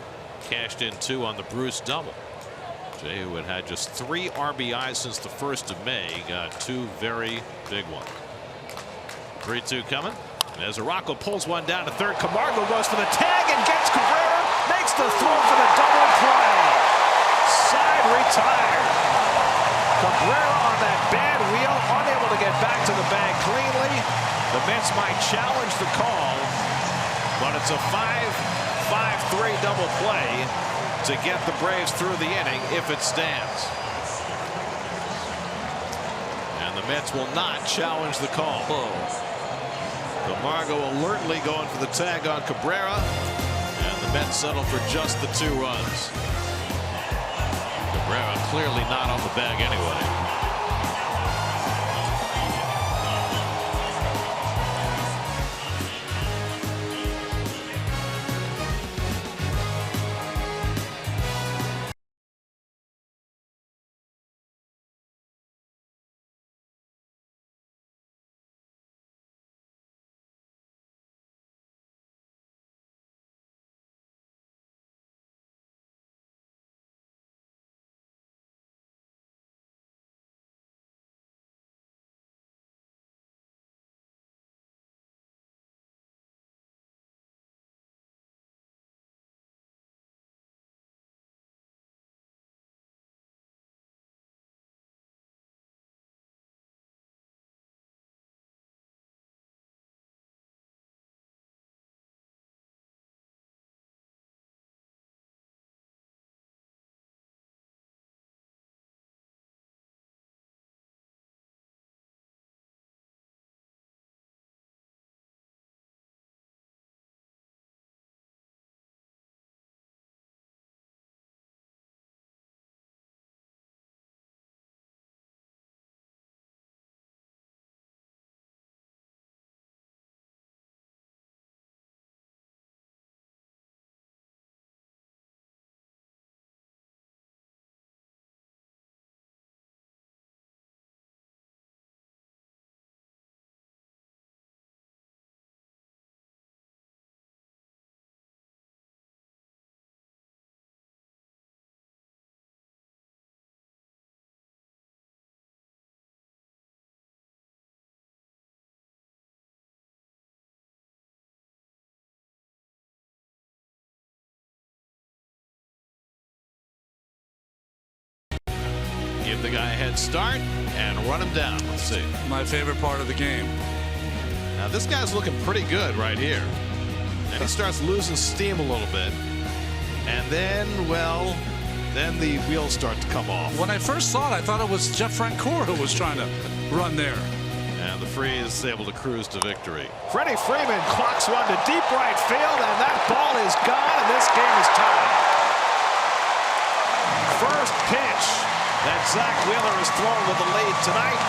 cashed in 2 on the Bruce double. Jay, who had just 3 RBIs since the 1st of May, got 2 very big ones. 3-2 coming. And as Araujo pulls one down to third, Camargo goes for the tag and gets Cabrera, makes the throw for the double play. Side retired. Cabrera on that bad wheel, unable to get back to the bag cleanly. The Mets might challenge the call, but it's a 5-5-3 double play to get the Braves through the inning if it stands. And the Mets will not challenge the call. Camargo alertly going for the tag on Cabrera, and the Mets settle for just the 2 runs. Cabrera clearly not on the bag anyway. Give the guy a head start and run him down. Let's see. My favorite part of the game. Now this guy's looking pretty good right here. And he starts losing steam a little bit. And then, well, then the wheels start to come off. When I first saw it, I thought it was Jeff Francoeur who was trying to run there. And the Freeze is able to cruise to victory. Freddie Freeman clocks one to deep right field, and that ball is gone, and this game is tied. First pitch that Zach Wheeler has thrown with the lead tonight.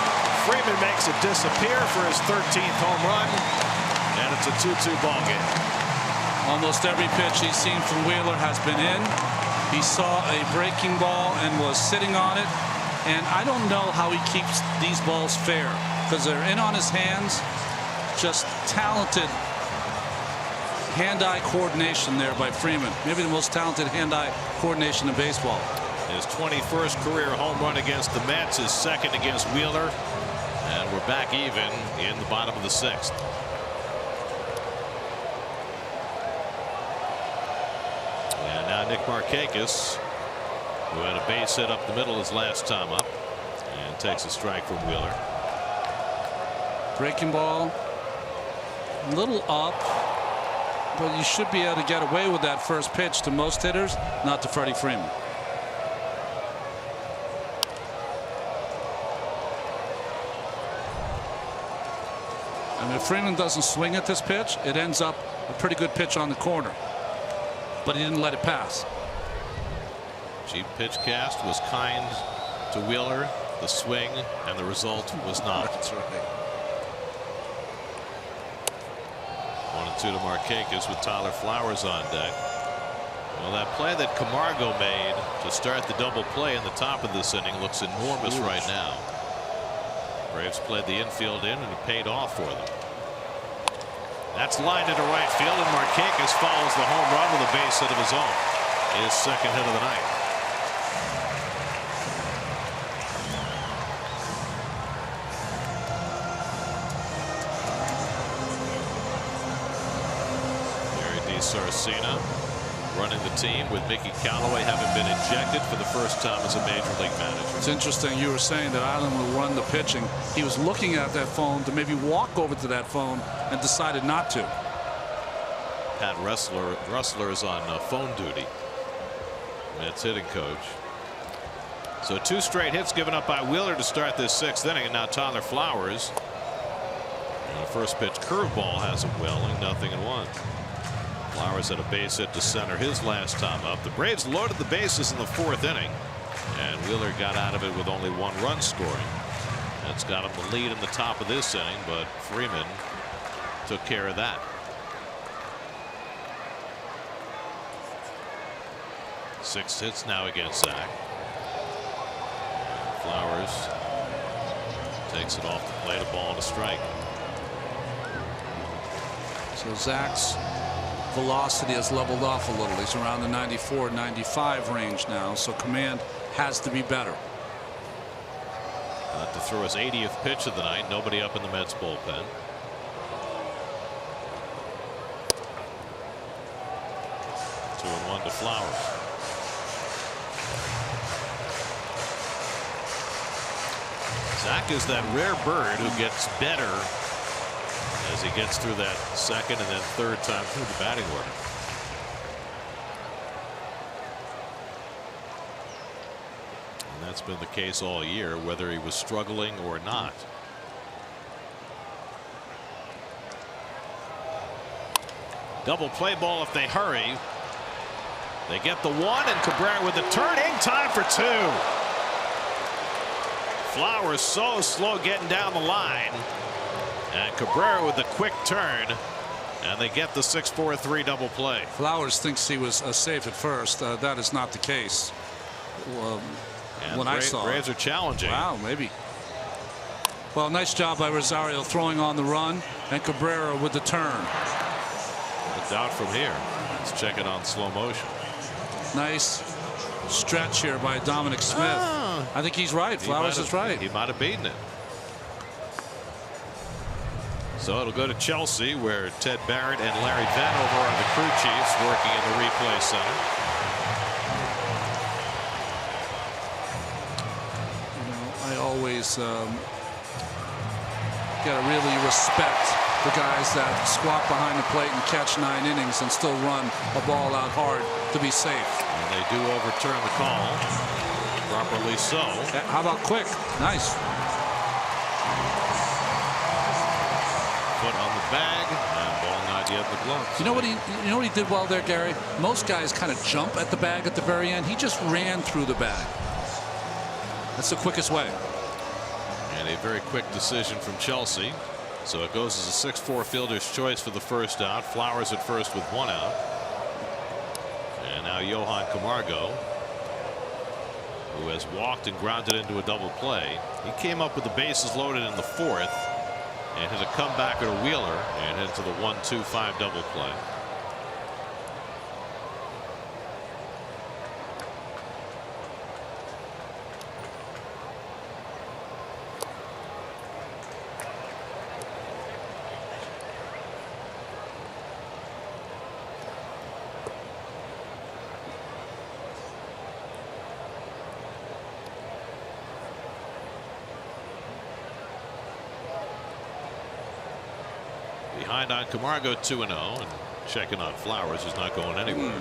Freeman makes it disappear for his 13th home run, and it's a 2-2 ball game. Almost every pitch he's seen from Wheeler has been in. He saw a breaking ball and was sitting on it, and I don't know how he keeps these balls fair because they're in on his hands. Just talented hand-eye coordination there by Freeman. Maybe the most talented hand-eye coordination in baseball. His 21st career home run against the Mets, his second against Wheeler, and we're back even in the bottom of the 6th. And now Nick Markakis, who had a base hit up the middle his last time up, and takes a strike from Wheeler. Breaking ball, a little up, but you should be able to get away with that first pitch to most hitters, not to Freddie Freeman. And if Freeman doesn't swing at this pitch, it ends up a pretty good pitch on the corner. But he didn't let it pass. Cheap pitch cast was kind to Wheeler. The swing and the result was not. That's right. 1-2 to Markakis with Tyler Flowers on deck. Well, that play that Camargo made to start the double play in the top of this inning looks enormous right now. Braves played the infield in, and it paid off for them. That's lined into right field, and Markakis follows the home run with a base hit of his own. His second hit of the night. Sarcina running the team, with Mickey Callaway having been ejected for the first time as a major league manager. It's interesting. You were saying that Island will run the pitching. He was looking at that phone to maybe walk over to that phone and decided not to. Pat Rustler is on phone duty. Mets hitting coach. So 2 straight hits given up by Wheeler to start this 6th inning, and now Tyler Flowers. And the first pitch curveball has him welling, 0-1. Flowers had a base hit to center his last time up. The Braves loaded the bases in the 4th inning, and Wheeler got out of it with only 1 run scoring. That's got him the lead in the top of this inning, but Freeman took care of that. 6 hits now against Zach. Flowers takes it off the plate, a ball and a strike. So Zach's velocity has leveled off a little. He's around the 94, 95 range now, so command has to be better. To throw his 80th pitch of the night. Nobody up in the Mets bullpen. Two and 1 to Flowers. Zach is that rare bird who gets better as he gets through that 2nd and then 3rd time through the batting order. And that's been the case all year, whether he was struggling or not. Double play ball if they hurry. They get the 1, and Cabrera with the turning, time for 2. Flowers so slow getting down the line, and Cabrera with the quick turn, and they get the 6-4-3 double play. Flowers thinks he was safe at first. That is not the case. When I saw Braves are challenging. Wow, maybe. Well, nice job by Rosario throwing on the run, and Cabrera with the turn. A doubt from here. Let's check it on slow motion. Nice stretch here by Dominic Smith. I think he's right. Flowers is right. He might have beaten it. So it'll go to Chelsea, where Ted Barrett and Larry Vanover are the crew chiefs working in the replay center. I always gotta really respect the guys that squat behind the plate and catch 9 innings and still run a ball out hard to be safe. And they do overturn the call, properly so. How about quick? Nice. Foot on the bag, and ball not yet in the glove. You know what he did well there, Gary? Most guys kind of jump at the bag at the very end. He just ran through the bag. That's the quickest way. And a very quick decision from Chelsea. So it goes as a 6-4 fielder's choice for the first out. Flowers at first with 1 out. And now Johan Camargo, who has walked and grounded into a double play. He came up with the bases loaded in the 4th and hit a comebacker to Wheeler and into the 1-2-5 double play. Behind on Camargo 2-0, and checking on Flowers, who's not going anywhere.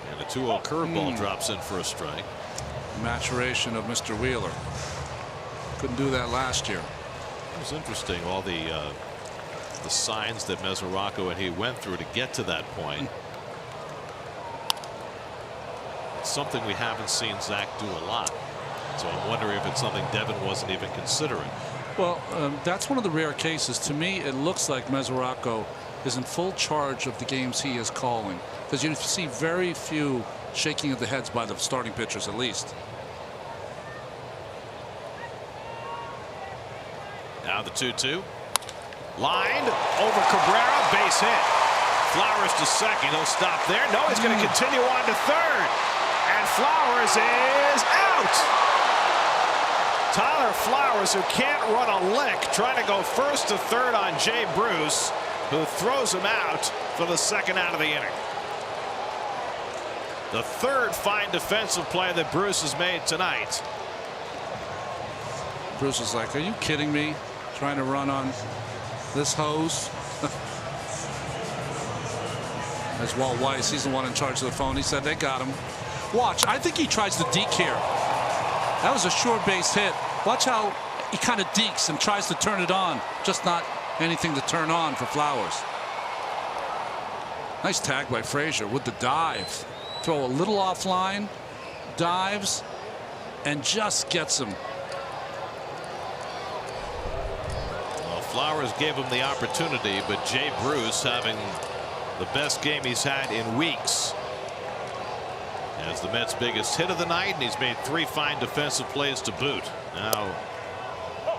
And a 2-0 curveball drops in for a strike. Maturation of Mr. Wheeler. Couldn't do that last year. It was interesting, all the signs that Mesoraco and he went through to get to that point. It's something we haven't seen Zach do a lot. So I'm wondering if it's something Devin wasn't even considering. Well, that's one of the rare cases. To me, it looks like Mesoraco is in full charge of the games he is calling, because you see very few shaking of the heads by the starting pitchers, at least. Now the 2-2. Lined over Cabrera, base hit. Flowers to second. He'll stop there. No, he's going to continue on to third. And Flowers is out. Tyler Flowers, who can't run a lick, trying to go first to third on Jay Bruce, who throws him out for the second out of the inning. The third fine defensive play that Bruce has made tonight. Bruce is like, are you kidding me? Trying to run on this hose. As Walt Weiss, he's the one in charge of the phone. He said they got him. Watch, I think he tries to deke here. That was a short base hit. Watch how he kind of dekes and tries to turn it on. Just not anything to turn on for Flowers. Nice tag by Frazier with the dive. Throw a little offline, dives, and just gets him. Well, Flowers gave him the opportunity, but Jay Bruce, having the best game he's had in weeks, has the Mets' biggest hit of the night, and he's made 3 fine defensive plays to boot. Now,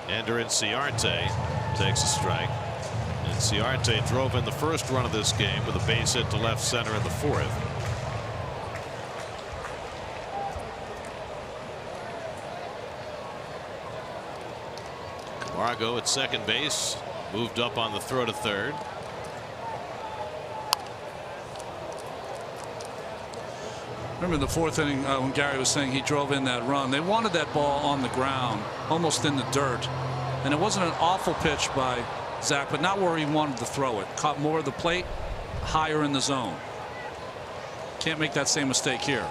Ender Inciarte takes a strike. Inciarte drove in the first run of this game with a base hit to left center in the 4th. Camargo at second base, moved up on the throw to third. Remember in the 4th inning when Gary was saying he drove in that run, they wanted that ball on the ground, almost in the dirt. And it wasn't an awful pitch by Zach, but not where he wanted to throw it. Caught more of the plate, higher in the zone. Can't make that same mistake here.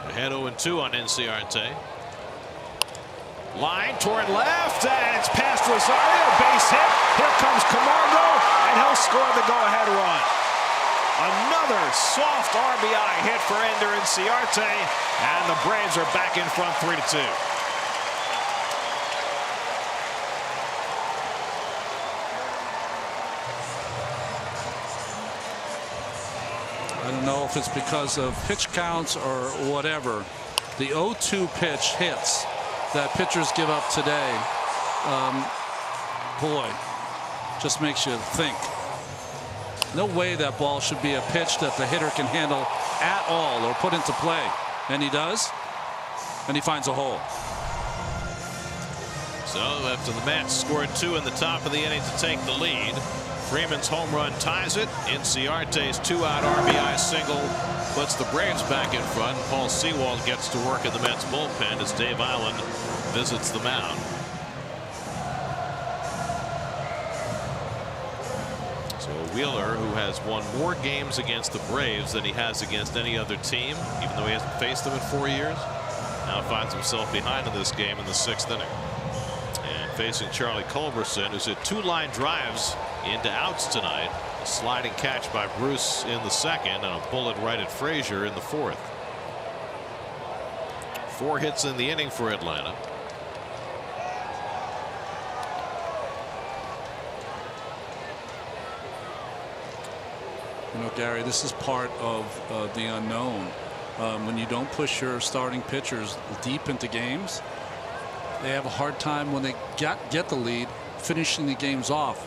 Ahead 0-2 on Inciarte. Line toward left, and it's past Rosario. Base hit. Here comes Camargo, and he'll score the go-ahead run. Another soft RBI hit for Ender Inciarte, and the Braves are back in front 3-2. I don't know if it's because of pitch counts or whatever. The 0-2 pitch hits that pitchers give up today, boy, just makes you think. No way that ball should be a pitch that the hitter can handle at all or put into play. And he does, and he finds a hole. So after the Mets scored 2 in the top of the inning to take the lead, Freeman's home run ties it. Inciarte's 2-out RBI single puts the Braves back in front. Paul Sewald gets to work in the Mets bullpen as Dave Island visits the mound. So Wheeler, who has won more games against the Braves than he has against any other team, even though he hasn't faced them in 4 years, now finds himself behind in this game in the 6th inning. And facing Charlie Culberson, who's hit 2 line drives into outs tonight. A sliding catch by Bruce in the 2nd, and a bullet right at Frazier in the 4th. 4 hits in the inning for Atlanta. You know, Gary, this is part of the unknown. When you don't push your starting pitchers deep into games, they have a hard time when they get the lead finishing the games off.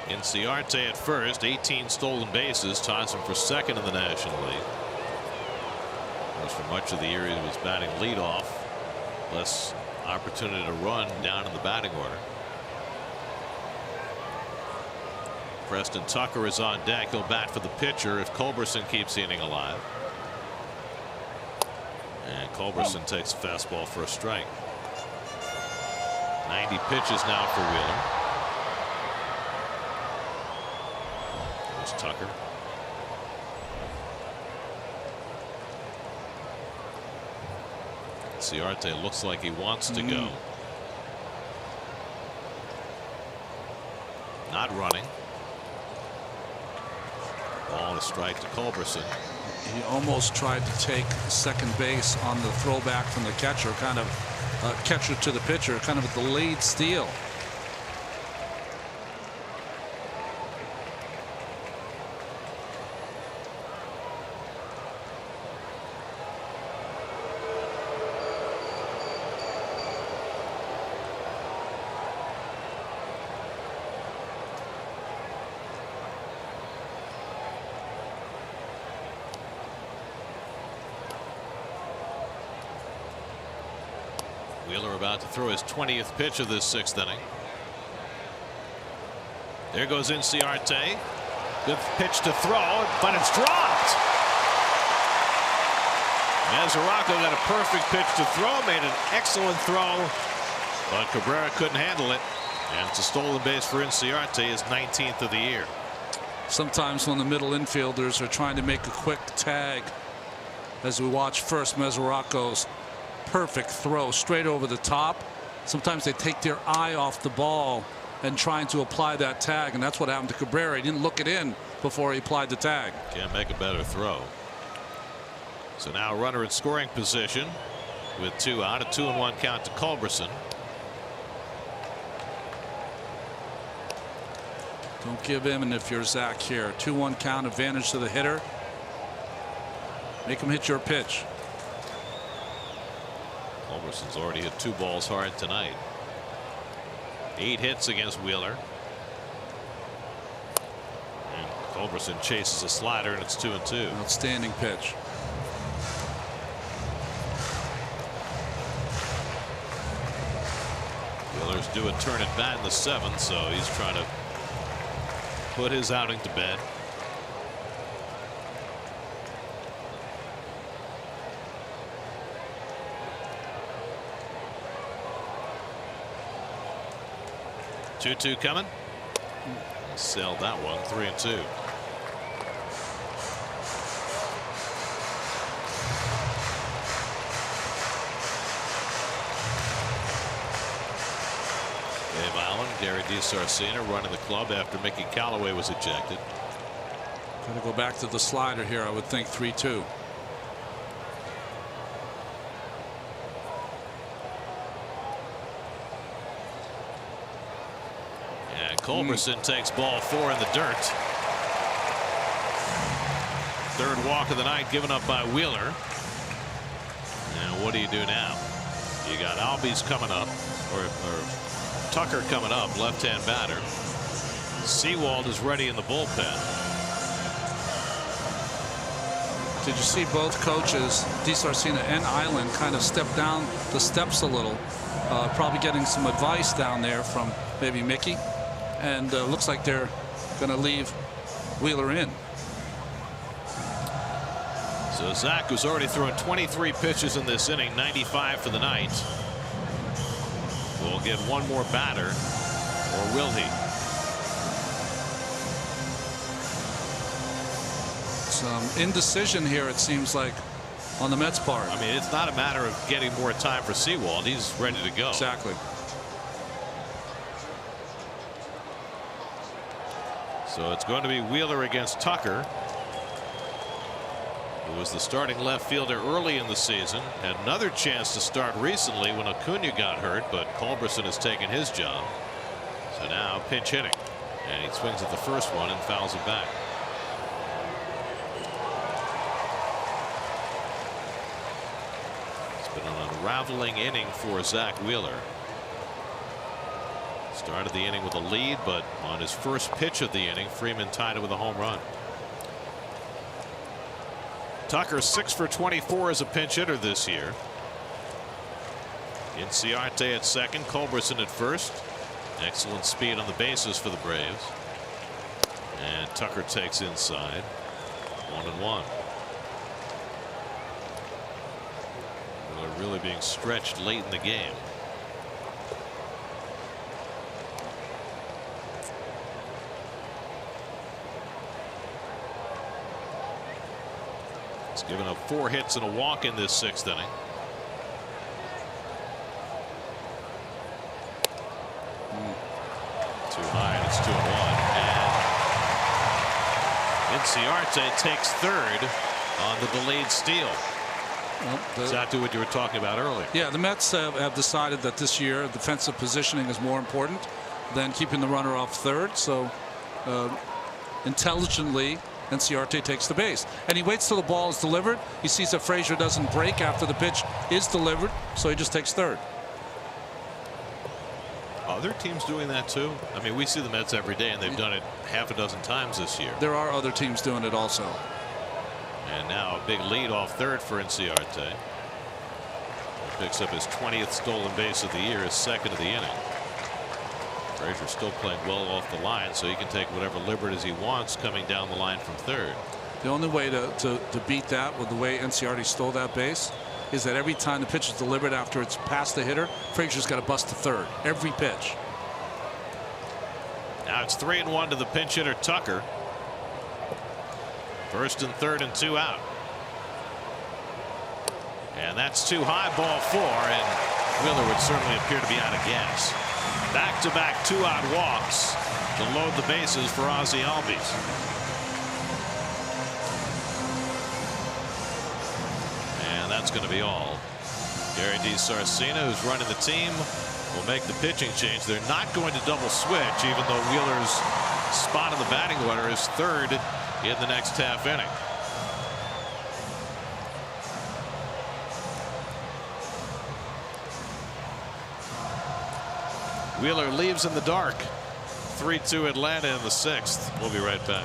Inciarte at first, 18 stolen bases, ties him for 2nd in the National League. Whereas for much of the year he was batting leadoff, less opportunity to run down in the batting order. Preston Tucker is on deck. He'll bat for the pitcher if Culberson keeps the inning alive. And Culberson takes a fastball for a strike. 90 pitches now for Wheeler. There's Tucker. Inciarte looks like he wants to go. Not running. Ball, a strike to Culberson. He almost tried to take second base on the throwback from the catcher, kind of catcher to the pitcher, kind of a delayed steal. Wheeler about to throw his 20th pitch of this 6th inning. There goes Inciarte. Good pitch to throw, but it's dropped. Mesoraco got a perfect pitch to throw, made an excellent throw, but Cabrera couldn't handle it. And it's a stolen base for Inciarte, his 19th of the year. Sometimes when the middle infielders are trying to make a quick tag, as we watch first Mesoraco's perfect throw straight over the top, sometimes they take their eye off the ball and trying to apply that tag, and that's what happened to Cabrera. He didn't look it in before he applied the tag. Can't make a better throw. So now runner in scoring position with 2 out, a 2-1 count to Culberson. Don't give in, and if you're Zach here, 2-1 count, advantage to the hitter. Make him hit your pitch. Culberson's already hit 2 balls hard tonight. 8 hits against Wheeler. And Culberson chases a slider, and it's 2-2. Outstanding pitch. Wheeler's due a turn at bat in the 7th, so he's trying to put his outing to bed. Two coming. Sailed that one. 3-2. Dave Allen, Gary DiSarcina running the club after Mickey Callaway was ejected. Going to go back to the slider here. I would think 3-2. Culberson takes ball 4 in the dirt. 3rd walk of the night given up by Wheeler. And what do you do now? You got Albies coming up, or Tucker coming up, left-hand batter. Seawald is ready in the bullpen. Did you see both coaches, DiSarcina and Island, kind of step down the steps a little? Probably getting some advice down there from maybe Mickey. And looks like they're going to leave Wheeler in. So Zach, who's already thrown 23 pitches in this inning, 95 for the night, will get one more batter, or will he? Some indecision here, it seems like, on the Mets' part. I mean, it's not a matter of getting more time for Seawald. He's ready to go. Exactly. So it's going to be Wheeler against Tucker, who was the starting left fielder early in the season. Had another chance to start recently when Acuna got hurt, but Culberson has taken his job. So now pinch hitting, and he swings at the first one and fouls it back. It's been an unraveling inning for Zach Wheeler. Started the inning with a lead, but on his first pitch of the inning, Freeman tied it with a home run. Tucker 6 for 24 as a pinch hitter this year. Inciarte at second, Culberson at first. Excellent speed on the bases for the Braves. And Tucker takes inside. 1-1. They're really being stretched late in the game. He's given up 4 hits and a walk in this 6th inning. Too high, and it's 2-1. And Inciarte takes 3rd on the delayed steal. Well, exactly what you were talking about earlier. Yeah, the Mets have decided that this year defensive positioning is more important than keeping the runner off third. So intelligently, Inciarte takes the base, and he waits till the ball is delivered. He sees that Frazier doesn't break after the pitch is delivered, so he just takes third. Other teams doing that too? I mean, we see the Mets every day, and they've done it half a dozen times this year. There are other teams doing it also. And now a big lead off third for Inciarte. He picks up his 20th stolen base of the year, his second of the inning. Frazier still playing well off the line, so he can take whatever liberties he wants coming down the line from third. The only way to beat that with the way Inciarte stole that base is that every time the pitch is delivered after it's past the hitter, Frazier's got to bust to third every pitch. Now it's 3-1 to the pinch hitter Tucker. First and third and 2 out. And that's too high, ball 4, and Wheeler would certainly appear to be out of gas. Back-to-back 2-out walks to load the bases for Ozzie Albies. And that's going to be all. Gary DiSarcina, who's running the team, will make the pitching change. They're not going to double switch, even though Wheeler's spot in the batting order is third in the next half inning. Wheeler leaves in the dark. 3-2 Atlanta in the 6th. We'll be right back.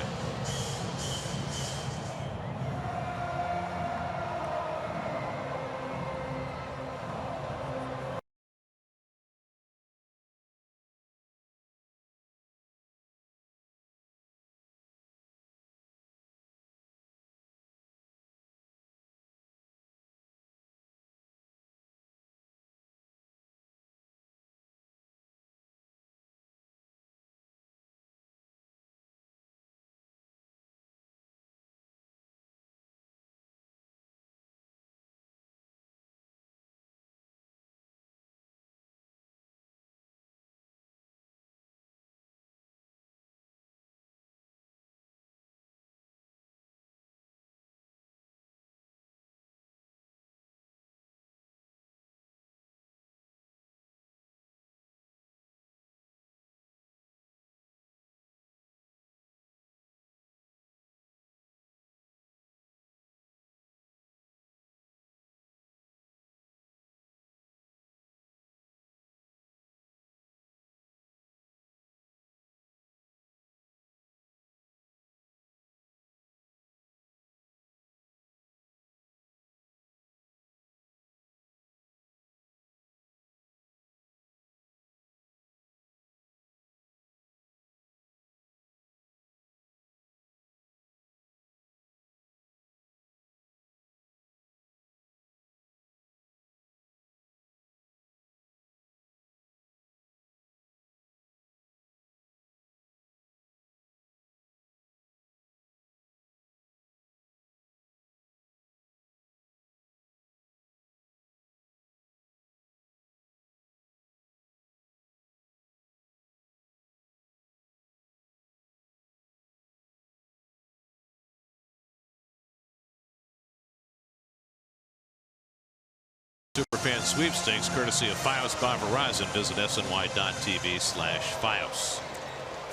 Superfan sweepstakes courtesy of Fios by Verizon. Visit sny.tv/Fios.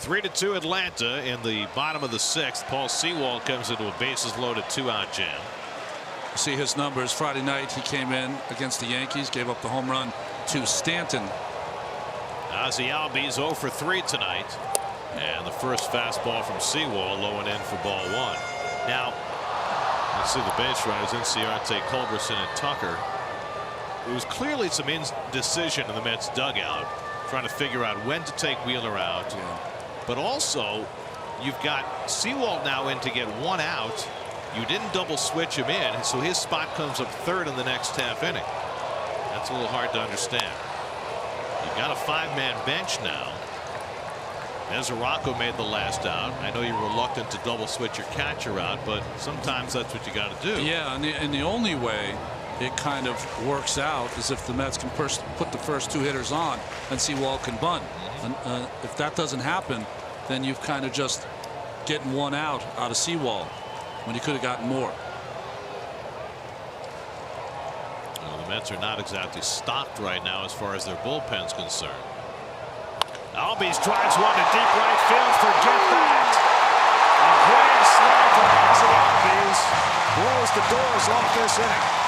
3-2 Atlanta in the bottom of the 6th. Paul Sewald comes into a bases loaded 2-out jam. See his numbers. Friday night he came in against the Yankees, gave up the home run to Stanton. Ozzie Albies 0 for 3 tonight, and the first fastball from Sewald low and in for ball 1. Now let's see the base runners, Inciarte, Culberson, and Tucker. It was clearly some indecision in the Mets dugout, trying to figure out when to take Wheeler out. Yeah. But also, you've got Sewald now in to get 1 out. You didn't double switch him in, so his spot comes up third in the next half inning. That's a little hard to understand. You've got a 5-man bench now. Mesoraco made the last out. I know you're reluctant to double switch your catcher out, but sometimes that's what you got to do. Yeah, and the only way it kind of works out is if the Mets can first put the first 2 hitters on and Sewald can bunt. And if that doesn't happen, then you've kind of just getting 1 out of Sewald when you could have gotten more. The Mets are not exactly stocked right now as far as their bullpen's concerned. Albies drives one to deep right field. Forget that. A grand slam for Ozzie Albies blows the doors off this inning.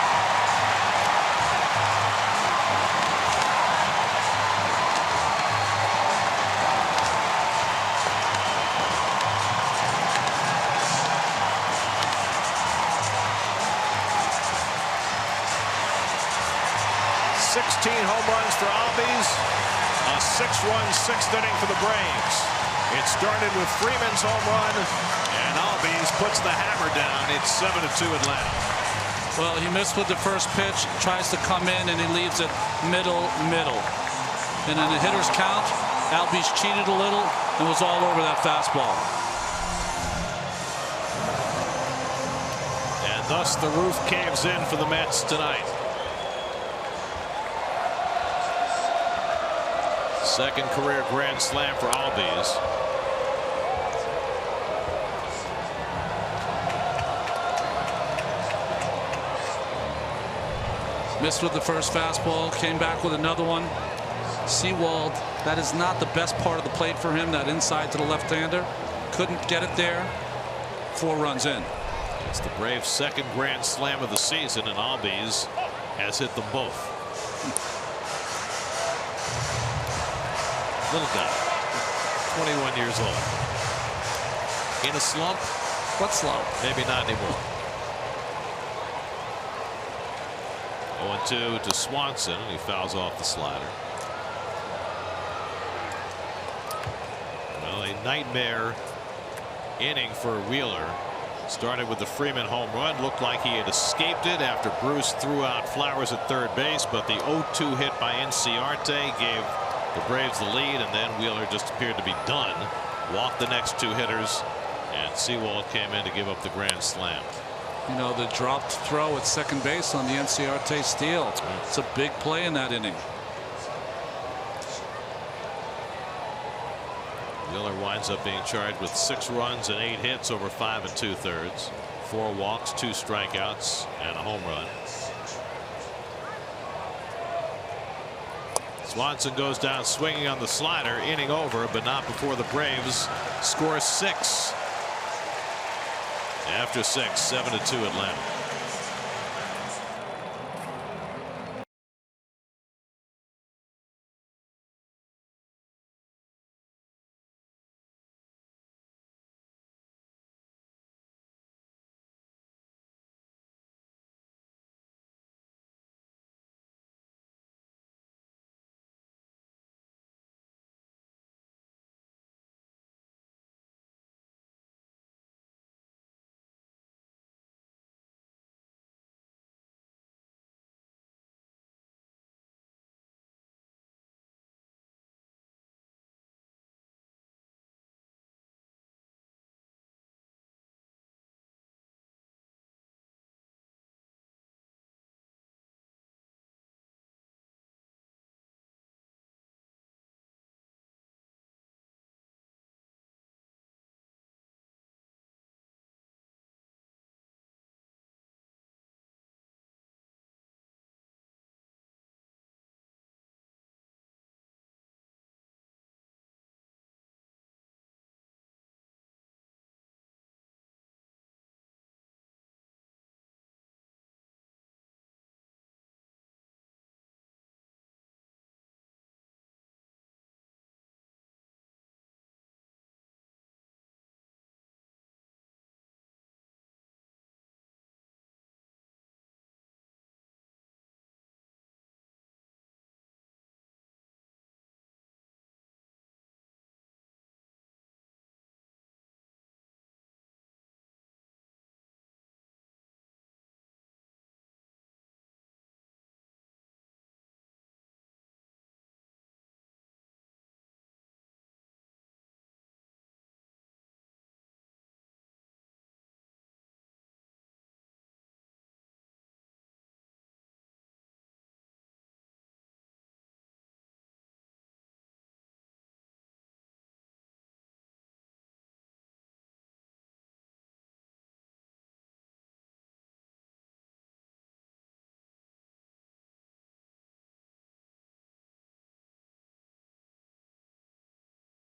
Home runs for Albies. A 6-run sixth inning for the Braves. It started with Freeman's home run, and Albies puts the hammer down. It's 7-2 Atlanta. Well, he missed with the first pitch, tries to come in, and he leaves it middle. And in the hitter's count, Albies cheated a little and was all over that fastball. And thus the roof caves in for the Mets tonight. Second career grand slam for Albies. Missed with the first fastball, came back with another one. Sewald, that is not the best part of the plate for him, that inside to the left-hander. Couldn't get it there. 4 runs in. It's the Braves' second grand slam of the season, and Albies has hit them both. Little guy, 21 years old. In a slump? What slump? Maybe not anymore. 0-2 to Swanson, and he fouls off the slider. Well, a nightmare inning for Wheeler. Started with the Freeman home run. Looked like he had escaped it after Bruce threw out Flowers at third base, but the 0-2 hit by Inciarte gave the Braves the lead, and then Wheeler just appeared to be done. Walked the next 2 hitters, and Sewald came in to give up the grand slam. You know, the dropped throw at second base on the Inciarte steal. It's a big play in that inning. Wheeler winds up being charged with 6 runs and 8 hits over 5 2/3. 4 walks, 2 strikeouts, and a home run. Swanson goes down swinging on the slider. Inning over, but not before the Braves score 6. After 6, 7-2 Atlanta.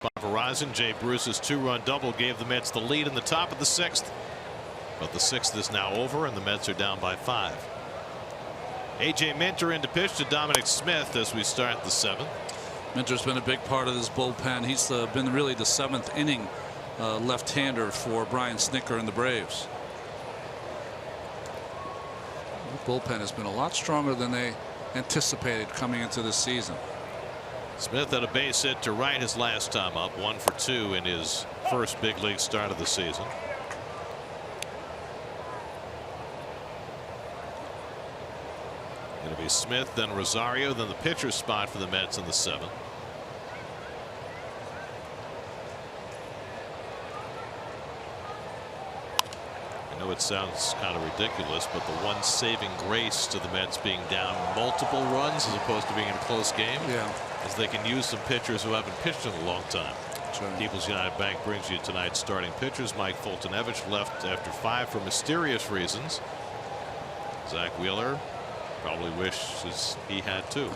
by Verizon. Jay Bruce's 2-run double gave the Mets the lead in the top of the 6th. But the 6th is now over and the Mets are down by 5. A.J. Minter in to pitch to Dominic Smith as we start the 7th. Minter's been a big part of this bullpen. He's been really the 7th inning left-hander for Brian Snitker and the Braves. The bullpen has been a lot stronger than they anticipated coming into this season. Smith had a base hit to right his last time up, 1 for 2 in his first big league start of the season. It'll be Smith, then Rosario, then the pitcher's spot for the Mets in the 7th. I know it sounds kind of ridiculous, but the one saving grace to the Mets being down multiple runs as opposed to being in a close game is they can use some pitchers who haven't pitched in a long time. Sure. People's United Bank brings you tonight's starting pitchers. Mike Foltynewicz left after 5 for mysterious reasons. Zach Wheeler probably wishes he had too.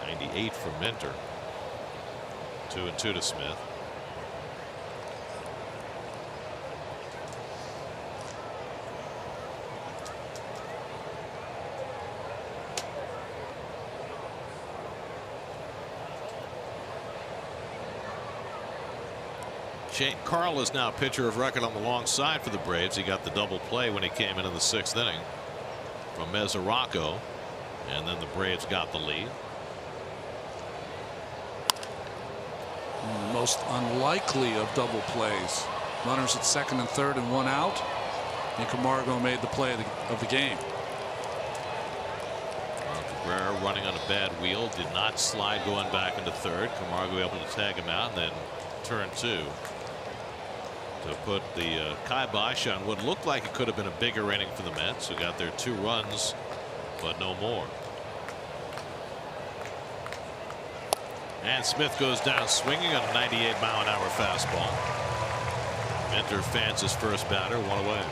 98 for Minter. 2-2 to Smith. Shane Carl is now pitcher of record on the long side for the Braves. He got the double play when he came in the 6th inning from Mesoraco, and then the Braves got the lead. Most unlikely of double plays. Runners at 2nd and 3rd and 1 out. And Camargo made the play of the game. Cabrera running on a bad wheel, did not slide going back into 3rd. Camargo able to tag him out and then turn 2 to put the kibosh on what looked like it could have been a bigger inning for the Mets, who got their 2 runs but no more. And Smith goes down swinging on a 98-mile-an-hour fastball. Minter fans his first batter, 1 away.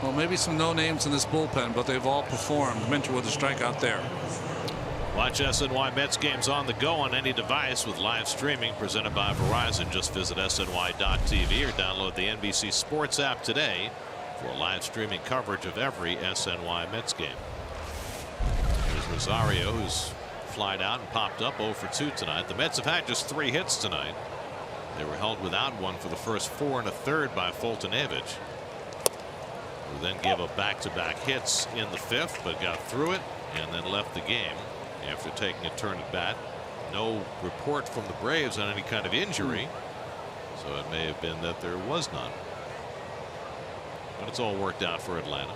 Well, maybe some no names in this bullpen, but they've all performed. Minter with a strikeout there. Watch SNY Mets games on the go on any device with live streaming presented by Verizon. Just visit SNY.TV or download the NBC Sports app today for live streaming coverage of every SNY Mets game. Here's Rosario, who's flied out and popped up 0 for 2 tonight. The Mets have had just 3 hits tonight. They were held without one for the first 4 1/3 by Foltynewicz, who then gave up back-to-back hits in the 5th, but got through it and then left the game after taking a turn at bat. No report from the Braves on any kind of injury, so it may have been that there was none. But it's all worked out for Atlanta.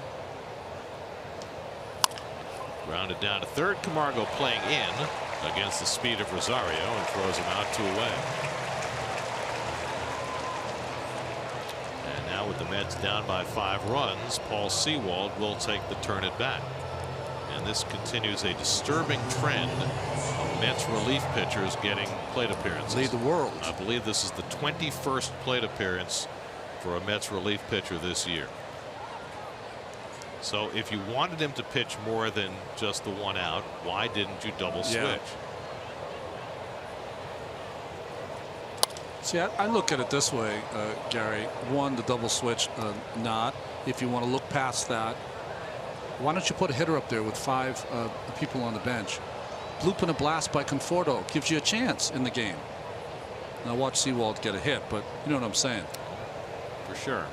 Grounded down to 3rd. Camargo playing in against the speed of Rosario and throws him out 2 away. And now with the Mets down by 5 runs, Paul Sewald will take the turn at bat. And this continues a disturbing trend of Mets relief pitchers getting plate appearances. Lead the world. I believe this is the 21st plate appearance for a Mets relief pitcher this year. So if you wanted him to pitch more than just the 1 out, why didn't you double switch? See, I look at it this way, Gary. 1, the double switch, not. If you want to look past that, why don't you put a hitter up there with 5 people on the bench? Bloop and a blast by Conforto gives you a chance in the game. Now watch Sewald get a hit, but you know what I'm saying. For sure.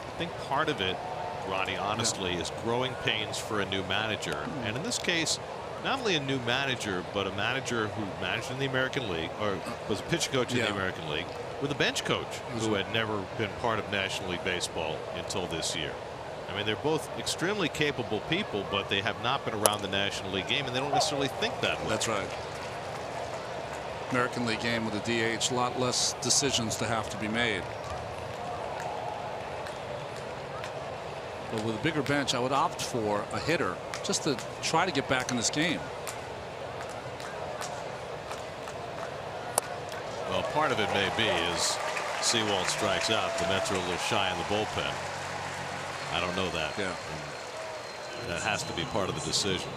I think part of it, Ronnie, honestly, is growing pains for a new manager. And in this case, not only a new manager, but a manager who managed in the American League, or was a pitching coach in the American League, with a bench coach who had never been part of National League Baseball until this year. I mean, they're both extremely capable people, but they have not been around the National League game, and they don't necessarily think that way. That's right. American League game with a DH, a lot less decisions to have to be made. But with a bigger bench, I would opt for a hitter just to try to get back in this game. Well, part of it may be is Sewald strikes out, the Mets are a little shy in the bullpen. I don't know that. Yeah. That has to be part of the decision.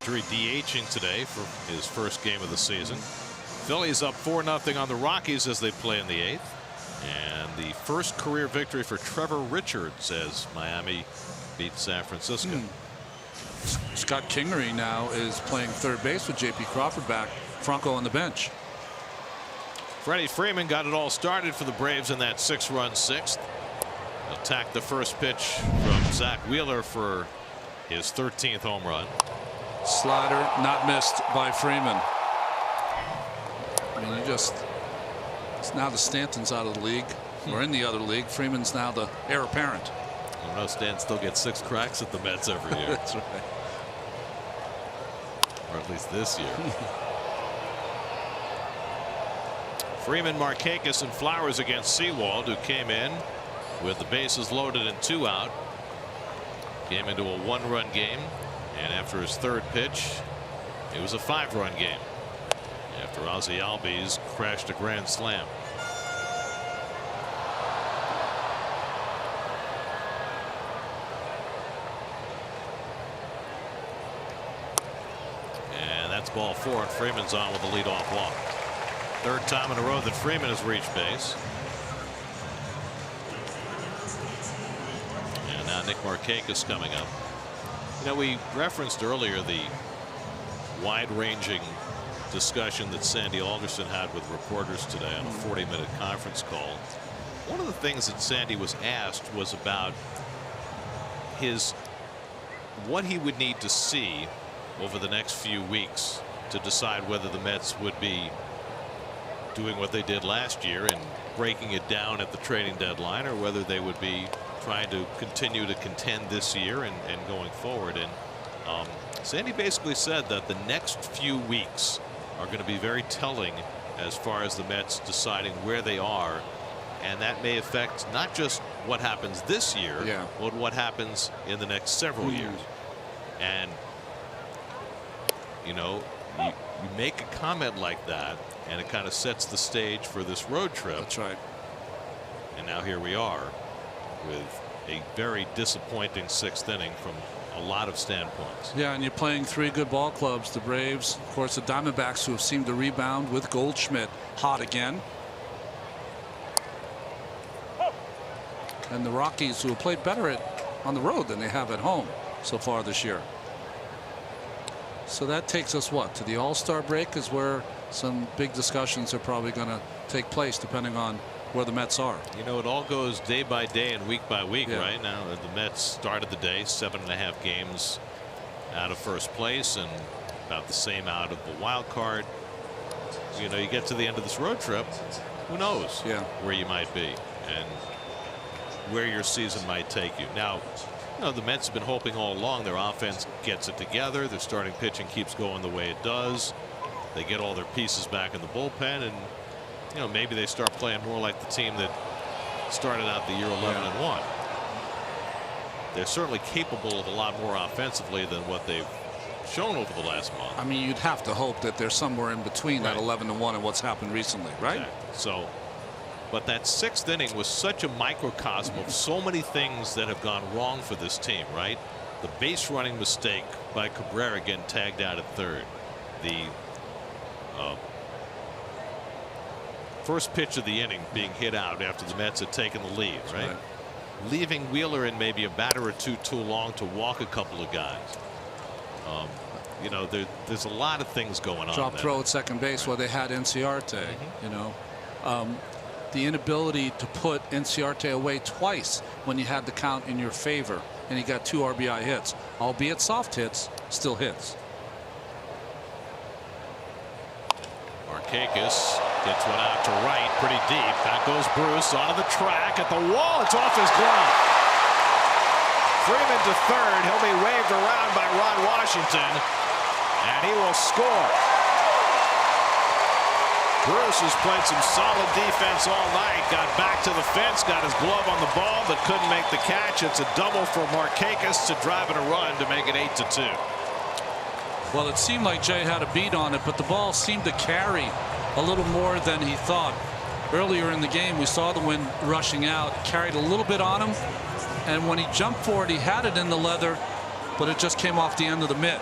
Surgery DHing today for his first game of the season. Phillies up 4-0 on the Rockies as they play in the 8th. And the first career victory for Trevor Richards as Miami beat San Francisco. Scott Kingery now is playing third base with J.P. Crawford back. Franco on the bench. Freddie Freeman got it all started for the Braves in that 6-run 6th. Attacked the first pitch from Zach Wheeler for his 13th home run. Slider not missed by Freeman. I mean, it's now the Stanton's out of the league. We're in the other league. Freeman's now the heir apparent. I know Stan still gets 6 cracks at the Mets every year. That's right. Or at least this year. Freeman, Markakis, and Flowers against Sewald, who came in with the bases loaded and 2 out. Came into a 1-run game. And after his third pitch, it was a 5-run game after Ozzie Albies crashed a grand slam. And that's ball 4, and Freeman's on with a leadoff walk. Third time in a row that Freeman has reached base. And now Nick Markakis coming up. You know, we referenced earlier the wide-ranging discussion that Sandy Alderson had with reporters today on a 40-minute conference call. One of the things that Sandy was asked was about what he would need to see over the next few weeks to decide whether the Mets would be doing what they did last year and breaking it down at the trading deadline, or whether they would be trying to continue to contend this year and going forward. And Sandy basically said that the next few weeks are going to be very telling as far as the Mets deciding where they are, and that may affect not just what happens this year, but what happens in the next several years. And you know, you make a comment like that and it kind of sets the stage for this road trip. That's right. And now here we are with a very disappointing 6th inning from a lot of standpoints. Yeah, and you're playing 3 good ball clubs. The Braves, of course, the Diamondbacks, who have seemed to rebound with Goldschmidt hot again. And the Rockies, who have played better on the road than they have at home so far this year. So that takes us what, to the All-Star break, is where some big discussions are probably going to take place, depending on where the Mets are. You know, it all goes day by day and week by week, Yeah. right? Now, the Mets started the day 7.5 games out of first place and about the same out of the wild card. You know, you get to the end of this road trip, who knows where you might be and where your season might take you. Now, you know, the Mets have been hoping all along their offense gets it together. Their starting pitching keeps going the way it does. They get all their pieces back in the bullpen, and you know, maybe they start playing more like the team that started out the year 11-1. They're certainly capable of a lot more offensively than what they've shown over the last month. I mean, you'd have to hope that they're somewhere in between that 11-1 and what's happened recently, right? Exactly. So, but that 6th inning was such a microcosm of so many things that have gone wrong for this team, right? The base running mistake by Cabrera getting tagged out at third. The first pitch of the inning being hit out after the Mets had taken the lead, right? Leaving Wheeler in maybe a batter or two too long to walk a couple of guys. You know, there's a lot of things going on. Drop throw at second base while they had Inciarte. You know, the inability to put Inciarte away twice when you had the count in your favor, and he got 2 RBI hits, albeit soft hits, still hits. Markakis gets one out to right pretty deep. That goes Bruce onto the track at the wall. It's off his glove. Freeman to third. He'll be waved around by Ron Washington, and he will score. Bruce has played some solid defense all night. Got back to the fence, got his glove on the ball, but couldn't make the catch. It's a double for Markakis to drive in a run to make it 8-2. Well, it seemed like Jay had a beat on it, but the ball seemed to carry a little more than he thought. Earlier in the game, we saw the wind rushing out, carried a little bit on him, and when he jumped for it, he had it in the leather, but it just came off the end of the mitt.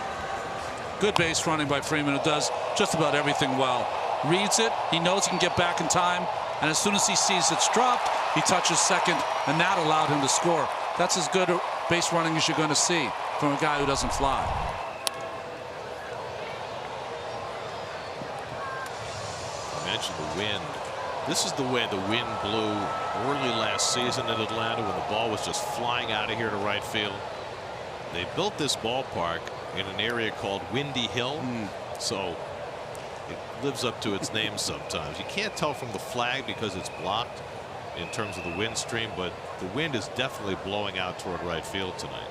Good base running by Freeman, who does just about everything well. Reads it, he knows he can get back in time, and as soon as he sees it's dropped, he touches second, and that allowed him to score. That's as good a base running as you're going to see from a guy who doesn't fly. Mentioned the wind. This is the way the wind blew early last season in Atlanta when the ball was just flying out of here to right field. They built this ballpark in an area called Windy Hill, so it lives up to its name sometimes. You can't tell from the flag because it's blocked in terms of the wind stream, but the wind is definitely blowing out toward right field tonight.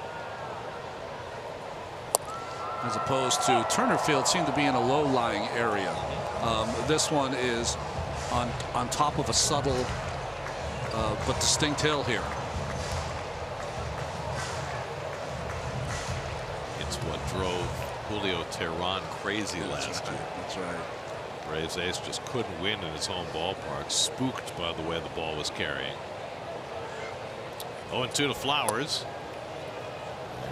As opposed to Turner Field seemed to be in a low-lying area. This one is on top of a subtle but distinct hill here. It's what drove Julio Teheran crazy last year. That's right. Braves ace just couldn't win in his home ballpark, spooked by the way the ball was carrying. 0-2 to Flowers.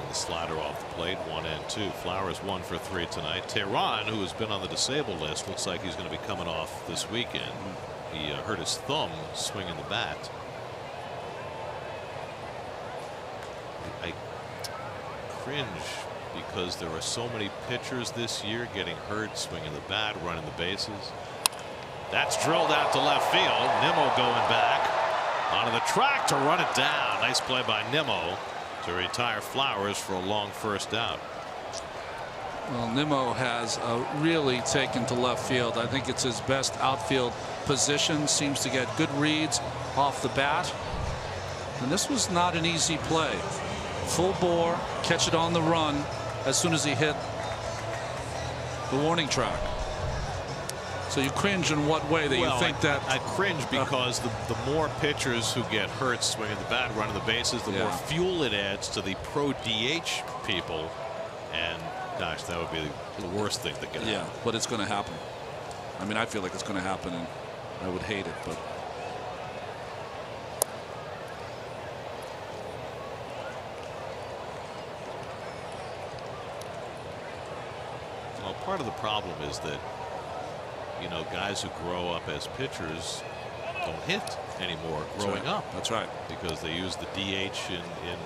The slider off the plate, 1-2. Flowers 1 for 3 tonight. Teheran, who has been on the disabled list, looks like he's going to be coming off this weekend. He hurt his thumb swinging the bat. I cringe because there are so many pitchers this year getting hurt swinging the bat, running the bases. That's drilled out to left field. Nimmo going back onto the track to run it down. Nice play by Nimmo to retire Flowers for a long first out. Well, Nimmo has really taken to left field. I think it's his best outfield position. Seems to get good reads off the bat. And this was not an easy play. Full bore, catch it on the run as soon as he hit the warning track. So you cringe in what way? That you think that I cringe because the more pitchers who get hurt swinging the bat, running the bases, the more fuel it adds to the pro DH people, and gosh, that would be the worst thing that could happen. Yeah, but it's going to happen. I mean, I feel like it's going to happen, and I would hate it, but. Well, part of the problem is that, you know, guys who grow up as pitchers don't hit anymore growing up. That's right. Because they use the DH in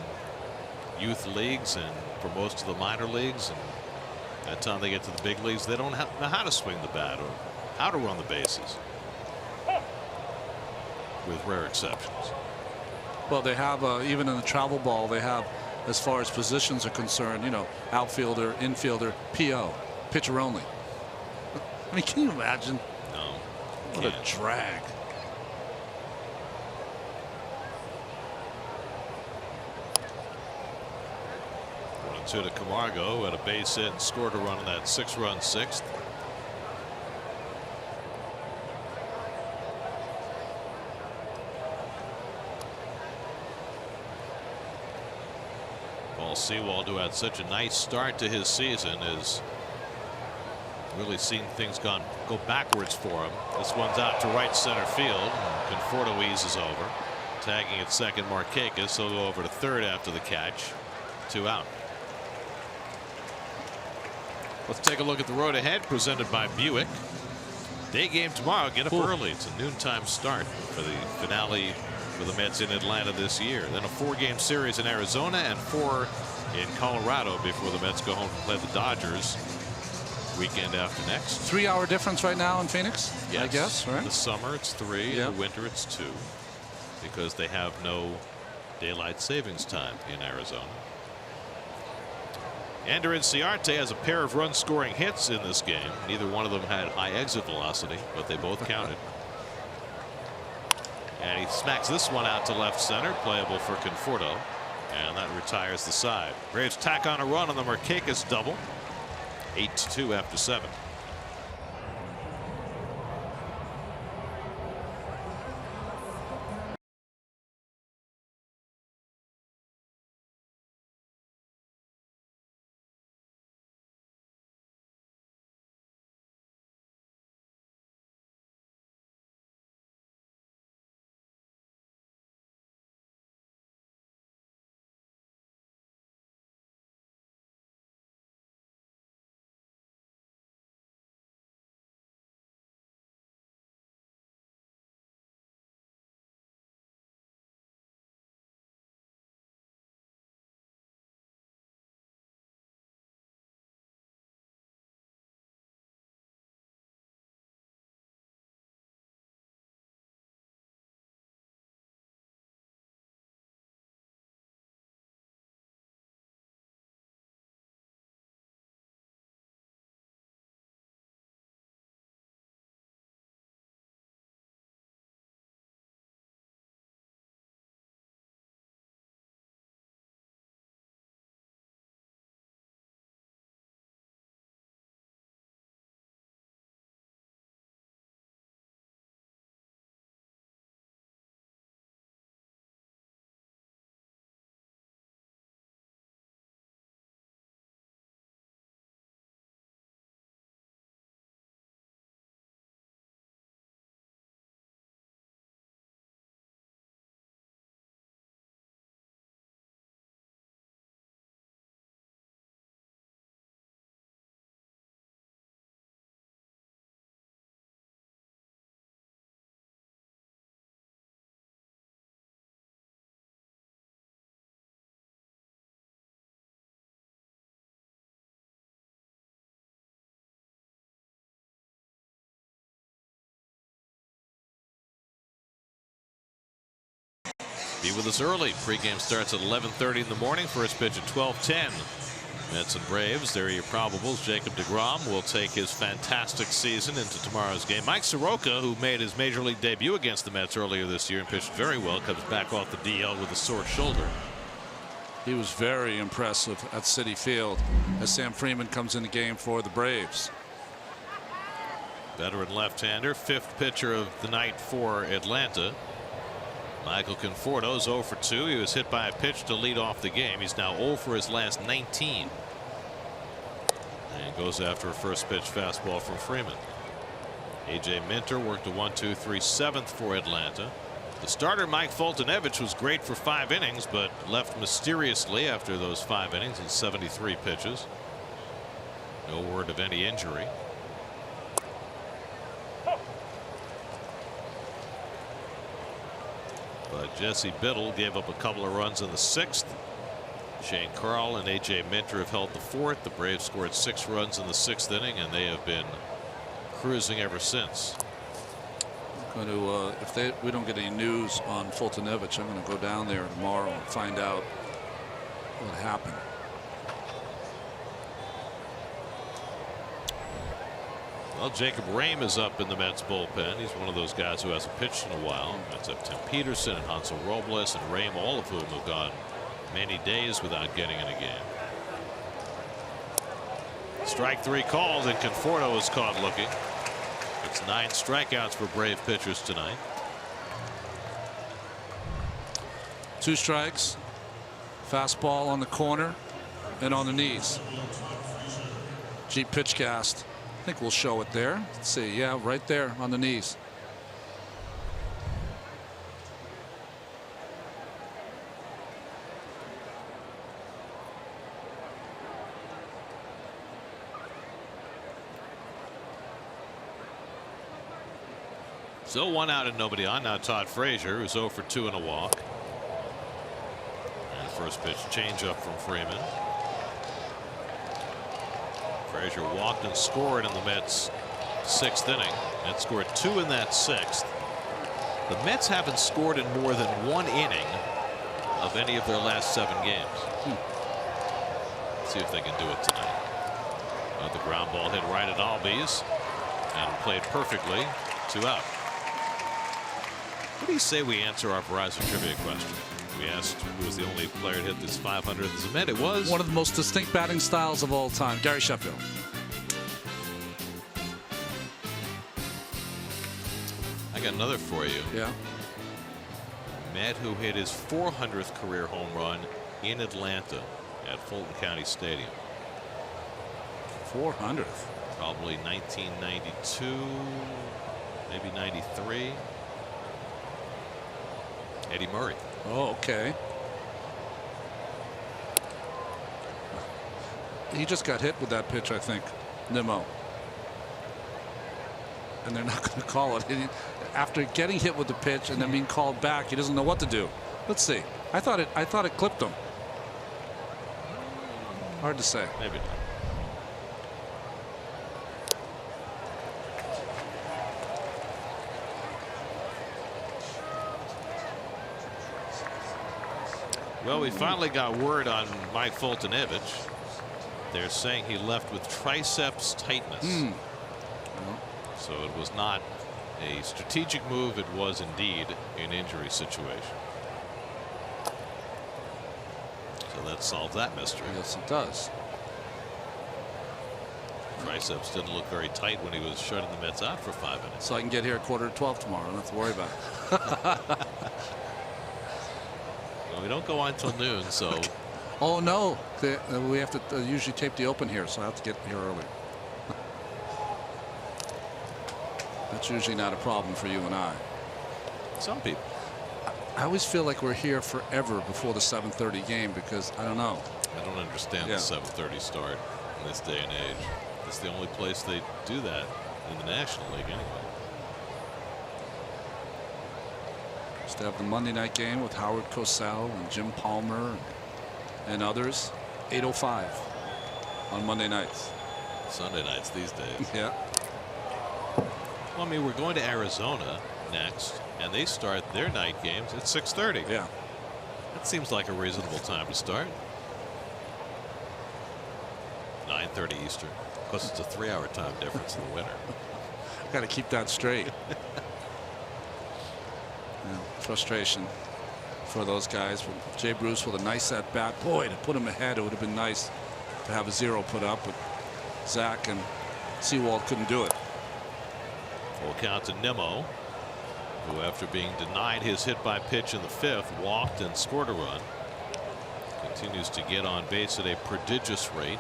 youth leagues and for most of the minor leagues, and by the time they get to the big leagues, they don't know how to swing the bat or how to run the bases. with rare exceptions. Well, they have even in the travel ball, they have, as far as positions are concerned, you know, outfielder, infielder, PO, pitcher only. I mean, can you imagine? No. What a drag. To Camargo at a base hit and scored a run in that 6-run sixth. Paul Sewald, who had such a nice start to his season, is really seen things go backwards for him. This one's out to right center field. Conforto eases over, tagging at second. Markakis. He'll go over to third after the catch. 2 out. Let's take a look at the road ahead, presented by Buick. Day game tomorrow. Get up early. It's a noontime start for the finale for the Mets in Atlanta this year. Then a 4-game series in Arizona and 4 in Colorado before the Mets go home to play the Dodgers weekend after next. 3-hour difference right now in Phoenix, yes. I guess, right? In the summer it's 3, yeah. in the winter it's 2, because they have no daylight savings time in Arizona. Ender Inciarte has a pair of run-scoring hits in this game. Neither one of them had high exit velocity, but they both counted. And he smacks this one out to left center, playable for Conforto, and that retires the side. Braves tack on a run on the Markakis double. 8-2 after 7. Be with us early. Pre-game starts at 11:30 in the morning. First pitch at 12:10. Mets and Braves. There are your probables. Jacob deGrom will take his fantastic season into tomorrow's game. Mike Soroka, who made his major league debut against the Mets earlier this year and pitched very well, comes back off the DL with a sore shoulder. He was very impressive at Citi Field as Sam Freeman comes in the game for the Braves. Veteran left-hander, 5th pitcher of the night for Atlanta. Michael Conforto's 0 for 2. He was hit by a pitch to lead off the game. He's now 0 for his last 19. And goes after a first pitch fastball from Freeman. A.J. Minter worked a 1-2-3 7th for Atlanta. The starter Mike Foltynewicz was great for 5 innings, but left mysteriously after those 5 innings and 73 pitches. No word of any injury. But Jesse Biddle gave up a couple of runs in the 6th. Shane Carl and A.J. Minter have held the 4th. The Braves scored 6 runs in the 6th inning, and they have been cruising ever since. Going to if we don't get any news on Fultonevich, I'm going to go down there tomorrow and find out what happened. Well, Jacob Rame is up in the Mets bullpen. He's one of those guys who hasn't pitched in a while. Mets have Tim Peterson and Hansel Robles and Rame, all of whom have gone many days without getting in a game. Strike 3 called, and Conforto is caught looking. It's 9 strikeouts for Brave pitchers tonight. 2 strikes. Fastball on the corner and on the knees. Jeep pitch cast. I think we'll show it there. Let's see. Yeah, right there on the knees. So 1 out and nobody on. Now Todd Frazier, who's 0 for 2 in a walk. And first pitch changeup from Freeman. Frazier walked and scored in the Mets' 6th inning. Mets scored 2 in that 6th. The Mets haven't scored in more than 1 inning of any of their last 7 games. Let's see if they can do it tonight. The ground ball hit right at Albies and played perfectly. 2 out. What do you say we answer our Verizon trivia question? We asked who was the only player to hit this 500 as a Met. It was one of the most distinct batting styles of all time, Gary Sheffield. I got another for you. Yeah. Met who hit his 400th career home run in Atlanta at Fulton County Stadium. 400th. Probably 1992, maybe 93. Eddie Murray. Oh, okay. He just got hit with that pitch, I think. Nimmo. And they're not going to call it. After getting hit with the pitch and then being called back, he doesn't know what to do. Let's see. I thought it clipped him. Hard to say. Maybe not. Well, we finally got word on Mike Fultonevich. They're saying he left with triceps tightness. So it was not a strategic move. It was indeed an injury situation. So that solves that mystery. Yes, it does. Triceps didn't look very tight when he was shutting the Mets out for 5 minutes. So I can get here at 11:45 tomorrow. I don't have to worry about it. We don't go on until noon, so. Okay. Oh no, we have to usually tape the open here, so I have to get here early. That's usually not a problem for you and I. Some people. I always feel like we're here forever before the 7:30 game because I don't know. I don't understand the 7:30 start in this day and age. It's the only place they do that in the National League anyway. To have the Monday night game with Howard Cosell and Jim Palmer and others. 8:05 on Monday nights. Sunday nights these days. Yeah. Well, I mean, we're going to Arizona next, and they start their night games at 6:30. Yeah. That seems like a reasonable time to start. 9:30 Eastern. Of course, it's a 3-hour time difference in the winter. Got to keep that straight. Frustration for those guys. Jay Bruce with a nice at bat. Boy, to put him ahead, it would have been nice to have a 0 put up, but Zach and Sewald couldn't do it. Full count to Nimmo, who after being denied his hit by pitch in the 5th walked and scored a run. Continues to get on base at a prodigious rate.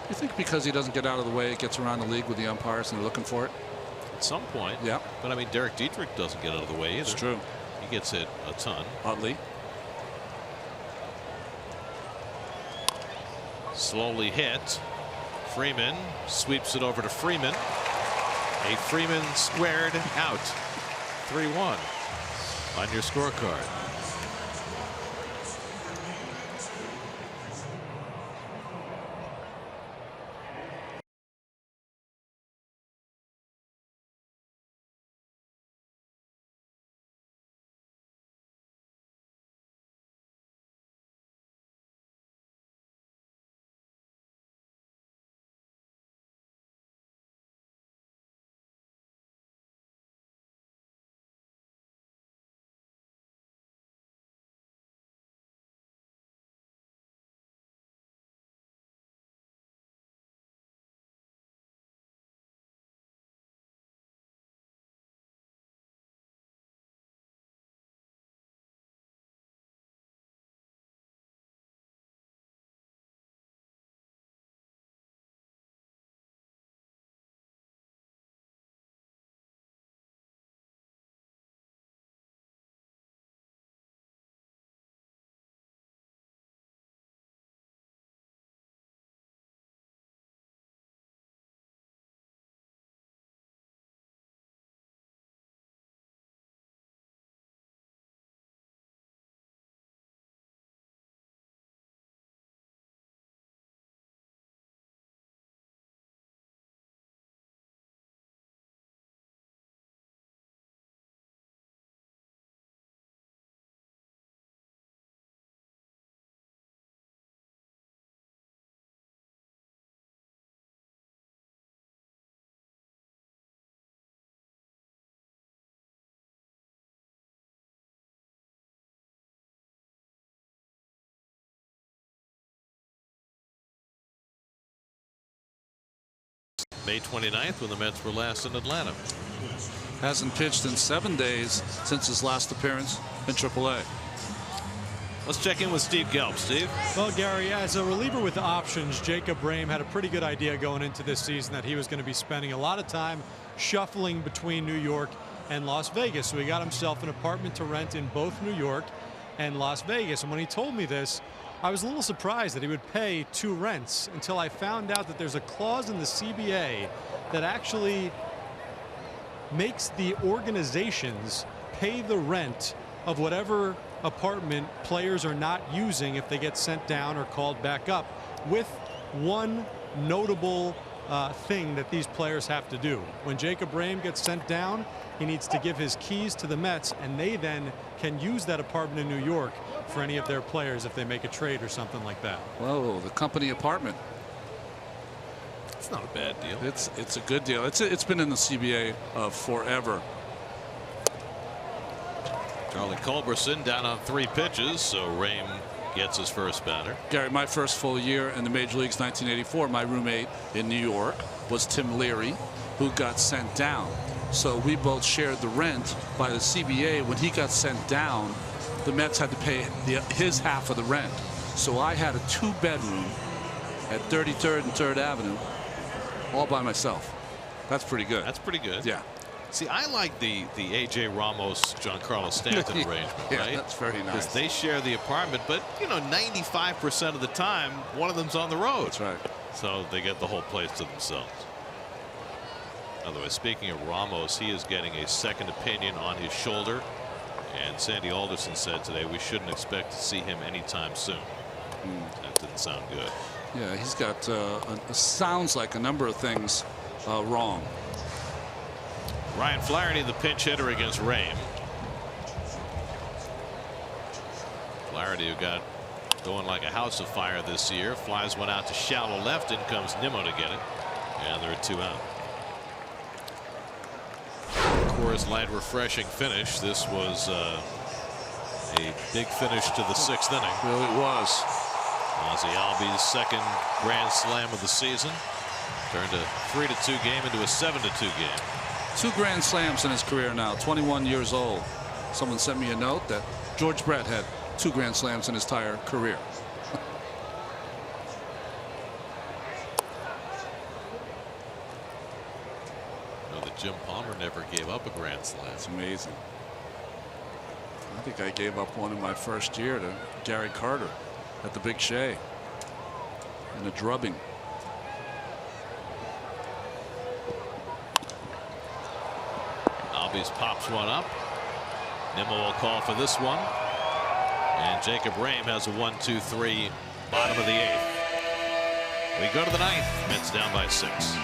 You think because he doesn't get out of the way, it gets around the league with the umpires and they're looking for it? At some point. Yeah. But I mean, Derek Dietrich doesn't get out of the way either. It's true. He gets hit a ton. Utley. Slowly hit. Freeman sweeps it over to Freeman. A Freeman squared out. 3-1 on your scorecard. May 29th when the Mets were last in Atlanta. Hasn't pitched in 7 days since his last appearance in AAA. Let's check in with Steve Gelb. Steve? Well, Gary, as a reliever with options, Jacob Brame had a pretty good idea going into this season that he was going to be spending a lot of time shuffling between New York and Las Vegas. So he got himself an apartment to rent in both New York and Las Vegas. And when he told me this, I was a little surprised that he would pay 2 rents until I found out that there's a clause in the CBA that actually makes the organizations pay the rent of whatever apartment players are not using if they get sent down or called back up, with one notable thing that these players have to do. When Jacob Brame gets sent down, he needs to give his keys to the Mets, and they then can use that apartment in New York for any of their players if they make a trade or something like that. Whoa, the company apartment. It's not a bad deal. It's a good deal. It's been in the CBA forever. Charlie Culberson down on 3 pitches, so Rame gets his first batter. Gary, my first full year in the Major Leagues, 1984, my roommate in New York was Tim Leary, who got sent down. So we both shared the rent by the CBA. When he got sent down, the Mets had to pay his half of the rent. So I had a 2-bedroom at 33rd and 3rd Avenue all by myself. That's pretty good. That's pretty good. Yeah. See, I like the A.J. Ramos, Giancarlo Stanton arrangement, Yeah, right? that's very nice. Because they share the apartment, but, you know, 95% of the time, one of them's on the road. That's right. So they get the whole place to themselves. Otherwise, speaking of Ramos, he is getting a second opinion on his shoulder. And Sandy Alderson said today we shouldn't expect to see him anytime soon. That didn't sound good. Yeah, he's got sounds like a number of things wrong. Ryan Flaherty, the pinch hitter against Rame. Flaherty, who got going like a house of fire this year, flies one out to shallow left. In comes Nimmo to get it, and there are 2 out. Coors Light refreshing finish. This was a big finish to the 6th inning. Really, it was. Ozzie Albies' second grand slam of the season turned a 3-2 game into a 7-2 game. 2 grand slams in his career now, 21 years old. Someone sent me a note that George Brett had 2 grand slams in his entire career. You know that Jim Palmer never gave up a grand slam. It's amazing. I think I gave up one in my first year to Gary Carter at the Big Shea in a drubbing. Albies pops one up. Nimmo will call for this one. And Jacob Rame has a 1-2-3 bottom of the 8th. We go to the 9th. Mets down by 6.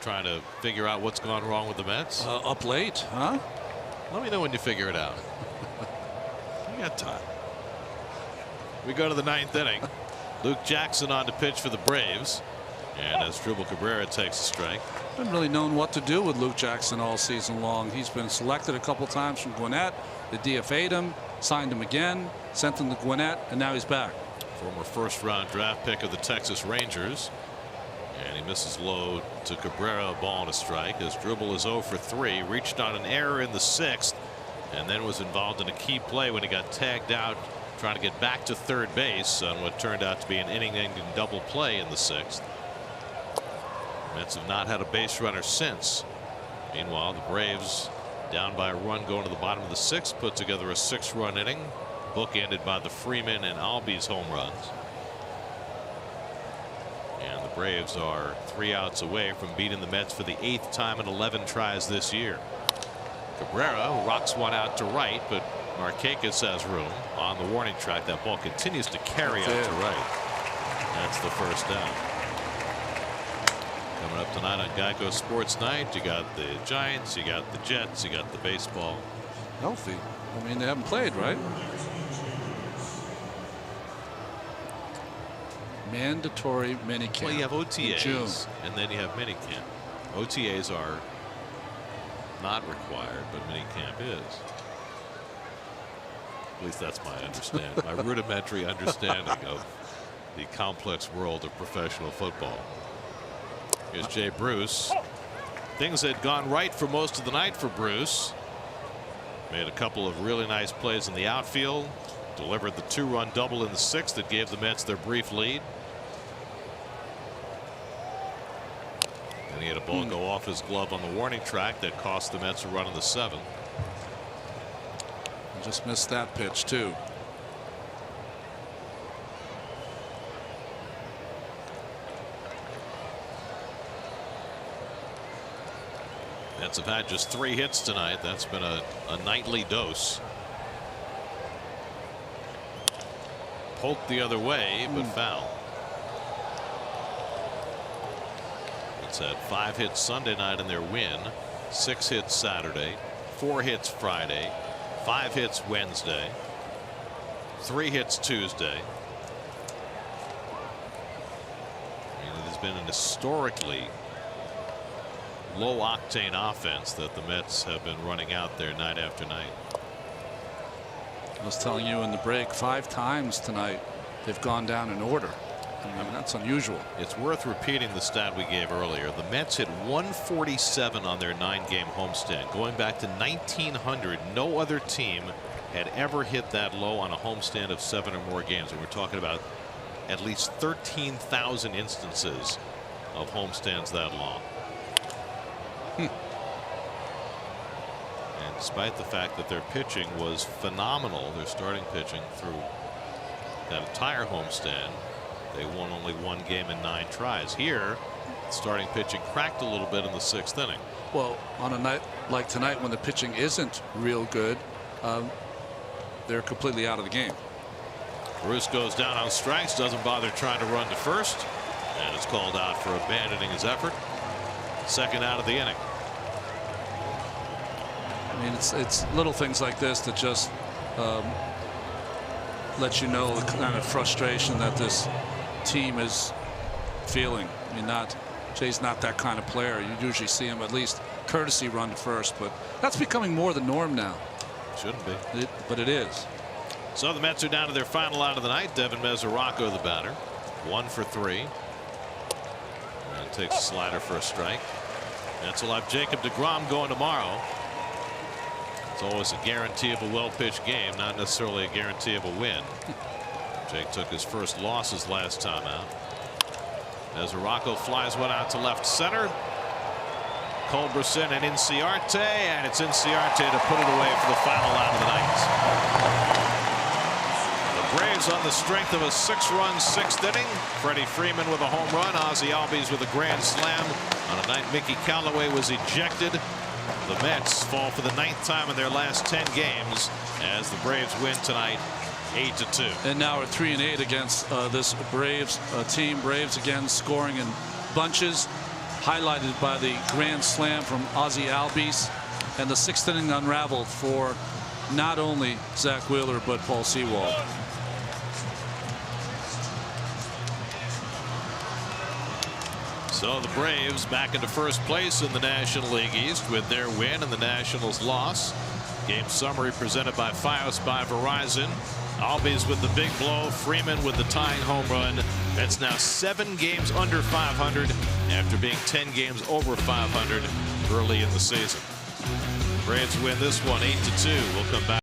trying to figure out what's gone wrong with the Mets? Up late, huh? Let me know when you figure it out. You got time. We go to the 9th inning. Luke Jackson on to pitch for the Braves. And as Dribble Cabrera takes a strike. Haven't really known what to do with Luke Jackson all season long. He's been selected a couple times from Gwinnett. They DFA'd him, signed him again, sent him to Gwinnett, and now he's back. Former first-round draft pick of the Texas Rangers. And he misses low to Cabrera, a ball and a strike. His dribble is 0 for 3. Reached on an error in the 6th, and then was involved in a key play when he got tagged out trying to get back to third base on what turned out to be an inning-ending double play in the 6th. Mets have not had a base runner since. Meanwhile, the Braves, down by a run going to the bottom of the 6th, put together a 6-run inning, bookended by the Freeman and Albies home runs. And the Braves are 3 outs away from beating the Mets for the 8th time in 11 tries this year. Cabrera rocks one out to right, but Markakis has room on the warning track. That ball continues to carry out to right. That's the first down. Coming up tonight on Geico Sports Night, you got the Giants, you got the Jets, you got the baseball. Healthy. I mean, they haven't played, right? Mandatory minicamp. Well, you have OTAs, and then you have minicamp. OTAs are not required, but minicamp is. At least that's my understanding, my rudimentary understanding of the complex world of professional football. Here's Jay Bruce. Things had gone right for most of the night for Bruce. Made a couple of really nice plays in the outfield. Delivered the 2-run double in the 6th that gave the Mets their brief lead. And he had a ball go off his glove on the warning track that cost the Mets a run in the 7th. Just missed that pitch too. Mets have had just 3 hits tonight. That's been a nightly dose. Poked the other way, but foul. It's had 5 hits Sunday night in their win, 6 hits Saturday, 4 hits Friday, 5 hits Wednesday, 3 hits Tuesday. I mean, it has been an historically low octane offense that the Mets have been running out there night after night. I was telling you in the break, 5 times tonight they've gone down in order. I mean, that's unusual. It's worth repeating the stat we gave earlier. The Mets hit 147 on their 9-game homestand. Going back to 1900, no other team had ever hit that low on a homestand of 7 or more games. And we're talking about at least 13,000 instances of homestands that long. And despite the fact that their pitching was phenomenal, their starting pitching through that entire homestand, they won only 1 game in 9 tries. Here, starting pitching cracked a little bit in the 6th inning. Well, on a night like tonight when the pitching isn't real good, they're completely out of the game. Bruce goes down on strikes, doesn't bother trying to run to first, and is called out for abandoning his effort. 2nd out of the inning. I mean, it's little things like this that just let you know the kind of frustration that this team is feeling. I mean, Jay's not that kind of player. You usually see him at least courtesy run to first, but that's becoming more the norm now. Shouldn't be. But it is. So the Mets are down to their final out of the night. Devin Mesoraco, the batter, 1 for 3. And takes a slider for a strike. Mets will have Jacob deGrom going tomorrow. It's always a guarantee of a well-pitched game, not necessarily a guarantee of a win. Jake took his first losses last time out. Mesoraco flies one out to left center. Culberson and Inciarte, and it's Inciarte to put it away for the final out of the night. The Braves on the strength of a 6-run 6th inning. Freddie Freeman with a home run. Ozzie Albies with a grand slam on a night Mickey Callaway was ejected. The Mets fall for the 9th time in their last 10 games as the Braves win tonight 8-2. And now we're 3-8 against this Braves team. Braves again scoring in bunches. highlighted by the grand slam from Ozzie Albies, and the 6th inning unraveled for not only Zach Wheeler but Paul Sewald. So the Braves back into first place in the National League East with their win and the Nationals' loss. Game summary presented by Fios by Verizon. Albies with the big blow, Freeman with the tying home run. That's now 7 games under 500 after being 10 games over 500 early in the season. Braves win this one 8-2. We'll come back.